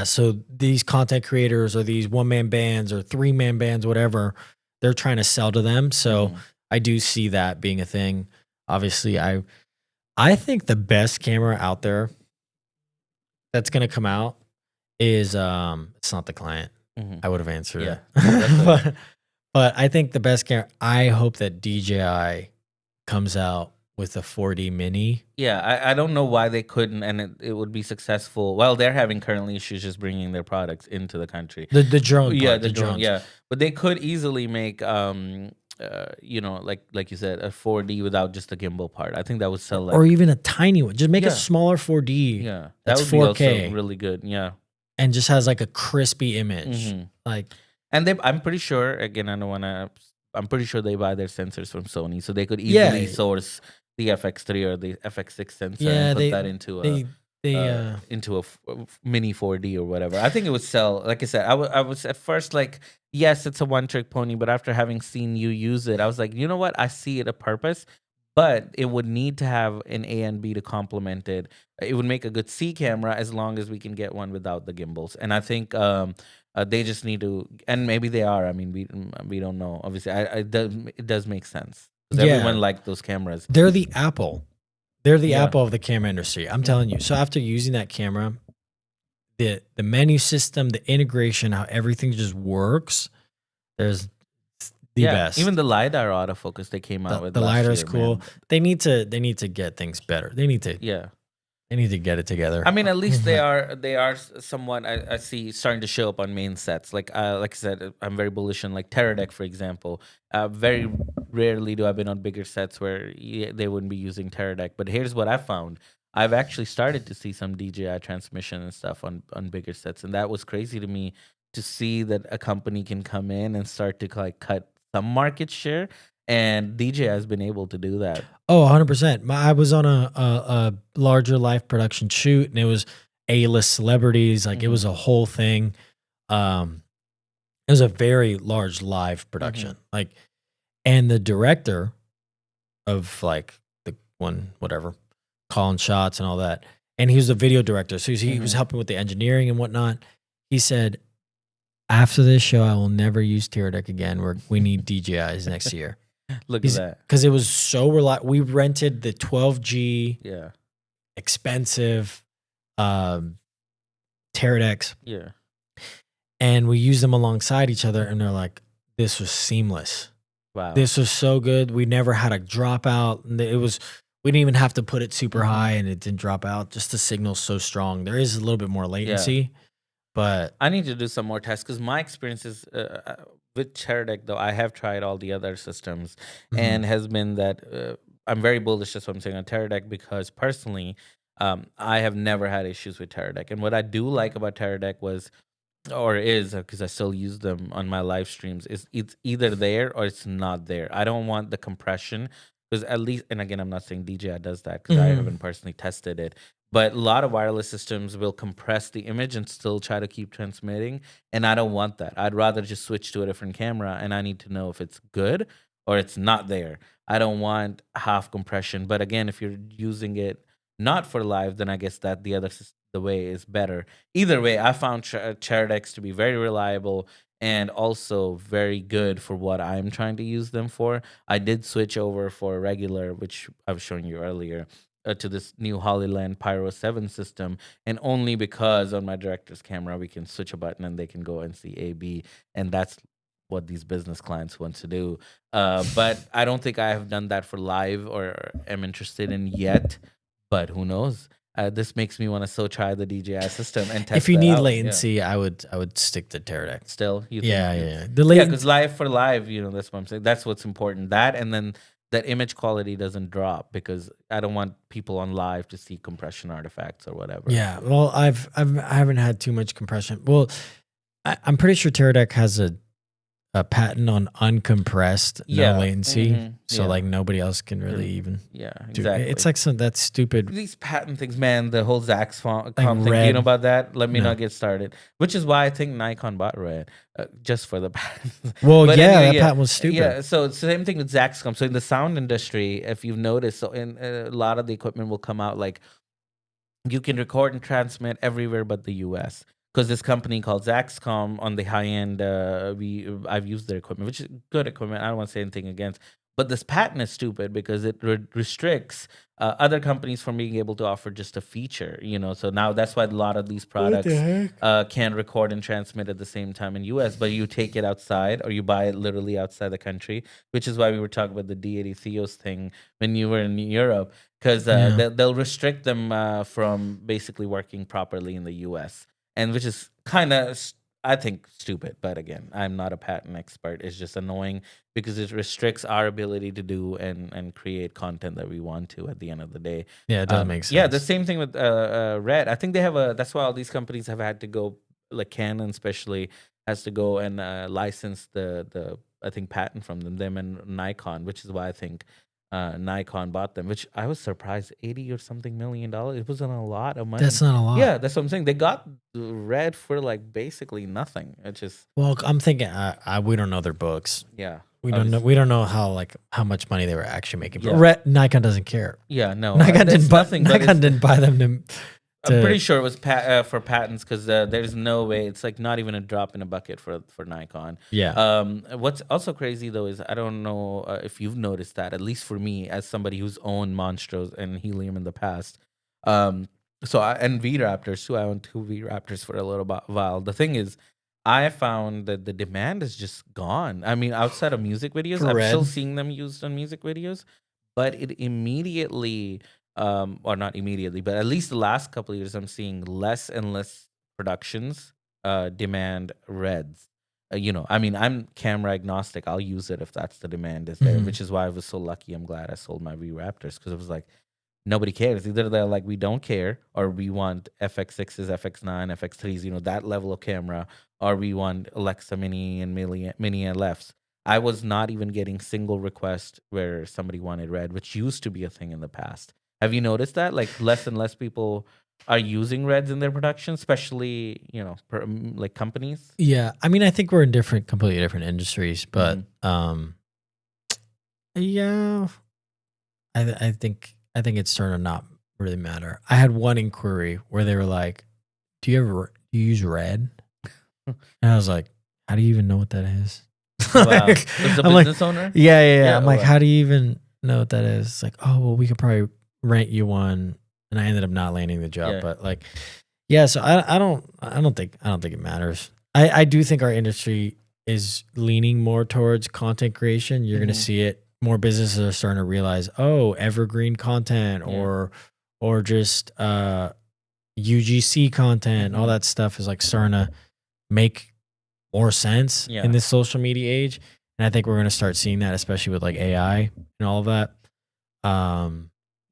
so these content creators or these 1-man bands or 3-man bands, whatever, they're trying to sell to them. So I do see that being a thing. Obviously, I think the best camera out there that's going to come out is it's not the client. I would have answered Yeah. it. But I think the best camera, I hope that DJI comes out with a 4D mini. Yeah, I don't know why they couldn't, and it would be successful. Well, they're having currently issues just bringing their products into the country. The drone Yeah, part, the drone. drones. Yeah, but they could easily make you know, like you said, a 4D without just the gimbal part. I think that would sell like, Or even a tiny one. Just make a Yeah. smaller 4D. yeah, that That's would be 4K. also really good. Yeah, And just has like a crispy image. Like, and I'm pretty sure. Again, I don't want to. I'm pretty sure they buy their sensors from Sony, so they could easily source the FX3 or the FX6 sensor and put that into into a mini 4D or whatever. I think it would sell. Like I said, I was at first like, yes, it's a one-trick pony, but after having seen you use it, I was like, you know what? I see it a purpose, but it would need to have an A and B to complement it. It would make a good C camera as long as we can get one without the gimbals. And I think they just need to, and maybe they are. I mean, we don't know. Obviously, it does make sense because everyone liked those cameras. They're the Apple. They're the Apple of the camera industry. I'm telling you. So after using that camera, the menu system, the integration, how everything just works, there's the best. Even the LiDAR autofocus they came out with. The LiDAR is cool. Man. They need to get things better. They need to they need to get it together. I mean, at least they are somewhat. I see starting to show up on main sets. Like I said, I'm very bullish on like Teradek, for example. Very rarely do I've been on bigger sets where they wouldn't be using Teradek. But here's what I found: I've actually started to see some DJI transmission and stuff on bigger sets, and that was crazy to me to see that a company can come in and start to like cut some market share. And DJI has been able to do that. Oh, 100%. I was on a larger live production shoot, and it was A-list celebrities. Like, it was a whole thing. It was a very large live production. Like, and the director of like the one, whatever, calling shots and all that. And he was a video director. So he was helping with the engineering and whatnot. He said, after this show, I will never use Teradek again. We need DJIs next year. Look at that. Because it was so reliable. We rented the 12G, expensive Teradeks. Yeah. And we used them alongside each other, and they're like, this was seamless. Wow. This was so good. We never had a dropout. We didn't even have to put it super high, and it didn't drop out. Just the signal's so strong. There is a little bit more latency. But I need to do some more tests because my experience is with Teradek, though, I have tried all the other systems and has been that I'm very bullish, that's what I'm saying, on Teradek because personally, I have never had issues with Teradek. And what I do like about Teradek is, because I still use them on my live streams, is it's either there or it's not there. I don't want the compression because at least, and again, I'm not saying DJI does that because I haven't personally tested it. But a lot of wireless systems will compress the image and still try to keep transmitting. And I don't want that. I'd rather just switch to a different camera and I need to know if it's good or it's not there. I don't want half compression. But again, if you're using it not for live, then I guess that the way is better. Either way, I found Teradeks to be very reliable and also very good for what I'm trying to use them for. I did switch over for a regular, which I was showing you earlier, to this new Hollyland Pyro 7 system, and only because on my director's camera we can switch a button and they can go and see A/B, and that's what these business clients want to do. But I don't think I have done that for live or am interested in yet. But who knows? This makes me want to so try the DJI system and test. If you need out. latency, I would stick to Teradek. Still, you think yeah. Because live, that's what I'm saying. That's what's important. That and then that image quality doesn't drop because I don't want people on live to see compression artifacts or whatever. Yeah, well, I haven't had too much compression. Well, I'm pretty sure Teradek has a patent on uncompressed, no latency. So like nobody else can really even. Yeah, exactly. It's like that stupid. These patent things, man. The whole Zaxcom thing. You know about that? Let me not get started. Which is why I think Nikon bought Red just for the patent. Well, that patent was stupid. Yeah, so it's the same thing with Zaxcom. So in the sound industry, if you've noticed, so in a lot of the equipment will come out like you can record and transmit everywhere but the U.S. Because this company called Zaxcom on the high end, I've used their equipment, which is good equipment. I don't want to say anything against, But this patent is stupid because it restricts other companies from being able to offer just a feature, So now that's why a lot of these products can record and transmit at the same time in US, but you take it outside or you buy it literally outside the country, which is why we were talking about the D80 Theos thing when you were in Europe, because they'll restrict them from basically working properly in the US, and which is kind of, I think, stupid. But again, I'm not a patent expert. It's just annoying because it restricts our ability to do and create content that we want to at the end of the day. Yeah, it does make sense. Yeah, the same thing with Red. I think they have that's why all these companies have had to go, like Canon especially, has to go and license the I think patent from them and Nikon, which is why I think Nikon bought them, which I was surprised, $80 or something million. It wasn't a lot of money. That's not a lot. Yeah, that's what I'm saying. They got Red for like basically nothing. It's just, well, I'm thinking we don't know their books. Yeah, we don't know. We don't know how much money they were actually making. But Yeah. Nikon doesn't care. Yeah, no, Nikon that's didn't buy. nothing. But Nikon didn't buy them to. I'm pretty sure it was for patents because there's no way. It's like not even a drop in a bucket for Nikon. Yeah. What's also crazy though is I don't know if you've noticed that, at least for me as somebody who's owned Monstros and Helium in the past. And V-Raptors too. I owned 2 V-Raptors for a little while. The thing is, I found that the demand is just gone. I mean, outside of music videos, I'm still seeing them used on music videos, but it immediately, or not immediately, but at least the last couple of years, I'm seeing less and less productions demand Reds. I mean, I'm camera agnostic. I'll use it if that's the demand is there, which is why I was so lucky. I'm glad I sold my V-Raptors because it was like, nobody cares. Either they're like, we don't care, or we want FX6s, FX9, FX3s, that level of camera, or we want Alexa Mini and Mini LFs. I was not even getting single request where somebody wanted Red, which used to be a thing in the past. Have you noticed that? Like less and less people are using Reds in their production, especially, like companies? Yeah. I mean, I think we're in completely different industries, but yeah, I think it's starting to not really matter. I had one inquiry where they were like, do you use Red? And I was like, how do you even know what that is? Wow. As a business owner? Yeah. I'm like, how do you even know what that is? It's like, oh, well, we could probably rent you one. And I ended up not landing the job, but like, yeah. So I don't think it matters. I do think our industry is leaning more towards content creation. You're going to see it. More businesses are starting to realize, oh, evergreen content or just UGC content, all that stuff is like starting to make more sense in this social media age. And I think we're going to start seeing that, especially with like AI and all of that.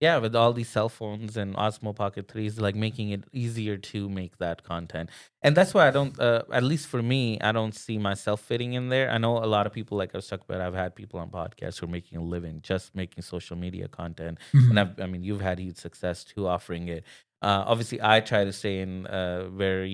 Yeah, with all these cell phones and Osmo Pocket 3s, like making it easier to make that content. And that's why I don't, at least for me, I don't see myself fitting in there. I know a lot of people, like I was talking about, I've had people on podcasts who are making a living just making social media content. And you've had huge success too offering it. Obviously, I try to stay in where,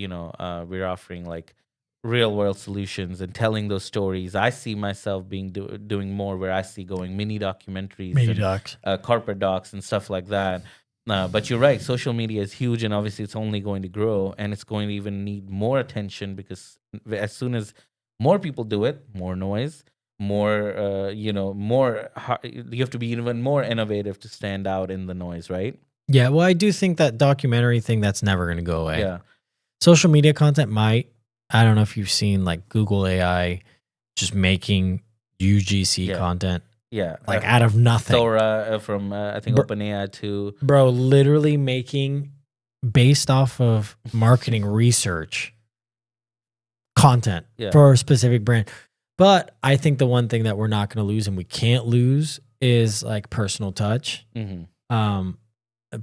we're offering like real world solutions and telling those stories. I see myself being doing more where I see going mini documentaries, docs, corporate docs and stuff like that. But you're right, social media is huge, and obviously it's only going to grow, and it's going to even need more attention because as soon as more people do it, more noise, more you have to be even more innovative to stand out in the noise, right? Yeah, well, I do think that documentary thing, that's never going to go away. Yeah, social media content might. I don't know if you've seen like Google AI just making UGC content. Yeah. Like out of nothing. Sora from, I think, OpenAI too. Bro, literally making, based off of marketing research, content for a specific brand. But I think the one thing that we're not going to lose and we can't lose is like personal touch.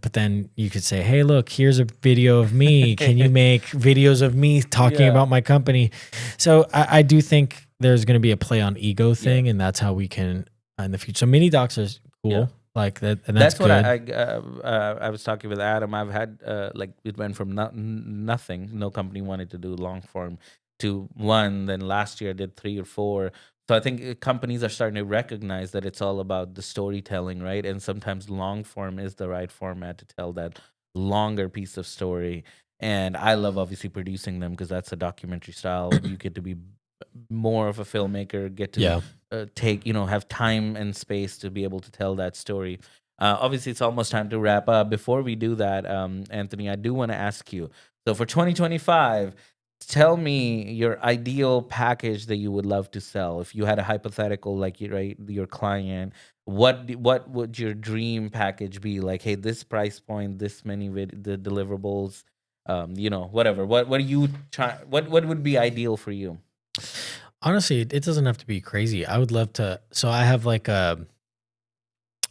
But then you could say, hey, look, here's a video of me. Can you make videos of me talking about my company? So I do think there's going to be a play on ego thing, and that's how we can in the future. So mini docs are cool. Like that, and that's what good. I was talking with Adam. I've had like it went from nothing. No company wanted to do long form to one. Then last year I did 3 or 4. So I think companies are starting to recognize that it's all about the storytelling, right? And sometimes long form is the right format to tell that longer piece of story. And I love obviously producing them because that's a documentary style. You get to be more of a filmmaker, get to take, have time and space to be able to tell that story. Obviously, it's almost time to wrap up. Before we do that, Anthony, I do want to ask you. So for 2025, tell me your ideal package that you would love to sell. If you had a hypothetical, like your client, what would your dream package be? Like, hey, this price point, this many the deliverables, whatever. What are you trying? What would be ideal for you? Honestly, it doesn't have to be crazy. I would love to. So I have like a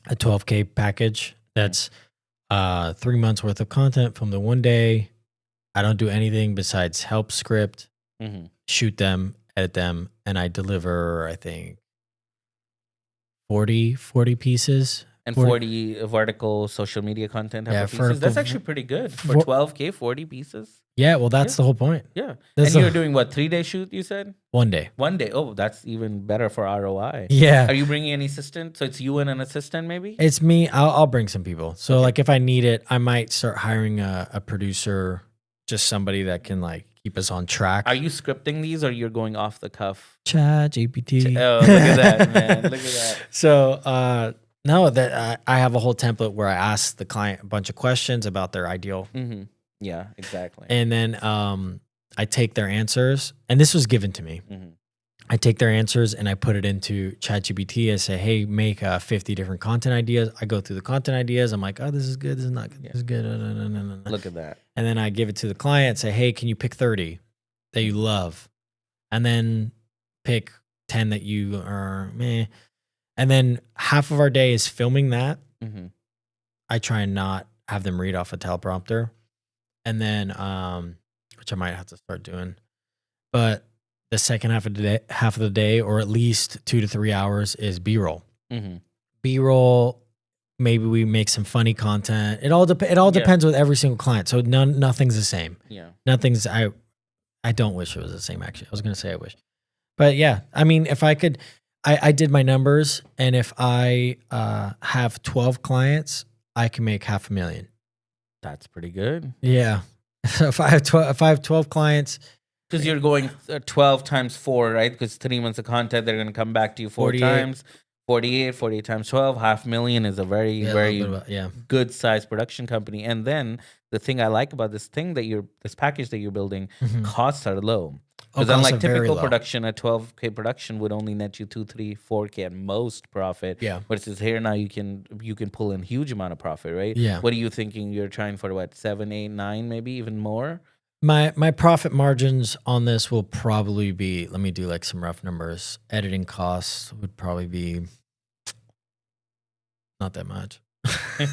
12K package that's 3 months worth of content from the one day. I don't do anything besides help script, shoot them, edit them, and I deliver, I think, 40 pieces. And 40 vertical social media content pieces. That's actually pretty good. For 12K, 40 pieces? Yeah, well, that's the whole point. Yeah. And you're doing what, 3-day shoot, you said? 1 day. 1 day. Oh, that's even better for ROI. Yeah. Are you bringing any assistant? So it's you and an assistant maybe? It's me. I'll bring some people. So like if I need it, I might start hiring a producer, just somebody that can like keep us on track. Are you scripting these or you're going off the cuff? Chat, GPT. Oh, look at that, man. Look at that. So, no, that I have a whole template where I ask the client a bunch of questions about their ideal. Mm-hmm. Yeah, exactly. And then I take their answers, and this was given to me. Mm-hmm. I take their answers and I put it into ChatGPT. I say, hey, make 50 different content ideas. I go through the content ideas. I'm like, oh, this is good. This is not good. This is good. Look at that. And then I give it to the client, say, hey, can you pick 30 that you love? And then pick 10 that you are meh. And then half of our day is filming that. Mm-hmm. I try and not have them read off a teleprompter. And then, which I might have to start doing. But the second half of the day, or at least 2 to 3 hours, is B-roll. Mm-hmm. B-roll, maybe we make some funny content. It all depends with every single client. So nothing's the same. Yeah. Nothing's, I don't wish it was the same, actually. I was going to say I wish. But yeah, I mean, if I could, I did my numbers, and if I have 12 clients, I can make $500,000. That's pretty good. Yeah. So if I have 12 clients, because you're going 12 times 4, right? Because 3 months of content, they're going to come back to you 4 times. 48 times 12, $500,000 is a very good size production company. And then the thing I like about this package that you're building, costs are low. Because unlike typical production, a 12K production would only net you 2, 3, 4K at most profit. Yeah. But it's here now you can pull in huge amount of profit, right? Yeah. What are you thinking? You're trying for what, 7, 8, 9, maybe even more? My profit margins on this will probably be, let me do like some rough numbers. Editing costs would probably be not that much.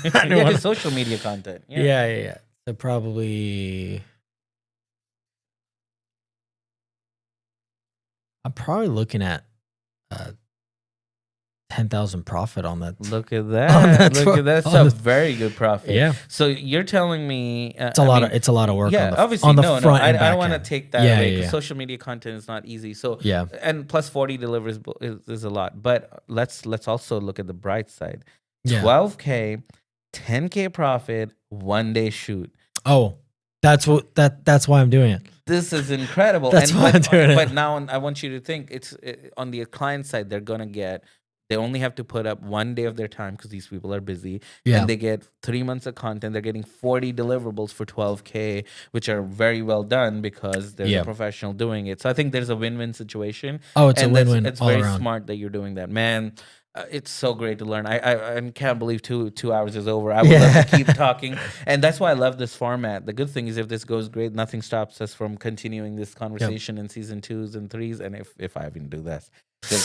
Yeah, social media content. Yeah. So probably, I'm probably looking at 10,000 profit on that. Look at that! Look at that! That's a very good profit. Yeah. So you're telling me it's a lot of work. Yeah, on the front. I don't want to take that away because yeah. social media content is not easy. So yeah, and plus 40 deliverables is a lot. But let's also look at the bright side. 12K, 10K profit, 1 day shoot. Oh, that's why I'm doing it. This is incredible. That's why I'm doing it. But now I want you to think on the client side, they only have to put up 1 day of their time because these people are busy. Yeah. And they get 3 months of content. They're getting 40 deliverables for 12K, which are very well done because there's a professional doing it. So I think there's a win-win situation. Oh, it's a win-win. It's very smart that you're doing that. Man, it's so great to learn. I can't believe 2 hours is over. I would love to keep talking. And that's why I love this format. The good thing is if this goes great, nothing stops us from continuing this conversation in season 2s and 3s. And if I even do this.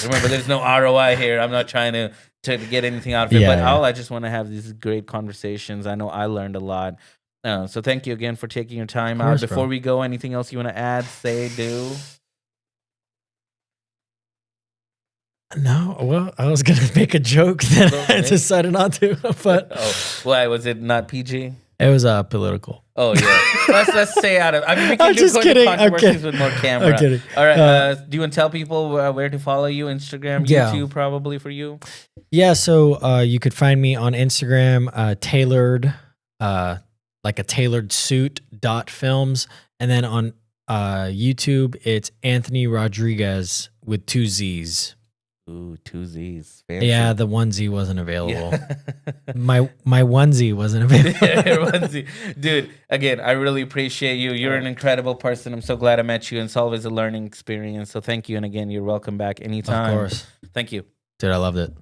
Remember, there's no ROI here. I'm not trying to get anything out of it. But I just want to have these great conversations. I know I learned a lot. So thank you again for taking your time out. Before we go, anything else you want to add, say, do? No, well, I was gonna make a joke that I decided not to. But why was it not PG? It was political. Oh yeah, let's stay out of. I mean, we can I'm just kidding. Controversies with more camera. I'm kidding. All right. Do you want to tell people where to follow you? Instagram, YouTube, probably for you. Yeah. So you could find me on Instagram, tailored, like a tailored suit .films, and then on YouTube it's Anthony Rodriguez with 2 Z's. Ooh, 2 Z's. Fancy. Yeah, the 1Z wasn't available. Yeah. My 1Z wasn't available. Dude, again, I really appreciate you. You're an incredible person. I'm so glad I met you. And it's always a learning experience. So thank you. And again, you're welcome back anytime. Of course. Thank you. Dude, I loved it.